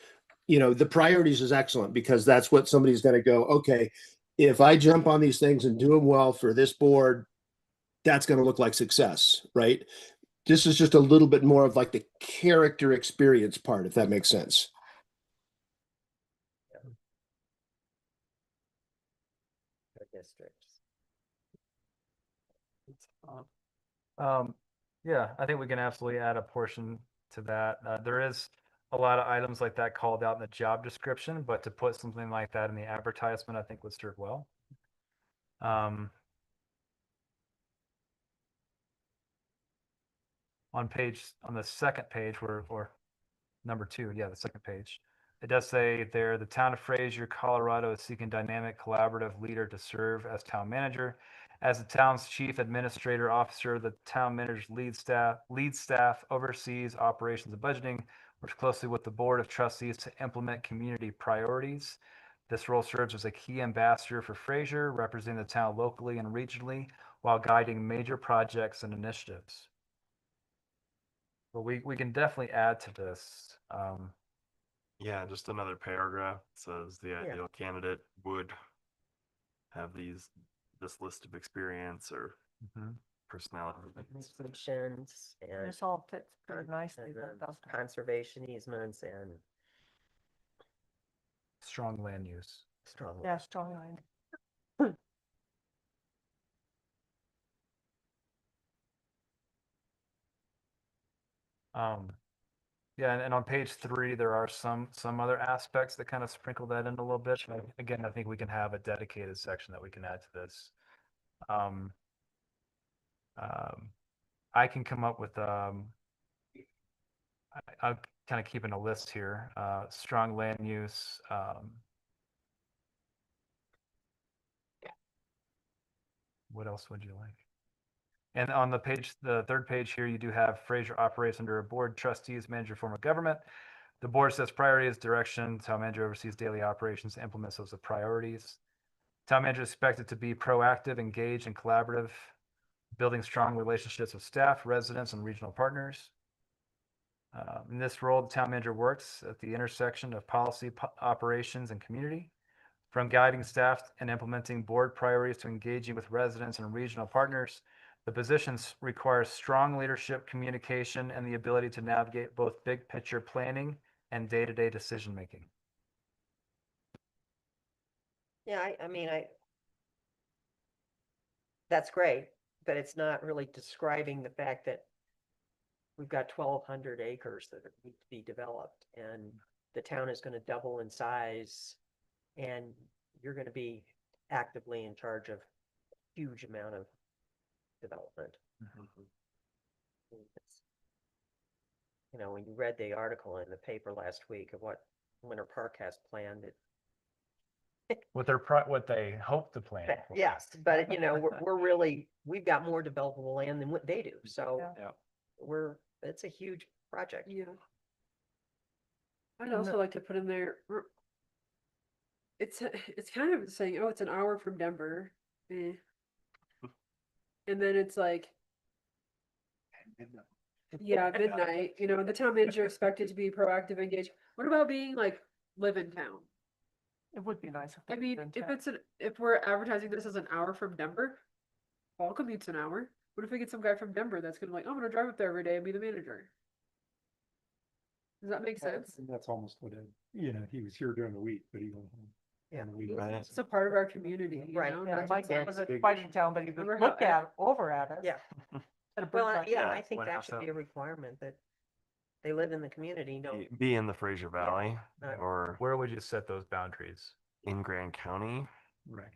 the priorities is excellent because that's what somebody's going to go, okay, if I jump on these things and do them well for this board, that's going to look like success, right? This is just a little bit more of like the character experience part, if that makes sense. Districts. Yeah, I think we can absolutely add a portion to that. There is a lot of items like that called out in the job description, but to put something like that in the advertisement, I think would serve well. On the second page, or number 2, yeah, the second page, it does say there, the town of Fraser, Colorado is seeking dynamic collaborative leader to serve as town manager. As the town's chief administrator officer, the town manager's lead staff oversees operations and budgeting, works closely with the board of trustees to implement community priorities. This role serves as a key ambassador for Fraser, representing the town locally and regionally while guiding major projects and initiatives. But we can definitely add to this. Yeah, just another paragraph says the ideal candidate would have this list of experience or personality. Restrictions and This all fits very nicely. conservation easements and Strong land use. strong. Yeah, strong line. Yeah, and on page 3, there are some other aspects that kind of sprinkle that in a little bit. Again, I think we can have a dedicated section that we can add to this. I can come up with I'm kind of keeping a list here. Strong land use. What else would you like? And on the third page here, you do have Fraser operates under a board, trustees, manager form of government. The board sets priorities, direction. Town manager oversees daily operations, implements those priorities. Town manager is expected to be proactive, engaged, and collaborative, building strong relationships with staff, residents, and regional partners. In this role, the town manager works at the intersection of policy, operations, and community. From guiding staff and implementing board priorities to engaging with residents and regional partners, The positions require strong leadership, communication, and the ability to navigate both big picture planning and day-to-day decision making. Yeah, that's great, but it's not really describing the fact that we've got 1,200 acres that need to be developed, and the town is gonna double in size, and you're gonna be actively in charge of a huge amount of development. It's- You know, when you read the article in the paper last week of what Winter Park has planned, What they hope to plan. for. yes, but you know, we're really, we've got more developable land than what they do, so Yeah. it's a huge project. Yeah. I'd also like to put in there, it's kind of saying, oh, it's an hour from Denver. Eh. And then it's like, yeah, midnight, you know, the town manager expected to be proactive, engaged. What about being like, live in town? It would be nice. I mean, if we're advertising this as an hour from Denver, Paul commutes an hour. What if we get some guy from Denver that's gonna like, I'm gonna drive up there every day and be the manager? Does that make sense? And that's almost what he was here during the week, but he went home. Yeah. on the weekends. Right. It's a part of our community, you Right. know? Yeah, not Mike just was like- a fighting town, but he would Remember how look at, over at us. Yeah. at a Well, bird's eye yeah, view. I think One that house should up. be a requirement that they live in the community, no. Be in the Fraser Valley Uh, or Where would you set those boundaries? in Grand County. Right.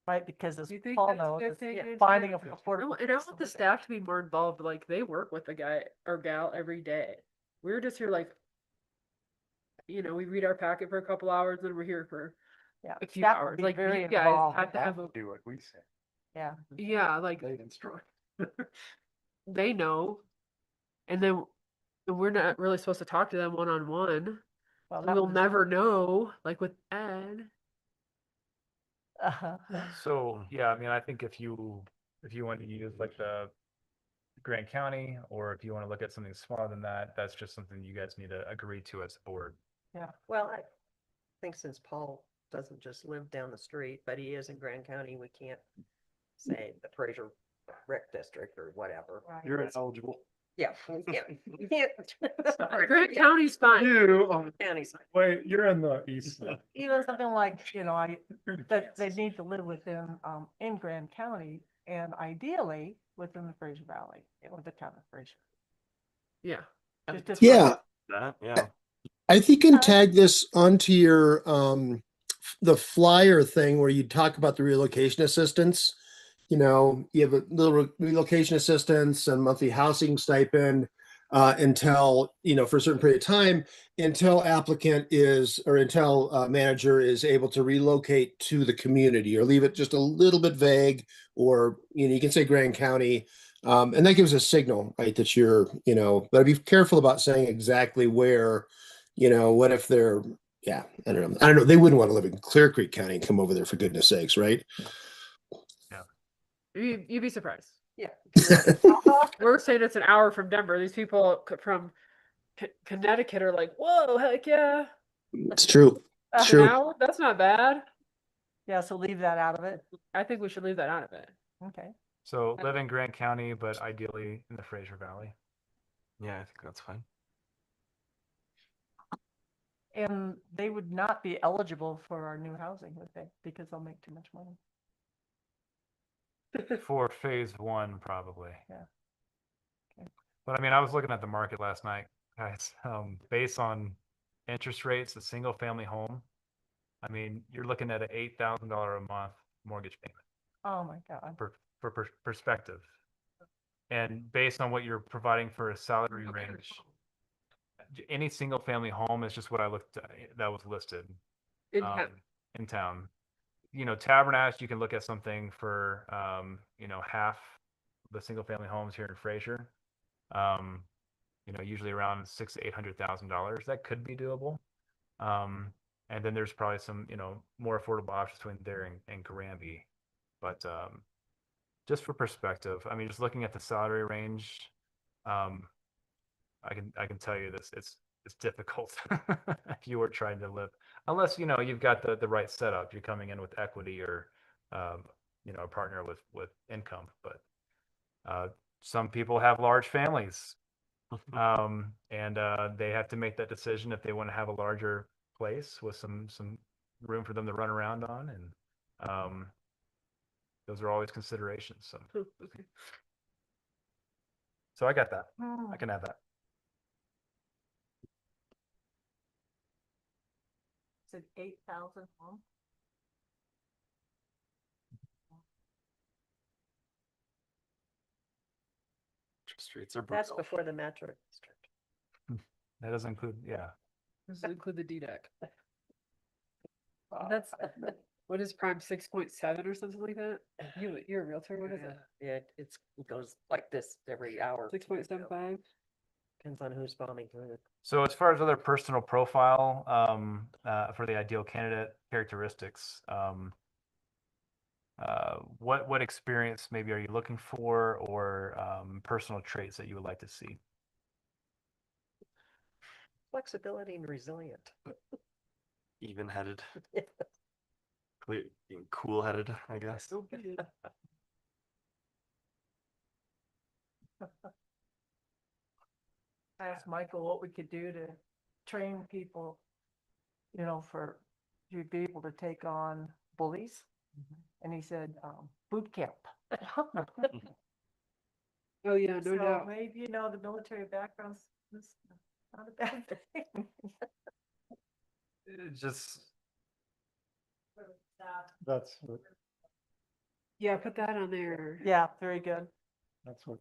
Right, because as You think Paul that's knows, good it's thing is finding that- affordable. No, and I want the staff to be more involved, like they work with the guy or gal every day. We're just here like, you know, we read our packet for a couple hours and we're here for Yeah, a few staff would hours. be Like very you guys involved have with to that. have a, Do what we say. Yeah. yeah, like They instruct. they know. And then we're not really supposed to talk to them one on one. Well, that We'll was- never know, like with Ed. Uh-huh. So, yeah, I mean, I think if you want to use like the Grant County, or if you want to look at something smaller than that, that's just something you guys need to agree to as a board. Well, I think since Paul doesn't just live down the street, but he is in Grand County, we can't say the Fraser Rec District or whatever. You're ineligible. Yeah, you can't. Sorry. Grant County's fine. County's. Wait, you're in the east. Even something like, you know, You're in that they Kansas. need to live within, in Grand County and ideally within the Fraser Valley, or the town of Fraser. Yeah. Just Yeah, That, yeah. I think you can tag this onto your the flyer thing where you talk about the relocation assistance. You know, you have a little relocation assistance and monthly housing stipend until, for a certain period of time, until applicant is, or until manager is able to relocate to the community, or leave it just a little bit vague, or, you can say Grand County. And that gives a signal, right, that you're, but be careful about saying exactly where, what if they're, yeah, I don't know. They wouldn't want to live in Clear Creek County and come over there, for goodness sakes, right? You'd be surprised. Yeah. We're saying it's an hour from Denver. These people from Connecticut are like, whoa, heck yeah. It's true. It's An true. hour? That's not bad. Yeah, so leave that out of it. I think we should leave that out of it. Okay. So live in Grant County, but ideally in the Fraser Valley. Yeah, I think that's fine. And they would not be eligible for our new housing, would they? Because they'll make too much money. For phase one, probably. Yeah. Okay. But I mean, I was looking at the market last night, guys. Based on interest rates, a single family home, I mean, you're looking at an $8,000 a month mortgage payment Oh, my God. for perspective. And based on what you're providing for a salary range, any single family home is just what I looked at, that was listed In town. in town. Tabernacle, you can look at something for, half the single family homes here in Fraser. Usually around $600,000 to $800,000. That could be doable. And then there's probably some, more affordable options between there and Granby. But just for perspective, I mean, just looking at the salary range, I can tell you this, it's difficult if you were trying to live, unless you've got the right setup. You're coming in with equity or a partner with income. But Some people have large families. And they have to make that decision if they want to have a larger place with some room for them to run around on, and those are always considerations. So, Okay. so I got that. I can have that. Said 8,000 homes. Interest rates are That's brutal. before the metro district. That doesn't include, yeah. Does it include the DDEC? That's, What is prime 6.7 or something like that? You're a realtor, what is it? yeah, it goes like this every hour. 6.75? Depends on who's bombing through it. So as far as other personal profile, for the ideal candidate characteristics, what experience maybe are you looking for, or personal traits that you would like to see? Flexibility and resilient. Even-headed. Clear, cool-headed, I guess. I asked Michael what we could do to train people, for, you'd be able to take on bullies. And he said, boot camp. Oh, yeah, no So doubt. maybe, the military background's is not a bad thing. It just, That's what, Yeah, put that on there. Yeah, very good. that's what.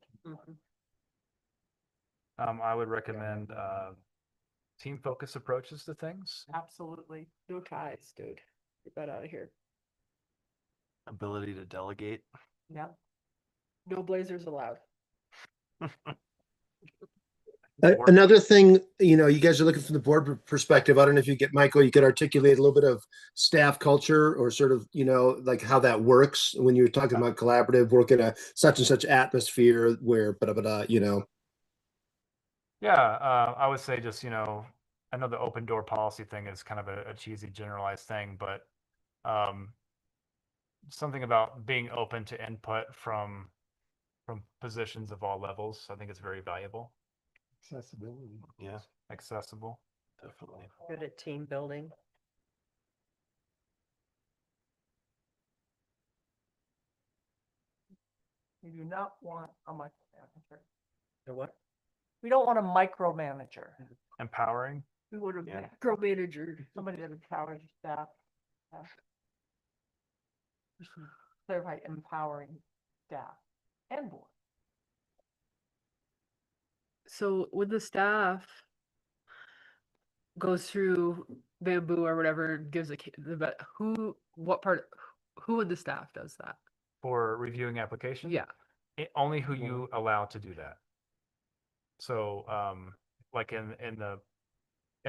I would recommend team focus approaches to things. Absolutely. No ties, dude. Get that out of here. Ability to delegate. Yeah. No blazers allowed. Another thing, you guys are looking from the board perspective. I don't know if you get Michael, you could articulate a little bit of staff culture, or sort of, like how that works when you're talking about collaborative work in a such and such atmosphere where, Yeah, I would say just, I know the open door policy thing is kind of a cheesy generalized thing, but something about being open to input from positions of all levels, I think it's very valuable. Accessibility. Yeah, Accessible. definitely. Good at team building. We do not want a micromanager. The what? We don't want a micromanager. Empowering. We want a Yeah. macro manager. Somebody that empowers staff. We should clarify empowering staff and board. So when the staff goes through bamboo or whatever and gives who in the staff does that? For reviewing applications? Yeah. Only who you allow to do that. So, like in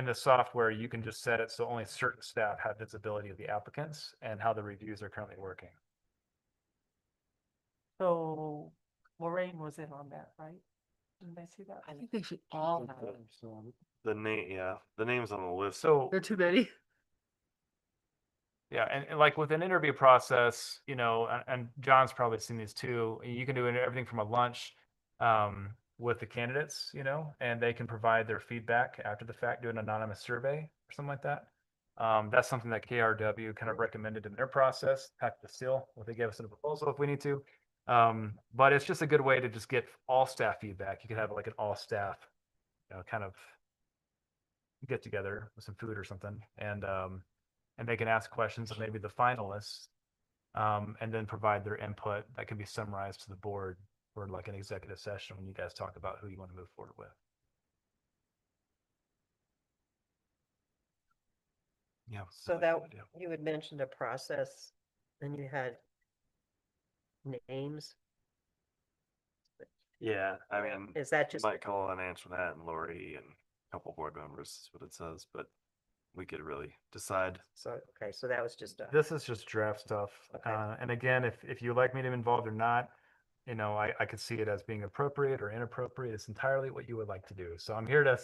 the software, you can just set it so only certain staff have visibility of the applicants and how the reviews are currently working. So Lorraine was in on that, right? Didn't they see that? I think they should all have it. The name's on the list. So, There are too many. yeah, and like with an interview process, and John's probably seen these too. You can do everything from a lunch with the candidates, and they can provide their feedback after the fact, do an anonymous survey or something like that. That's something that KRW kind of recommended in their process. Happy to steal what they gave us in a proposal if we need to. But it's just a good way to just get all staff feedback. You could have like an all staff, kind of get together with some food or something, and they can ask questions of maybe the finalists, and then provide their input that can be summarized to the board for like an executive session when you guys talk about who you want to move forward with. Yeah. So that you had mentioned a process and you had names. Yeah, I mean, Is that just, might call and answer that, and Lori and a couple board members is what it says, but we could really decide. so, okay, so that was just a, This is just draft stuff. Okay. And again, if you like me to be involved or not, I could see it as being appropriate or inappropriate. It's entirely what you would like to do. So I'm here to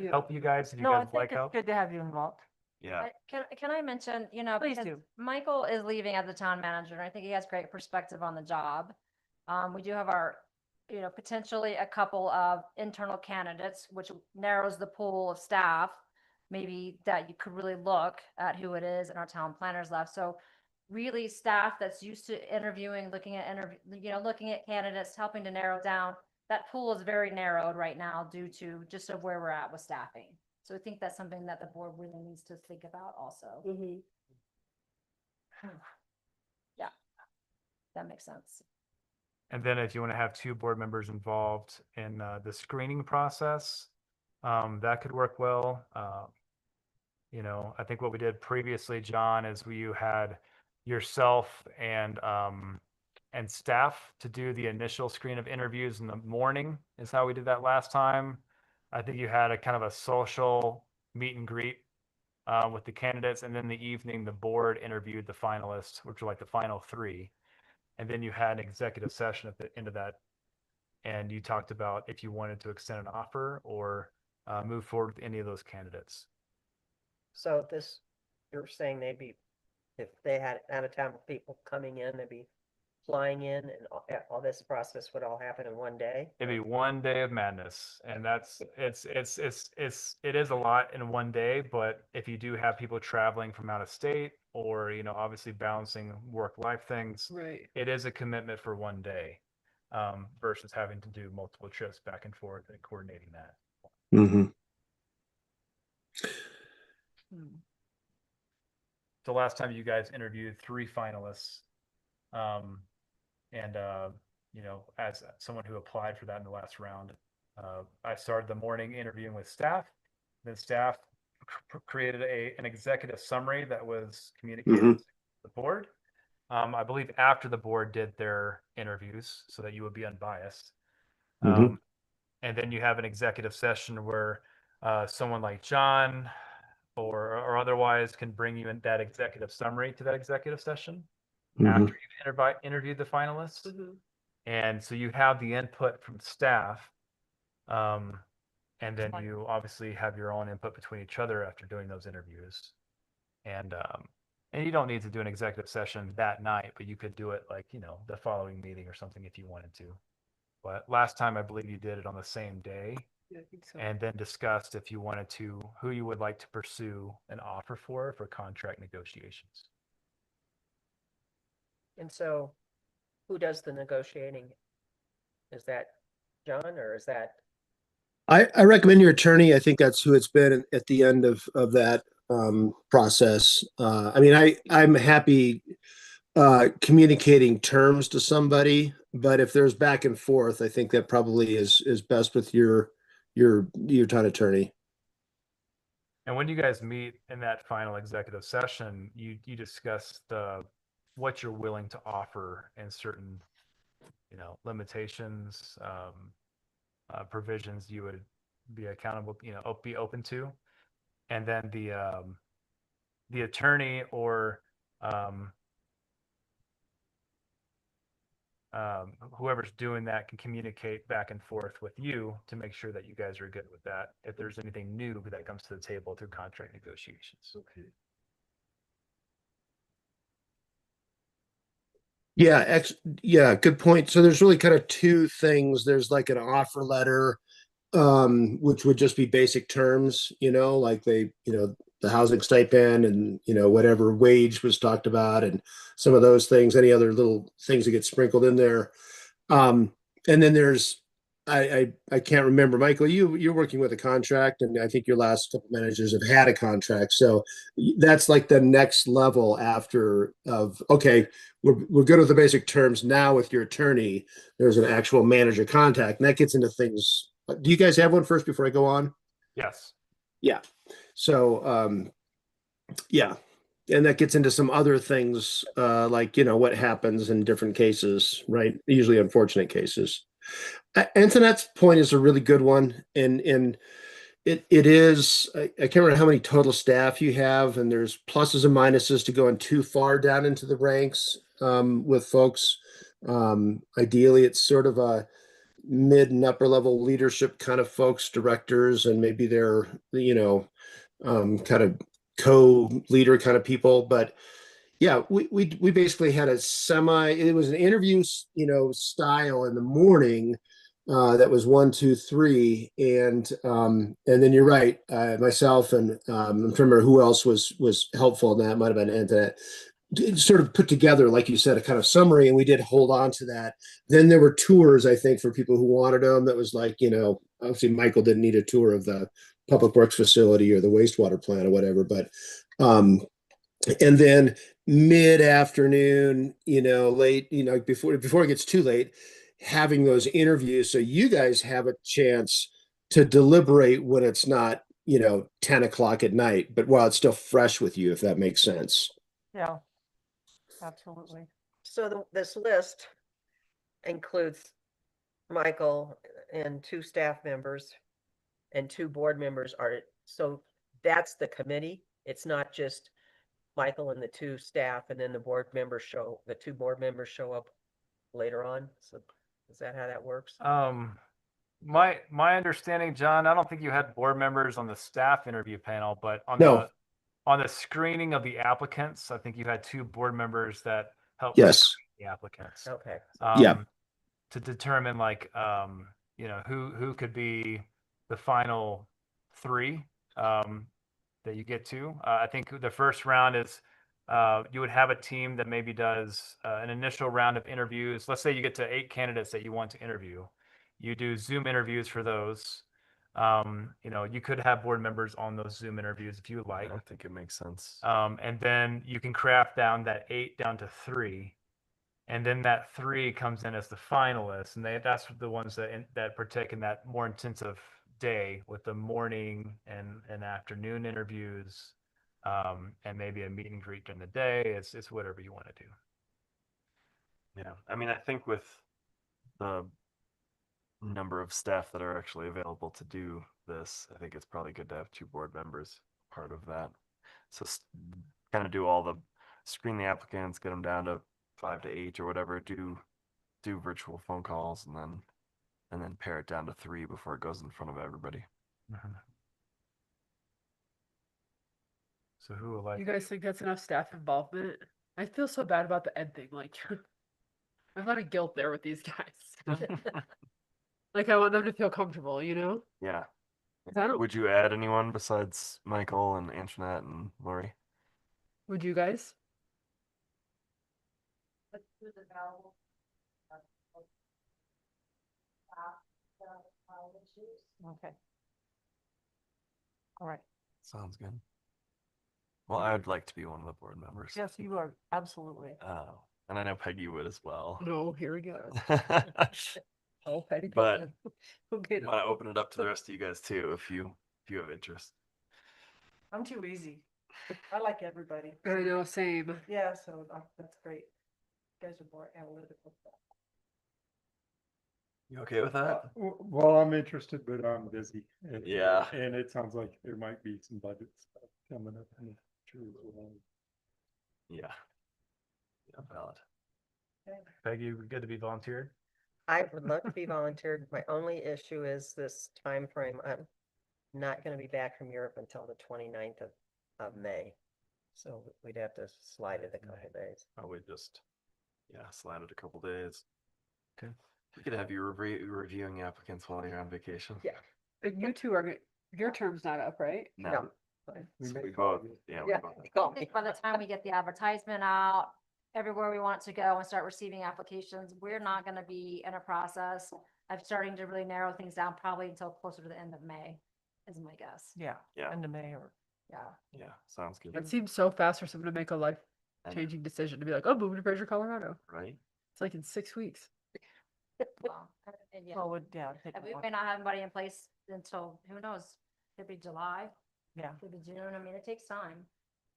help you guys if you No, I guys think like it's help. good to have you involved. Yeah. Can I mention, Please because do. Michael is leaving as the town manager, and I think he has great perspective on the job. We do have our potentially a couple of internal candidates, which narrows the pool of staff. Maybe that you could really look at who it is and our town planners left. So really staff that's used to interviewing, looking at candidates, helping to narrow down. That pool is very narrowed right now due to just of where we're at with staffing. So I think that's something that the board really needs to think about also. Yeah, that makes sense. And then if you want to have two board members involved in the screening process, that could work well. I think what we did previously, John, is you had yourself and staff to do the initial screen of interviews in the morning is how we did that last time. I think you had a kind of a social meet and greet with the candidates, and then the evening the board interviewed the finalists, which were like the final three. And then you had an executive session at the end of that, and you talked about if you wanted to extend an offer or move forward with any of those candidates. So you're saying if they had out of town people coming in, they'd be flying in, and all this process would all happen in one day? It'd be one day of madness, and it is a lot in one day. But if you do have people traveling from out of state, or obviously balancing work-life things, Right. it is a commitment for one day, versus having to do multiple trips back and forth and coordinating that. The last time you guys interviewed 3 finalists, and as someone who applied for that in the last round, I started the morning interviewing with staff. Then staff created an executive summary that was communicated to the board. I believe after the board did their interviews, so that you would be unbiased. And then you have an executive session where someone like John or otherwise can bring you in that executive summary to that executive session after you've interviewed the finalists. And so you have the input from staff, and then you obviously have your own input between each other after doing those interviews. And you don't need to do an executive session that night, but you could do it like, the following meeting or something if you wanted to. But last time, I believe you did it on the same day. Yeah, I think so. And then discussed if you wanted to, who you would like to pursue an offer for contract negotiations. And so who does the negotiating? Is that John, or is that? I recommend your attorney. I think that's who it's been at the end of that process. I'm happy communicating terms to somebody, but if there's back and forth, I think that probably is best with your town attorney. And when you guys meet in that final executive session, you discuss what you're willing to offer and certain, limitations, provisions you would be accountable, be open to. And then the attorney or whoever's doing that can communicate back and forth with you to make sure that you guys are good with that. If there's anything new that comes to the table through contract negotiations. Okay. Yeah, good point. So there's really kind of 2 things. There's like an offer letter, which would just be basic terms, like the housing stipend and, whatever wage was talked about and some of those things, any other little things that get sprinkled in there. And then there's, I can't remember, Michael, you're working with a contract, and I think your last couple managers have had a contract. So that's like the next level after of, okay, we're good with the basic terms. Now with your attorney, there's an actual manager contact, and that gets into things. Do you guys have one first before I go on? Yes. Yeah. So, yeah. And that gets into some other things, like, what happens in different cases, right? Usually unfortunate cases. Antoinette's point is a really good one. And it is, I can't remember how many total staff you have, and there's pluses and minuses to going too far down into the ranks with folks. Ideally, it's sort of a mid and upper level leadership kind of folks, directors, and maybe they're, kind of co-leader kind of people. But yeah, we basically had it was an interview, style in the morning That was 1, 2, 3, and then you're right. Myself and I'm trying to remember who else was helpful in that. Might have been Antoinette. Sort of put together, like you said, a kind of summary, and we did hold on to that. Then there were tours, I think, for people who wanted them. That was like, obviously Michael didn't need a tour of the public works facility or the wastewater plant or whatever, but and then mid-afternoon, late, before it gets too late, having those interviews so you guys have a chance to deliberate when it's not 10 o'clock at night, but while it's still fresh with you, if that makes sense. Yeah, absolutely. So this list includes Michael and 2 staff members and 2 board members so that's the committee. It's not just Michael and the 2 staff and then the 2 board members show up later on. So is that how that works? My understanding, John, I don't think you had board members on the staff interview panel, but No. On the screening of the applicants, I think you had 2 board members that helped Yes. screen the applicants. Okay. Yeah. To determine who could be the final 3 that you get to. I think the first round is you would have a team that maybe does an initial round of interviews. Let's say you get to 8 candidates that you want to interview. You do Zoom interviews for those. You could have board members on those Zoom interviews if you would like. I think it makes sense. And then you can craft down that 8 down to 3. And then that 3 comes in as the finalists, and that's the ones that partake in that more intensive day with the morning and afternoon interviews, and maybe a meet and greet during the day. It's whatever you want to do. Yeah, I mean, I think with the number of staff that are actually available to do this, I think it's probably good to have 2 board members part of that. So kind of do all the screen the applicants, get them down to 5 to 8 or whatever, do virtual phone calls, and then pare it down to 3 before it goes in front of everybody. So who will like? You guys think that's enough staff involvement? I feel so bad about the end thing. Like, I have a lot of guilt there with these guys. Like, I want them to feel comfortable, Yeah. 'Cause I don't. Would you add anyone besides Michael and Antoinette and Lori? Would you guys? Okay. All right. Sounds good. Well, I would like to be one of the board members. Yes, you are absolutely. And I know Peggy would as well. No, here we go. Oh, petty. But Okay. I want to open it up to the rest of you guys too, if you have interest. I'm too easy. I like everybody. I know, same. Yeah, so that's great. You guys are more analytical. You okay with that? Well, I'm interested, but I'm busy. Yeah. And it sounds like there might be some budget stuff coming up in the future as well. Yeah. Yeah, valid. Peggy, good to be volunteered. I would love to be volunteered. My only issue is this time frame. I'm not going to be back from Europe until the 29th of May. So we'd have to slide it a couple days. I would just, slide it a couple days. Okay. We could have you reviewing applicants while you're on vacation. Yeah. And you two are, your term's not up, right? No. So we both, we both. Call I me. think by the time we get the advertisement out, everywhere we want it to go and start receiving applications, we're not gonna be in a process of starting to really narrow things down probably until closer to the end of May, is my guess. Yeah. Yeah. End of May or. Yeah. Yeah, sounds good. It seems so fast for someone to make a life-changing decision to be like, oh, moving to Fraser, Colorado. Right? It's like in 6 weeks. Well, and yeah, Well, take and a we look. may not have anybody in place until, who knows, could be July, Yeah. could be June. I mean, it takes time.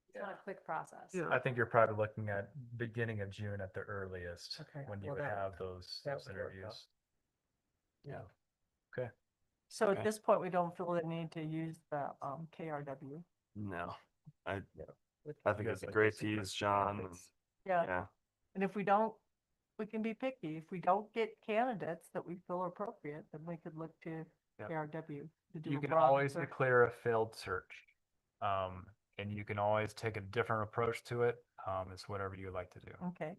It's not a quick process. Yeah. I think you're probably looking at beginning of June at the earliest Okay, when you well, would that- have those that would work interviews. Yeah. Okay. So Okay. at this point, we don't feel the need to use the KRW. No. I With- think You it's guys like great the to use secret John. topics? Yeah. Yeah. And if we don't, we can be picky. If we don't get candidates that we feel are appropriate, then we could look to Yep. KRW to do You a can broad always search. declare a failed search. And you can always take a different approach to it. It's whatever you like to do. Okay.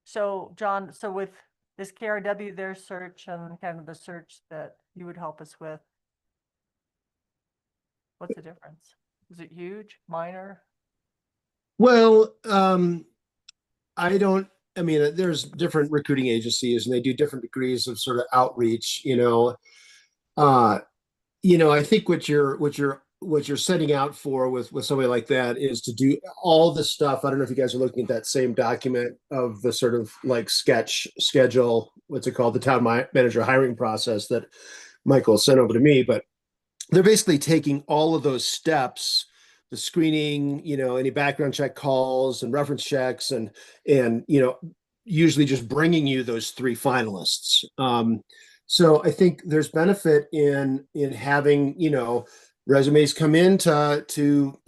So John, so with Is KRW their search and kind of the search that you would help us with? What's the difference? Is it huge, minor? Well, I mean, there's different recruiting agencies and they do different degrees of sort of outreach, Uh, I think what you're setting out for with somebody like that is to do all the stuff. I don't know if you guys are looking at that same document of the sort of like schedule, what's it called, the town manager hiring process that Michael sent over to me, but they're basically taking all of those steps, the screening, any background check calls and reference checks, and usually just bringing you those three finalists. So I think there's benefit in having resumes come in to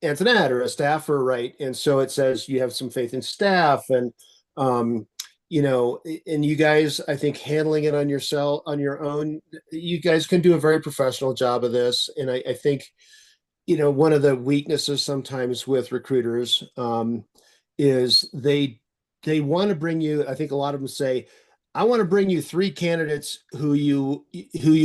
Antoinette or a staffer, right? And so it says you have some faith in staff, and and you guys, I think, handling it on your own, you guys can do a very professional job of this. And I think, one of the weaknesses sometimes with recruiters is they want to bring you, I think a lot of them say, I want to bring you three candidates who you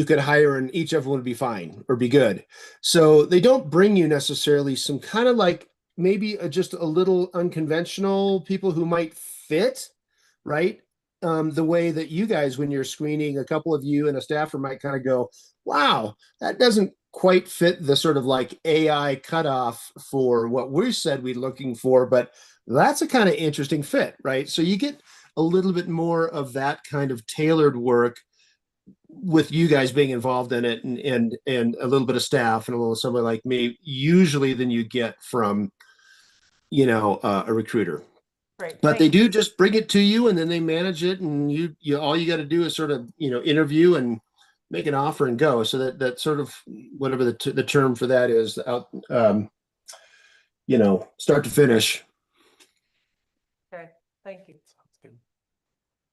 could hire and each of them would be fine or be good. So they don't bring you necessarily some kind of like maybe just a little unconventional people who might fit, right? The way that you guys, when you're screening, a couple of you and a staffer might kind of go, wow, that doesn't quite fit the sort of like AI cutoff for what we said we're looking for, but that's a kind of interesting fit, right? So you get a little bit more of that kind of tailored work with you guys being involved in it, and a little bit of staff and a little somebody like me, usually than you get from a recruiter. Great. But they thank you. do just bring it to you and then they manage it, and you all you got to do is sort of interview and make an offer and go. So that sort of whatever the term for that is, out start to finish. Okay, thank you. Sounds good.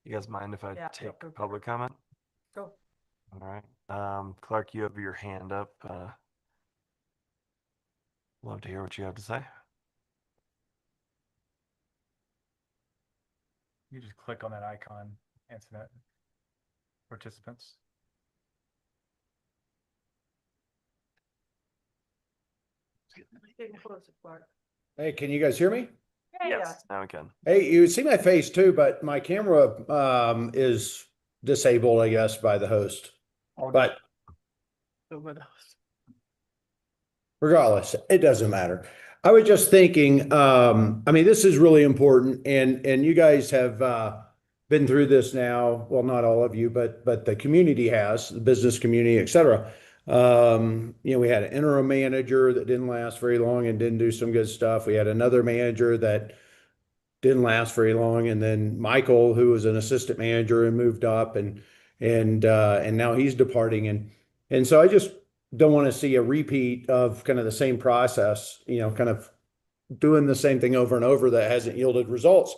You guys mind if I Yeah, take go for it. public comment? Go. All right. Clark, you have your hand up. Love to hear what you have to say. You just click on that icon, Antoinette. Participants. Getting closer, Clark. Hey, can you guys hear me? Yeah, Yes, now we can. Hey, you see my face too, but my camera is disabled, I guess, by the host. But regardless, it doesn't matter. I was just thinking, I mean, this is really important, and you guys have been through this now. Well, not all of you, but the community has, the business community, et cetera. We had an interim manager that didn't last very long and didn't do some good stuff. We had another manager that didn't last very long, and then Michael, who was an assistant manager and moved up, and now he's departing, and so I just don't want to see a repeat of kind of the same process, kind of doing the same thing over and over that hasn't yielded results.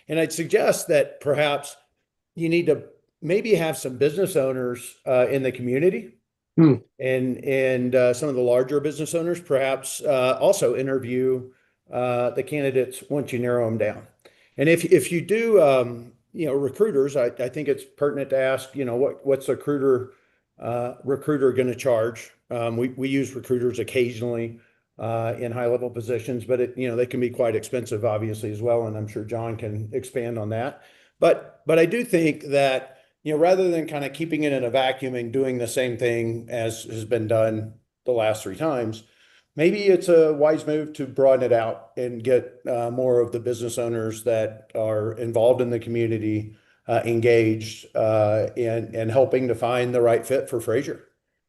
And I'd suggest that perhaps you need to maybe have some business owners in the community. And some of the larger business owners perhaps also interview the candidates once you narrow them down. And if you do, recruiters, I think it's pertinent to ask, what's a recruiter going to charge? We use recruiters occasionally in high level positions, but they can be quite expensive, obviously, as well. And I'm sure John can expand on that. But I do think that rather than kind of keeping it in a vacuum and doing the same thing as has been done the last three times, maybe it's a wise move to broaden it out and get more of the business owners that are involved in the community engaged in helping to find the right fit for Fraser.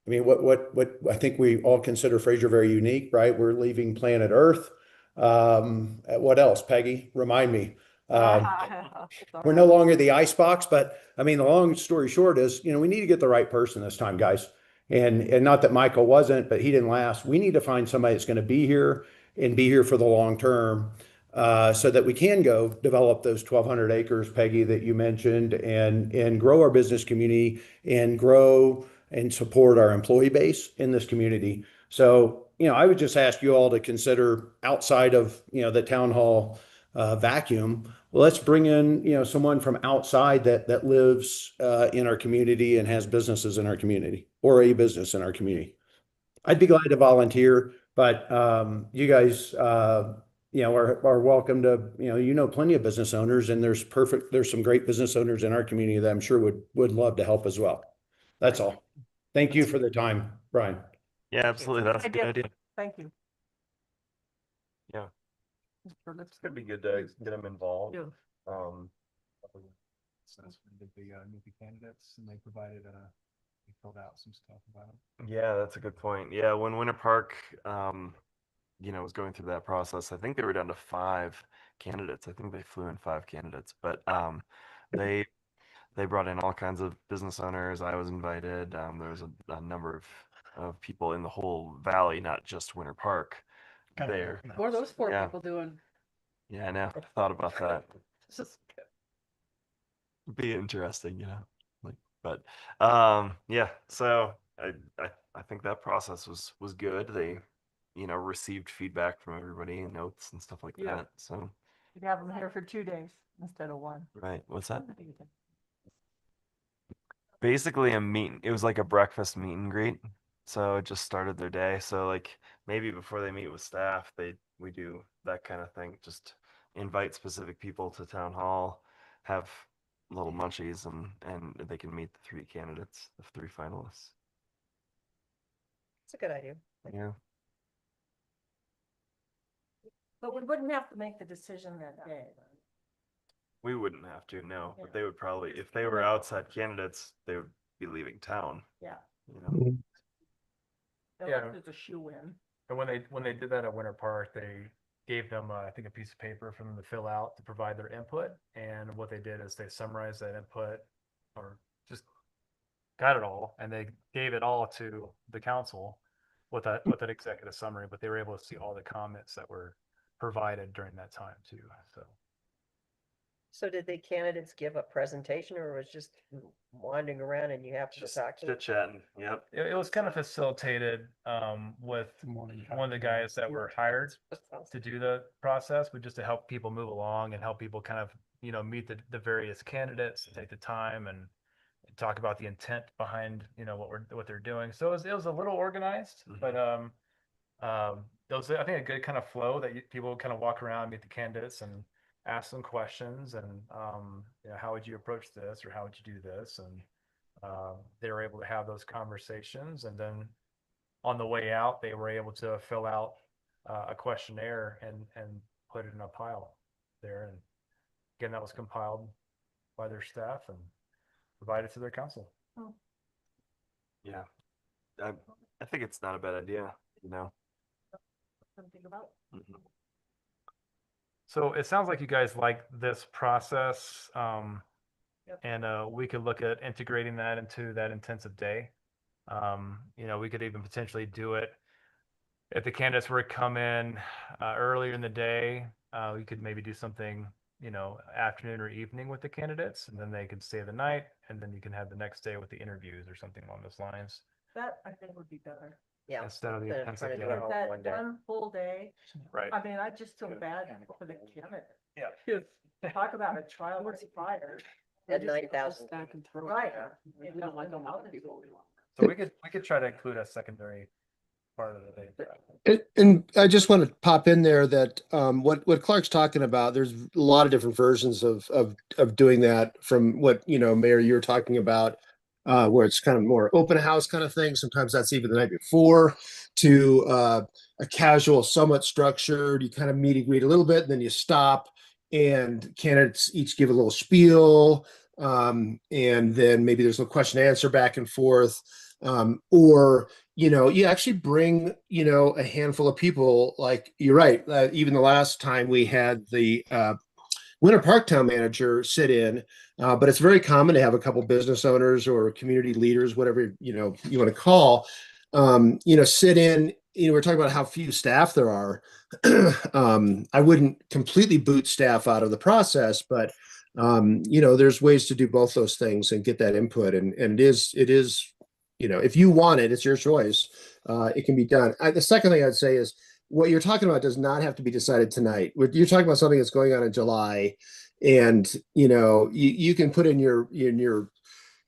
I mean, what I think we all consider Fraser very unique, right? We're leaving planet Earth. What else, Peggy? Remind me. We're no longer the icebox, but I mean, the long story short is, we need to get the right person this time, guys. And not that Michael wasn't, but he didn't last. We need to find somebody that's going to be here and be here for the long term, so that we can go develop those 1,200 acres, Peggy, that you mentioned, and grow our business community and grow and support our employee base in this community. So, I would just ask you all to consider outside of, the town hall vacuum. Well, let's bring in, someone from outside that lives in our community and has businesses in our community or a business in our community. I'd be glad to volunteer, but you guys, are welcome to, plenty of business owners, and there's some great business owners in our community that I'm sure would love to help as well. That's all. Thank you for the time, Brian. Yeah, absolutely. That's a good idea. Thank you. Yeah. Mr. Lips- It's gonna be good to get them involved. Yeah. So that's when the movie candidates, and they provided they filled out some stuff about it. Yeah, that's a good point. Yeah, when Winter Park, was going through that process, I think they were down to 5 candidates. I think they flew in 5 candidates, but they they brought in all kinds of business owners. I was invited. There was a number of people in the whole valley, not just Winter Park there. What are those 4 Yeah. people doing? Yeah, I know. Thought about that. It's just Be interesting, like, but yeah, so I think that process was good. They received feedback from everybody and notes and stuff like Yeah. that. So You'd have them here for 2 days instead of 1. right, what's that? Basically it was like a breakfast meet and greet. So it just started their day. So like maybe before they meet with staff, we do that kind of thing. Just invite specific people to town hall, have little munchies, and they can meet the 3 candidates, the 3 finalists. It's a good idea. Yeah. But we wouldn't have to make the decision that day. We wouldn't have to, no, Yeah. but they would probably, if they were outside candidates, they would be leaving town, Yeah. Yeah. It's a shoe in. And when they did that at Winter Park, they gave them, I think, a piece of paper for them to fill out to provide their input. And what they did is they summarized that input, or just got it all, and they gave it all to the council with that executive summary. But they were able to see all the comments that were provided during that time too. So did the candidates give a presentation, or was just wandering around and you have to Just talk to them? chit chatting. Yep. It was kind of facilitated with one of the guys that were hired to do the process, but just to help people move along and help people kind of, meet the various candidates, take the time and talk about the intent behind, what they're doing. So it was a little organized, but there was, I think, a good kind of flow that people kind of walk around, meet the candidates and ask them questions and, how would you approach this, or how would you do this? And they were able to have those conversations, and then on the way out, they were able to fill out a questionnaire and put it in a pile there. And again, that was compiled by their staff and provided to their council. Yeah. I think it's not a bad idea, Something about. Mhm. So it sounds like you guys like this process, Yep. and we could look at integrating that into that intensive day. We could even potentially do it if the candidates were to come in earlier in the day. We could maybe do something, afternoon or evening with the candidates, and then they could stay the night, and then you can have the next day with the interviews or something along those lines. That I think would be better. Yeah. Instead of the Instead of intensive trying to day. do it all That one day. 1 full day. Right. I mean, I just feel bad for the candidate. Yeah. Because talk about a trial by fire. At 9,000. stack and throw it. Right. We don't like them out people. So we could try to include a secondary part of the day. And I just want to pop in there that what Clark's talking about, there's a lot of different versions of doing that, from what, Mayor, you're talking about, where it's kind of more open house kind of thing. Sometimes that's even the night before, to a casual, somewhat structured, you kind of meet and greet a little bit, and then you stop and candidates each give a little spiel. And then maybe there's a question and answer back and forth. Or, you actually bring, a handful of people. Like, you're right. Even the last time we had the Winter Park town manager sit in, but it's very common to have a couple business owners or community leaders, whatever, you want to call, sit in. We're talking about how few staff there are. I wouldn't completely boot staff out of the process, but there's ways to do both those things and get that input. And it is, if you want it, it's your choice. It can be done. The second thing I'd say is, what you're talking about does not have to be decided tonight. You're talking about something that's going on in July, and you can put in your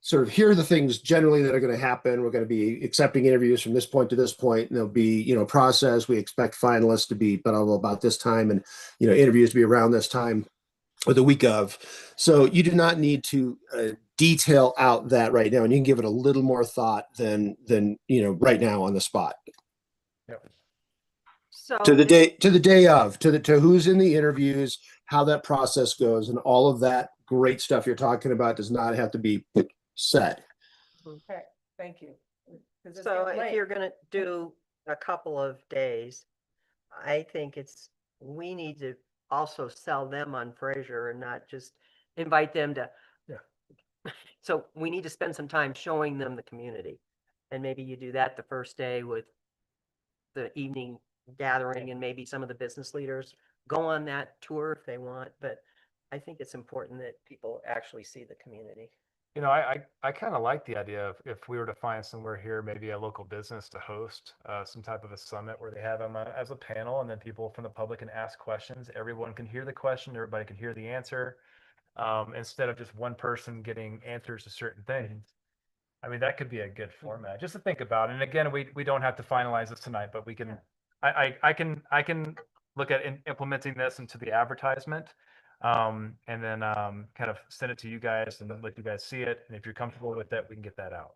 sort of, here are the things generally that are going to happen. We're going to be accepting interviews from this point to this point, and there'll be process. We expect finalists to be blah, blah, blah, about this time, and interviews to be around this time or the week of. So you do not need to detail out that right now, and you can give it a little more thought than right now on the spot. So To the day of, to who's in the interviews, how that process goes, and all of that great stuff you're talking about does not have to be said. Okay, thank you. 'Cause it's So getting if late. you're gonna do a couple of days, I think we need to also sell them on Fraser and not just invite them to. Yeah. So we need to spend some time showing them the community. And maybe you do that the first day with the evening gathering, and maybe some of the business leaders go on that tour if they want, but I think it's important that people actually see the community. I kind of like the idea of if we were to find somewhere here, maybe a local business to host some type of a summit where they have them as a panel, and then people from the public can ask questions. Everyone can hear the question, everybody can hear the answer, instead of just one person getting answers to certain things. I mean, that could be a good format just to think about. And again, we don't have to finalize this tonight, but we can. I can look at implementing this into the advertisement. And then kind of send it to you guys and let you guys see it. And if you're comfortable with that, we can get that out.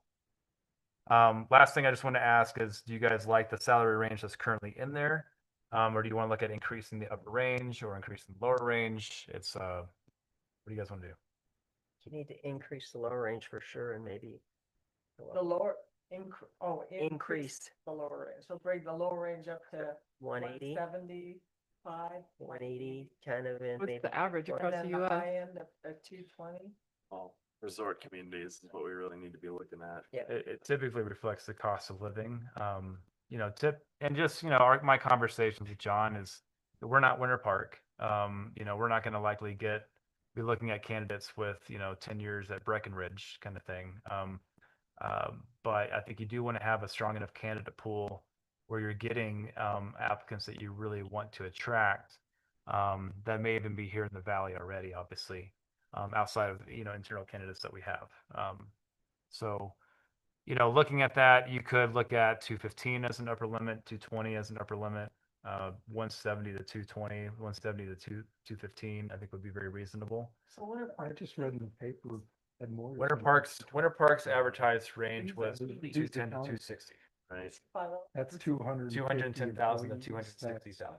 Last thing I just want to ask is, do you guys like the salary range that's currently in there? Or do you want to look at increasing the upper range or increasing the lower range? What do you guys want to do? You need to increase the lower range for sure, and maybe The lower, increase the lower range, so bring the lower range up to 180, 175. 180, kind of in What's maybe. the average And across then the the US? high end at 220. Well, resort communities is what we really need to be looking at. Yeah. It typically reflects the cost of living. And just, my conversations with John is we're not Winter Park. We're not going to likely be looking at candidates with, 10 years at Breckenridge kind of thing. But I think you do want to have a strong enough candidate pool where you're getting applicants that you really want to attract, that may even be here in the Valley already, obviously, outside of, internal candidates that we have. So, looking at that, you could look at 215 as an upper limit, 220 as an upper limit, 170 to 220, 170 to 215, I think would be very reasonable. So I just read in the paper. Winter Park's advertised range was 210 to 260. Right. That's 210,000 to 260,000.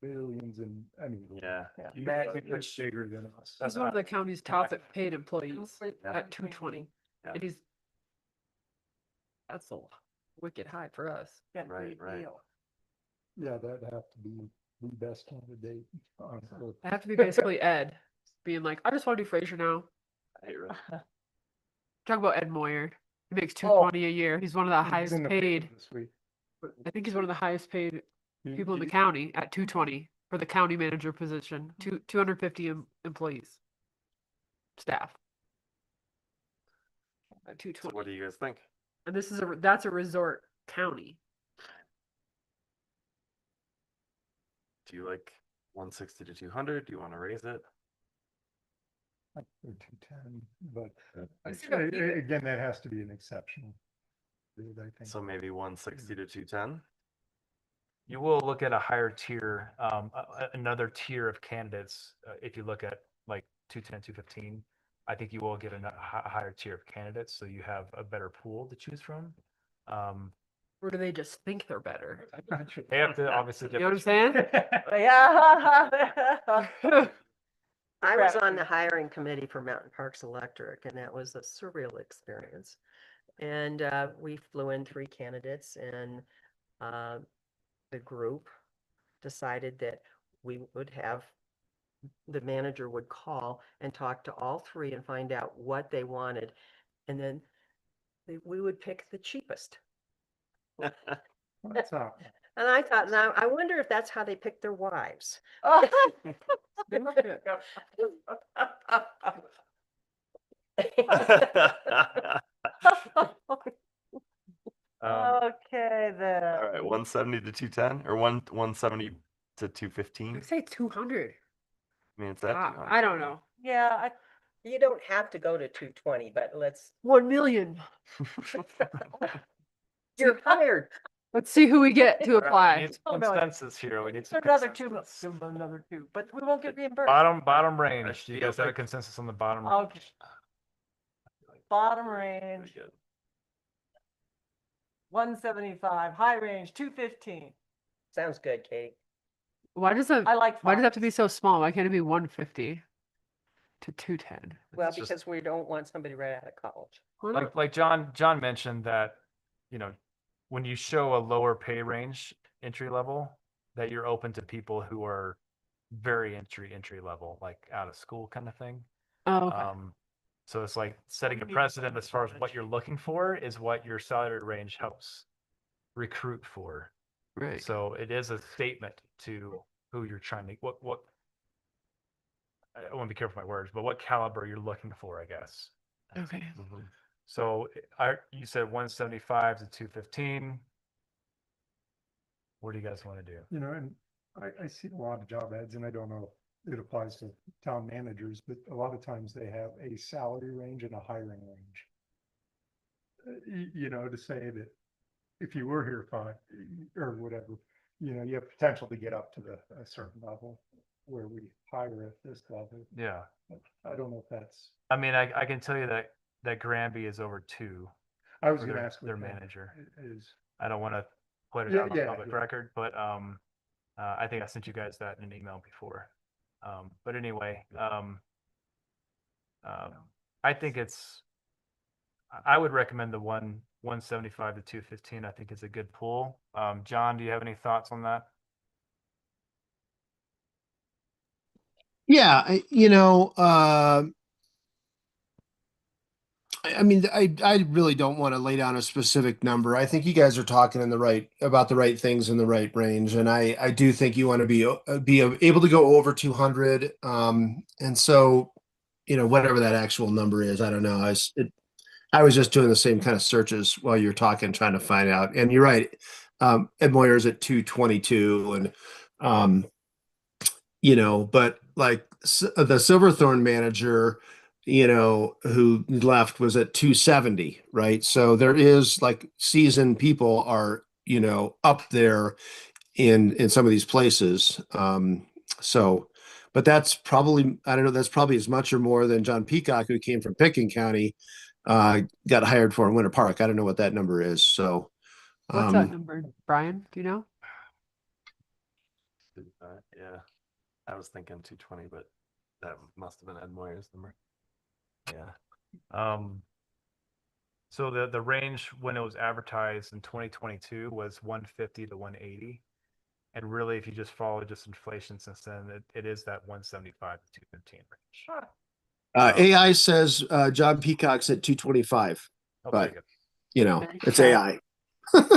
Billions, and I mean, Yeah. much bigger than us. He's one of the county's top paid employees at 220. Yeah. And that's a wicked high for us. Right. Yeah, that'd have to be the best candidate. Honestly. I have to be basically Ed being like, I just want to do Fraser now. Talk about Ed Moyer. He makes 220 a year. He's one of the highest in the paper paid. this week. I think he's one of the highest paid He- people in the he- county at 220 for the county manager position. 250 employees, staff. At So 220. what do you guys think? And that's a resort county. Do you like 160 to 200? Do you want to raise it? Like 210, but Let's see what people- again, that has to be an exception. I think. So maybe 160 to 210? You will look at a higher tier, another tier of candidates. If you look at like 210, 215, I think you will get a higher tier of candidates. So you have a better pool to choose from. Or do they just think they're better? They have to obviously. You know what I'm saying? Yeah. I was on the hiring committee for Mountain Parks Electric, and that was a surreal experience. And we flew in 3 candidates, and the group decided that we would have, the manager would call and talk to all 3 and find out what they wanted. And then we would pick the cheapest. What's up? And I thought, now, I wonder if that's how they pick their wives. Okay, the. All right, 170 to 210 or 170 to 215. I say 200. I mean, it's that. I don't know. Yeah, You don't have to go to 220, but let's, 1 million. you're hired. Let's see who we get to We apply. need Oh, no, consensus here. We need some another consensus. two, another two, but we won't get reimbursed. Bottom range. Do you guys have a consensus on the bottom? Okay. Bottom range. 175, high range, 215. Sounds good, Katie. Why does it? I like Why does it have fives. to be so small? Why can't it be 150 to 210? Well, It's just- because we don't want somebody right out of college. Why not? Like John mentioned that, when you show a lower pay range entry level, that you're open to people who are very entry level, like out of school kind of thing. Oh, okay. So it's like setting a precedent as far as what you're looking for is what your salary range helps recruit for. Right. So it is a statement to who you're trying to, what, I want to be careful with my words, but what caliber you're looking for, I guess. Okay. So you said 175 to 215. What do you guys want to do? You know, and I see a lot of job ads, and I don't know if it applies to town managers, but a lot of times they have a salary range and a hiring range. You know, to say that if you were here 5 or whatever, you know, you have potential to get up to a certain level where we hire at this level. Yeah. I don't know if that's, I mean, I can tell you that Granby is over 2 I was for gonna ask their what that manager. is. I don't want to put it Yeah, out on yeah, public yeah. record, but I think I sent you guys that in an email before. But anyway, I think I would recommend the 175 to 215. I think is a good pool. John, do you have any thoughts on that? Yeah, I mean, I really don't want to lay down a specific number. I think you guys are talking about the right things in the right range, and I do think you want to be able to go over 200. And so, whatever that actual number is, I don't know. I was just doing the same kind of searches while you're talking, trying to find out. And you're right, Ed Moyer's at 222, and but like the Silverthorne manager, who left was at 270, right? So there is like seasoned people are, up there in some of these places. But that's probably, I don't know, that's probably as much or more than John Peacock, who came from Pickens County, got hired for in Winter Park. I don't know what that number is. So, What's that number, Brian? Do you know? Yeah, I was thinking 220, but that must have been Ed Moyer's number. Yeah. So the range when it was advertised in 2022 was 150 to 180. And really, if you just follow just inflation since then, it is that 175 to 215 range. AI says John Peacock's at 225, Oh, but there you go. it's AI. That's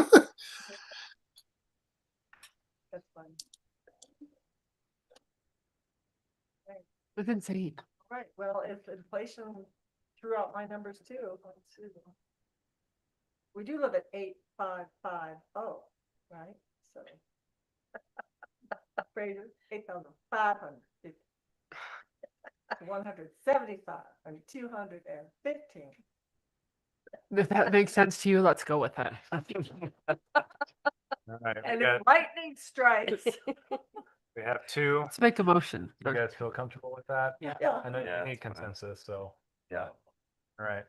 fine. That's insane. Right, well, if inflation threw out my numbers too, let's see. We do live at 8550, right? So. Fraser, 8,550. 175 and 215. If that makes sense to you, let's go with that. All right, And if lightning strikes. we have 2. Let's make a motion. You guys feel comfortable with that? Yeah. I know Yeah, you need it's fine. consensus, so. Yeah. All right.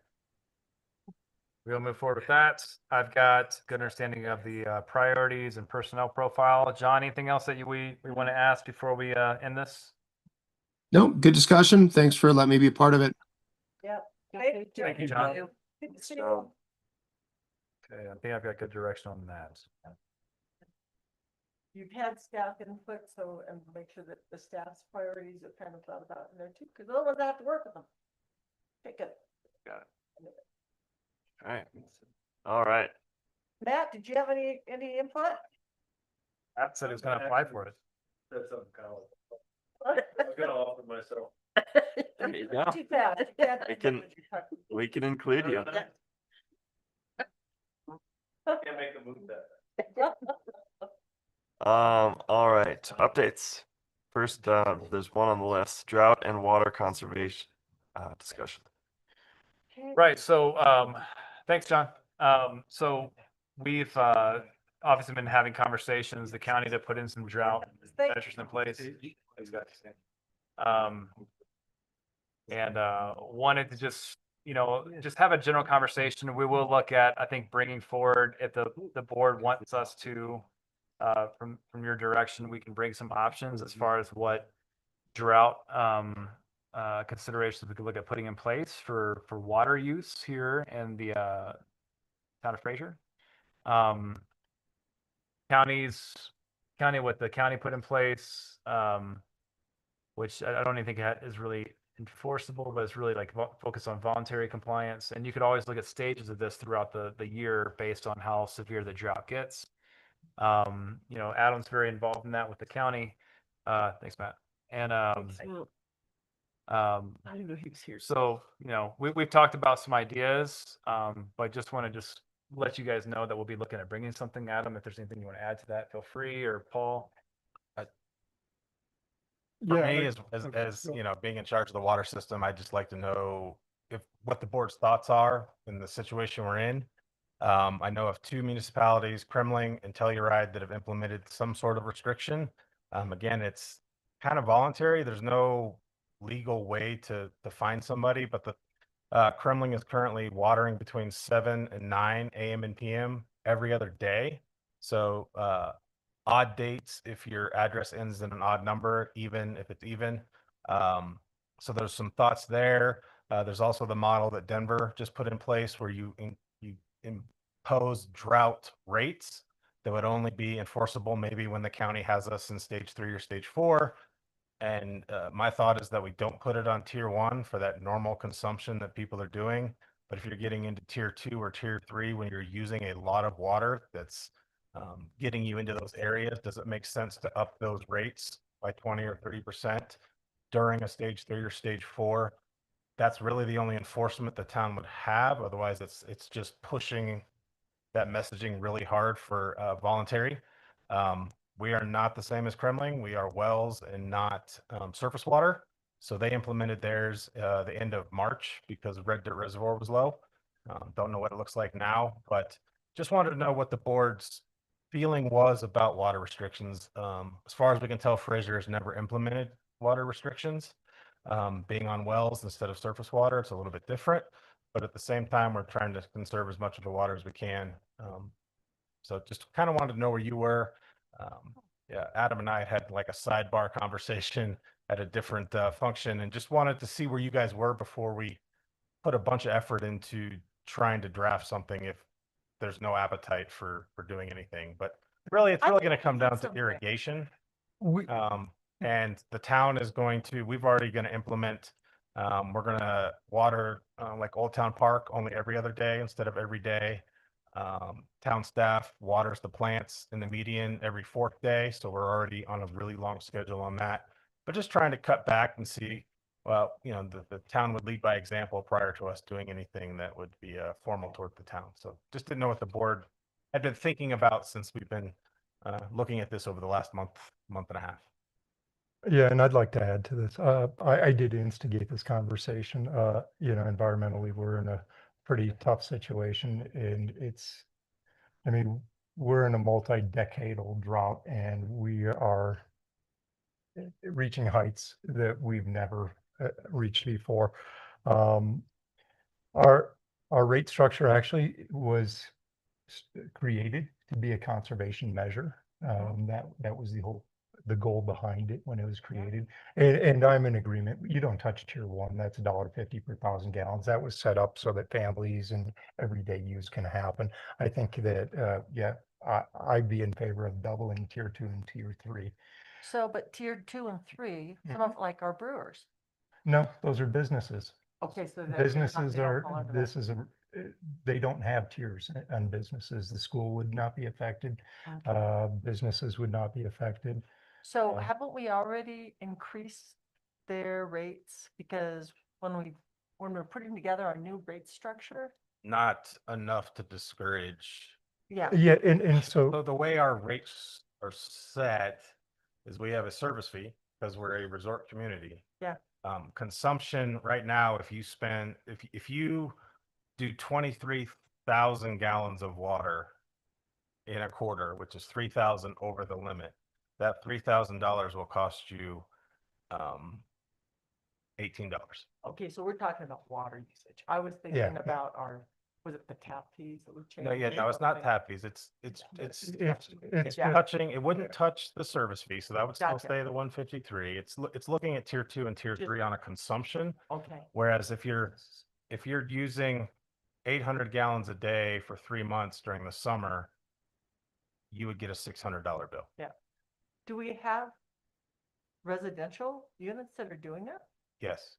We'll move forward with that. I've got good understanding of the priorities and personnel profile. John, anything else that we want to ask before we end this? No, good discussion. Thanks for letting me be a part of it. Yep. Thank you, John. Good to see you. Okay, I think I've got good direction on that. You've had staff input, so, and make sure that the staff's priorities are kind of thought about in there too, because otherwise I have to work with them. Okay, good. Got it. All right. Matt, did you have any input? Matt said he was going to apply for it. That's on college. I'm gonna offer myself. There you go. Too bad. We can include you. Can't make the move that. All right, updates. First, there's one on the list, drought and water conservation, discussion. Right, so, thanks, John. So we've, obviously been having conversations, the county to put in some drought measures in place. Thanks, guys. And, wanted to just, just have a general conversation. We will look at, I think, bringing forward, if the board wants us to, from your direction, we can bring some options as far as what drought, considerations we could look at putting in place for water use here in the, town of Fraser. County, what the county put in place, which I don't even think is really enforceable, but it's really like focused on voluntary compliance. And you could always look at stages of this throughout the year based on how severe the drought gets. Adam's very involved in that with the county. Thanks, Matt. And I didn't know he was here. so, we've talked about some ideas, but just want to just let you guys know that we'll be looking at bringing something. Adam, if there's anything you want to add to that, feel free, or Paul. For me, as being in charge of the water system, I'd just like to know what the board's thoughts are in the situation we're in. I know of two municipalities, Kremling and Telluride, that have implemented some sort of restriction. Again, it's kind of voluntary. There's no legal way to find somebody, but the Kremling is currently watering between 7 and 9 a.m. and p.m. every other day. So odd dates if your address ends in an odd number, even if it's even. So there's some thoughts there. There's also the model that Denver just put in place where you impose drought rates that would only be enforceable maybe when the county has us in stage 3 or stage 4. And my thought is that we don't put it on tier 1 for that normal consumption that people are doing. But if you're getting into tier 2 or tier 3, when you're using a lot of water that's getting you into those areas, does it make sense to up those rates by 20 or 30% during a stage 3 or stage 4? That's really the only enforcement the town would have. Otherwise, it's just pushing that messaging really hard for voluntary. We are not the same as Kremling. We are wells and not surface water. So they implemented theirs the end of March because Red Dirt Reservoir was low. Don't know what it looks like now, but just wanted to know what the board's feeling was about water restrictions. As far as we can tell, Fraser has never implemented water restrictions. Being on wells instead of surface water, it's a little bit different, but at the same time, we're trying to conserve as much of the water as we can. So just kind of wanted to know where you were. Yeah, Adam and I had like a sidebar conversation at a different function, and just wanted to see where you guys were before we put a bunch of effort into trying to draft something if there's no appetite for doing anything. But really, it's really going to come down to irrigation. And the town is we've already going to implement, we're going to water like Old Town Park only every other day instead of every day. Town staff waters the plants in the median every 4th day. So we're already on a really long schedule on that, but just trying to cut back and see, well, the town would lead by example prior to us doing anything that would be formal toward the town. So just didn't know what the board had been thinking about since we've been looking at this over the last month and a half. Yeah, and I'd like to add to this. I did instigate this conversation. Environmentally, we're in a pretty tough situation, and we're in a multi-decadal drought, and we are reaching heights that we've never reached before. Our rate structure actually was created to be a conservation measure. That was the goal behind it when it was created. And I'm in agreement. You don't touch tier 1. That's $1.50 per 1,000 gallons. That was set up so that families and everyday use can happen. I think that, I'd be in favor of doubling tier 2 and tier 3. So, but tier 2 and 3, some of like our brewers. No, those are businesses. Okay, so Businesses they don't have tiers on businesses. The school would not be affected. Businesses would not be affected. So haven't we already increased their rates? Because when we're putting together our new rate structure, Not enough to discourage Yeah. Yeah, and so, So the way our rates are set is we have a service fee because we're a resort community. Yeah. Consumption right now, if you do 23,000 gallons of water in a quarter, which is 3,000 over the limit, that $3,000 will cost you $18. Okay, so we're talking about water usage. I was Yeah. thinking about our, was it the tap fees that we changed? No, yeah, no, it's not tap fees. It's it's, Yeah. touching, it wouldn't touch the service fee, so that would still Gotcha. stay the 153. It's looking at tier 2 and tier Just- 3 on a consumption. Okay, Whereas if you're using 800 gallons a day for 3 months during the summer, you would get a $600 bill. do we have residential units that are doing that? Yes.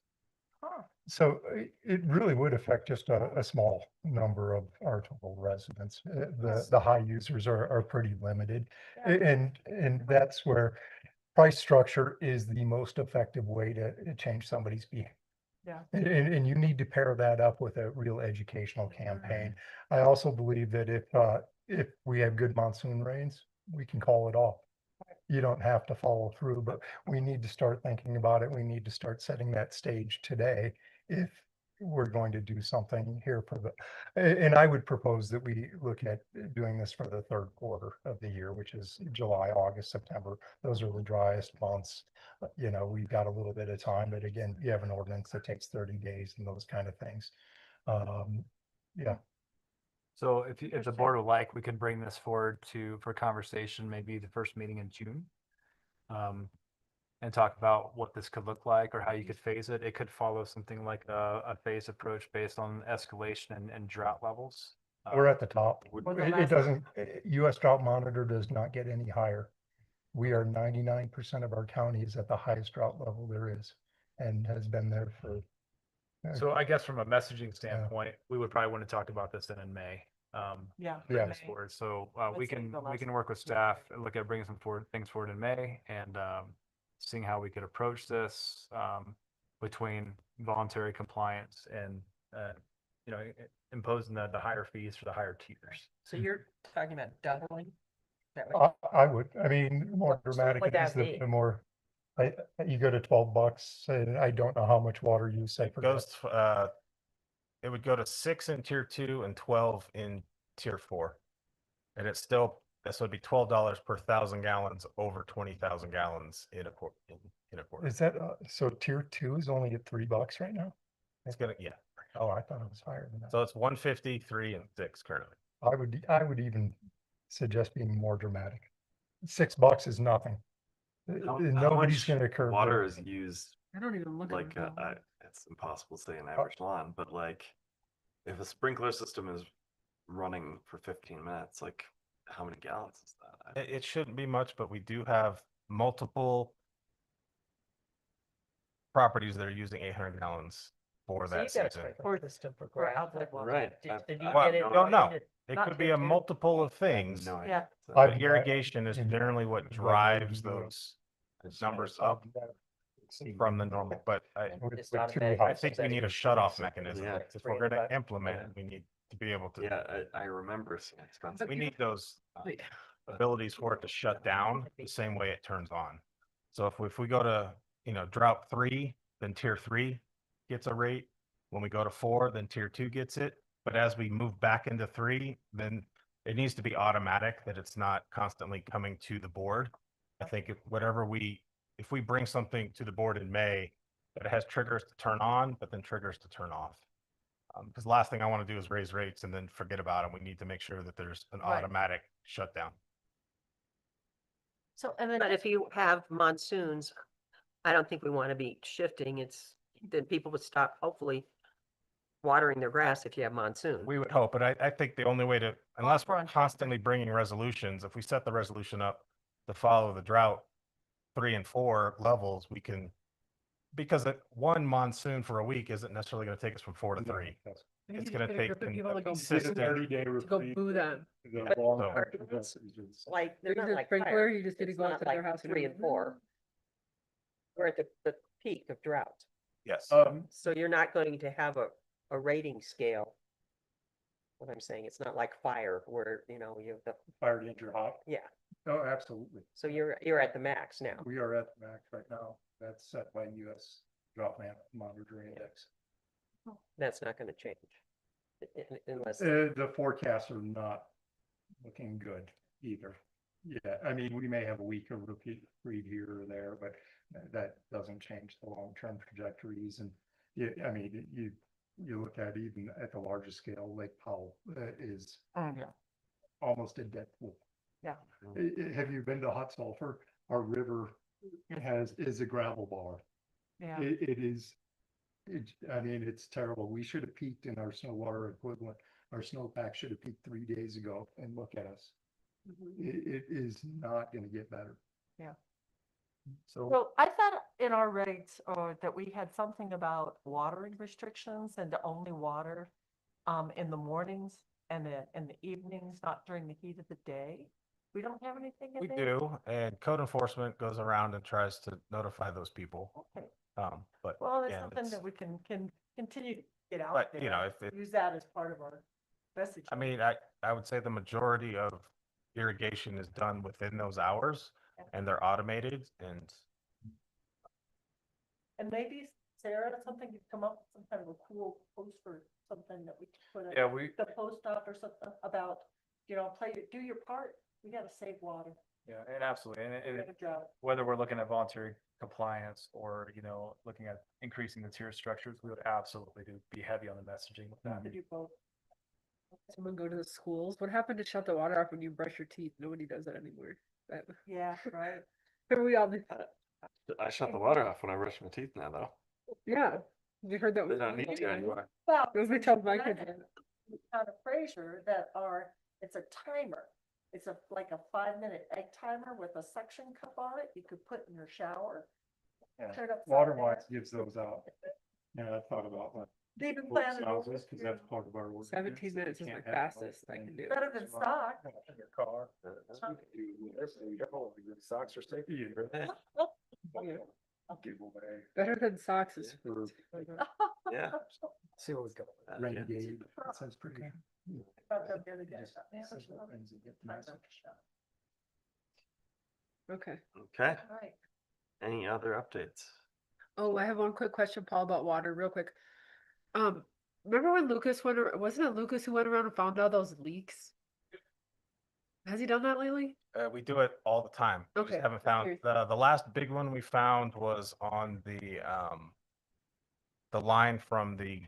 Huh, so it really would affect just a small number of our total residents. The high users are pretty limited. Yeah. And that's where price structure is the most effective way to change somebody's behavior. yeah. And you need to pair that up with a real educational campaign. I also believe that if we have good monsoon rains, we can call it off. You don't have to follow through, but we need to start thinking about it. We need to start setting that stage today if we're going to do something here for and I would propose that we look at doing this for the third quarter of the year, which is July, August, September. Those are the driest months. You know, we've got a little bit of time, but again, you have an ordinance that takes 30 days and those kind of things. Yeah. So if the board would like, we could bring this forward for conversation, maybe the first meeting in June. And talk about what this could look like or how you could phase it. It could follow something like a phased approach based on escalation and drought levels. We're at the top. Or the It last- doesn't, US Drought Monitor does not get any higher. We are 99% of our county is at the highest drought level there is and has been there for. So I guess from a messaging standpoint, we would probably want to talk about this then in May. Yeah. Yeah. This forward. So Let's we say can the last- work with staff and look at bringing some things forward in May and seeing how we could approach this between voluntary compliance and imposing the higher fees for the higher tiers. So you're talking about doubling? That way? I would, I mean, the more What dramatic would it is, that be? the more, you go to $12 and I don't know how much water you say for that. It would go to 6 in tier 2 and 12 in tier 4. And this would be $12 per 1,000 gallons over 20,000 gallons in a quarter. Is that, so tier 2 is only at $3 right now? It's gonna, yeah. Oh, I thought it was higher than that. So it's 150, 3, and 6 currently. I would even suggest being more dramatic. $6 is nothing. Nobody's gonna curb. Water that. is used I don't even look like at them. it's impossible to say an average lawn, but like if a sprinkler system is running for 15 minutes, like how many gallons is that? It shouldn't be much, but we do have multiple properties that are using 800 gallons for So that you got a season. sprinkler system for grass. Right. Did you Well, get it? no. into- It Not could be tier a 2. multiple of things. No, Yeah. But irrigation is generally what Right. drives those numbers up from the normal, but Just With automatic. I think we need a shut-off mechanism. Yeah. If we're gonna implement it, we need to be able to, Yeah, I remember seeing expensive. we need those Wait. abilities for it to shut down the same way it turns on. So if we go to, drought 3, then tier 3 gets a rate. When we go to 4, then tier 2 gets it. But as we move back into 3, then it needs to be automatic, that it's not constantly coming to the board. I think if we bring something to the board in May, that it has triggers to turn on, but then triggers to turn off. Because the last thing I want to do is raise rates and then forget about them. We need to make sure that there's an Right. automatic shutdown. So, and then. But if you have monsoons, I don't think we want to be shifting. Then people would stop hopefully watering their grass if you have monsoon. We would hope, but I think the only way to, unless we're Front. constantly bringing resolutions, if we set the resolution up to follow the drought 3 and 4 levels, we can, because one monsoon for a week isn't necessarily going to take us from 4 to 3. It's going to take people to go consistent. to go boo them. Like, they're Use not a like sprinkler, fire. you just need to It's go not outside like their house. 3 and 4. We're at the peak of drought. Yes. So you're not going to have a rating scale What I'm saying, it's not like fire where, you know, you have the, Fire danger hot. yeah. Oh, absolutely. So you're at the max now. We are at the max right now. That's set by US drought monitoring index. That's not gonna change. Unless, The forecasts are not looking good either. Yeah, I mean, we may have a week of read here or there, but that doesn't change the long-term trajectories. And yeah, I mean, you look at even at the largest scale, Lake Powell is almost a dead pool. Yeah. Have you been to Hot Sulphur? Our river is a gravel bar. Yeah. It is, I mean, it's terrible. We should have peaked in our snow water equivalent. Our snowpack should have peaked 3 days ago, and look at us. It is not gonna get better. Yeah. So, So I thought in our regs, or that we had something about watering restrictions and to only water in the mornings and in the evenings, not during the heat of the day. We don't have anything in We there? do, and code enforcement goes around and tries to notify those people. Okay. But Well, it's again, something it's- that we can continue to get out But, there. you know, if it- Use that as part of our message. I mean, I would say the majority of irrigation is done within those hours and they're automated and And maybe Sarah, something could come up, some kind of a cool post or something that we could put Yeah, at the post op or something about, you know, do your part. We gotta save water. yeah, and absolutely. And Good job. whether we're looking at voluntary compliance or, you know, looking at increasing the tier structures, we would absolutely be heavy on the messaging with that. To do both. Someone go to the schools. What happened to shut the water off when you brush your teeth? Nobody does that anymore. Yeah, right. We all did. I shut the water off when I brush my teeth now, though. Yeah. You heard that? They don't need to anymore. Well. Those we tell my and I kids. had Out of Fraser that it's a timer. It's like a 5-minute egg timer with a suction cup on it. You could put in your shower. Turn upside Water down. Wise gives those out. Yeah, I thought about that. They've been planning over Because that's part of our. ordinance. 17 minutes is my Can't have fastest I can do. better than stock. In your car. Socks are safe. Give away. Better than socks is. Yeah. See what we've got. Renegade. That sounds pretty. About that the other day. Okay. Okay. All right. Any other updates? Oh, I have one quick question, Paul, about water, real quick. Remember when Lucas wasn't it Lucas who went around and found all those leaks? Has he done that lately? We do it all the time. We just Okay, haven't just found, curious. the last big one we found was on the line from the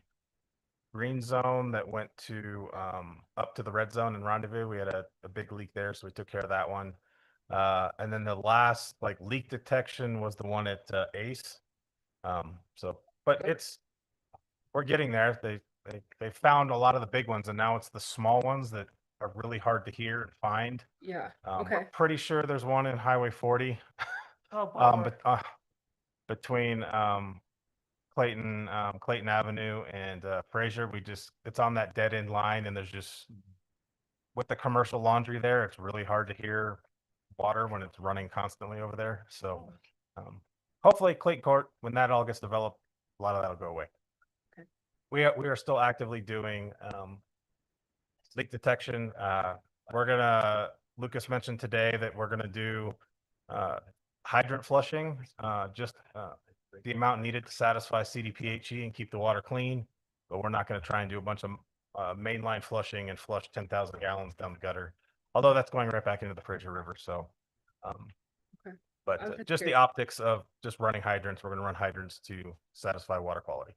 green zone that went to, up to the red zone in Rendezvous. We had a big leak there, so we took care of that one. And then the last like leak detection was the one at Ace. But we're getting there. They found a lot of the big ones, and now it's the small ones that are really hard to hear and find. Yeah, We're okay. pretty sure there's one in Highway 40. Oh, boy. But between Clayton Avenue and Fraser, it's on that dead end line, and there's just with the commercial laundry there, it's really hard to hear water when it's running constantly over there. So hopefully Clayton Court, when that all gets developed, a lot of that'll go away. Okay. We are still actively doing leak detection. Lucas mentioned today that we're gonna do hydrant flushing, the amount needed to satisfy CDPHE and keep the water clean. But we're not gonna try and do a bunch of mainline flushing and flush 10,000 gallons down the gutter. Although that's going right back into the Fraser River, so. Okay. But I was just just the curious. optics of just running hydrants, we're gonna run hydrants to satisfy water quality.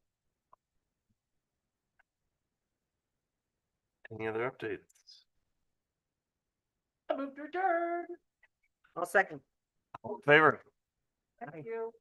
Any other updates? I moved to adjourn. I'll second. All in favor? Thank you.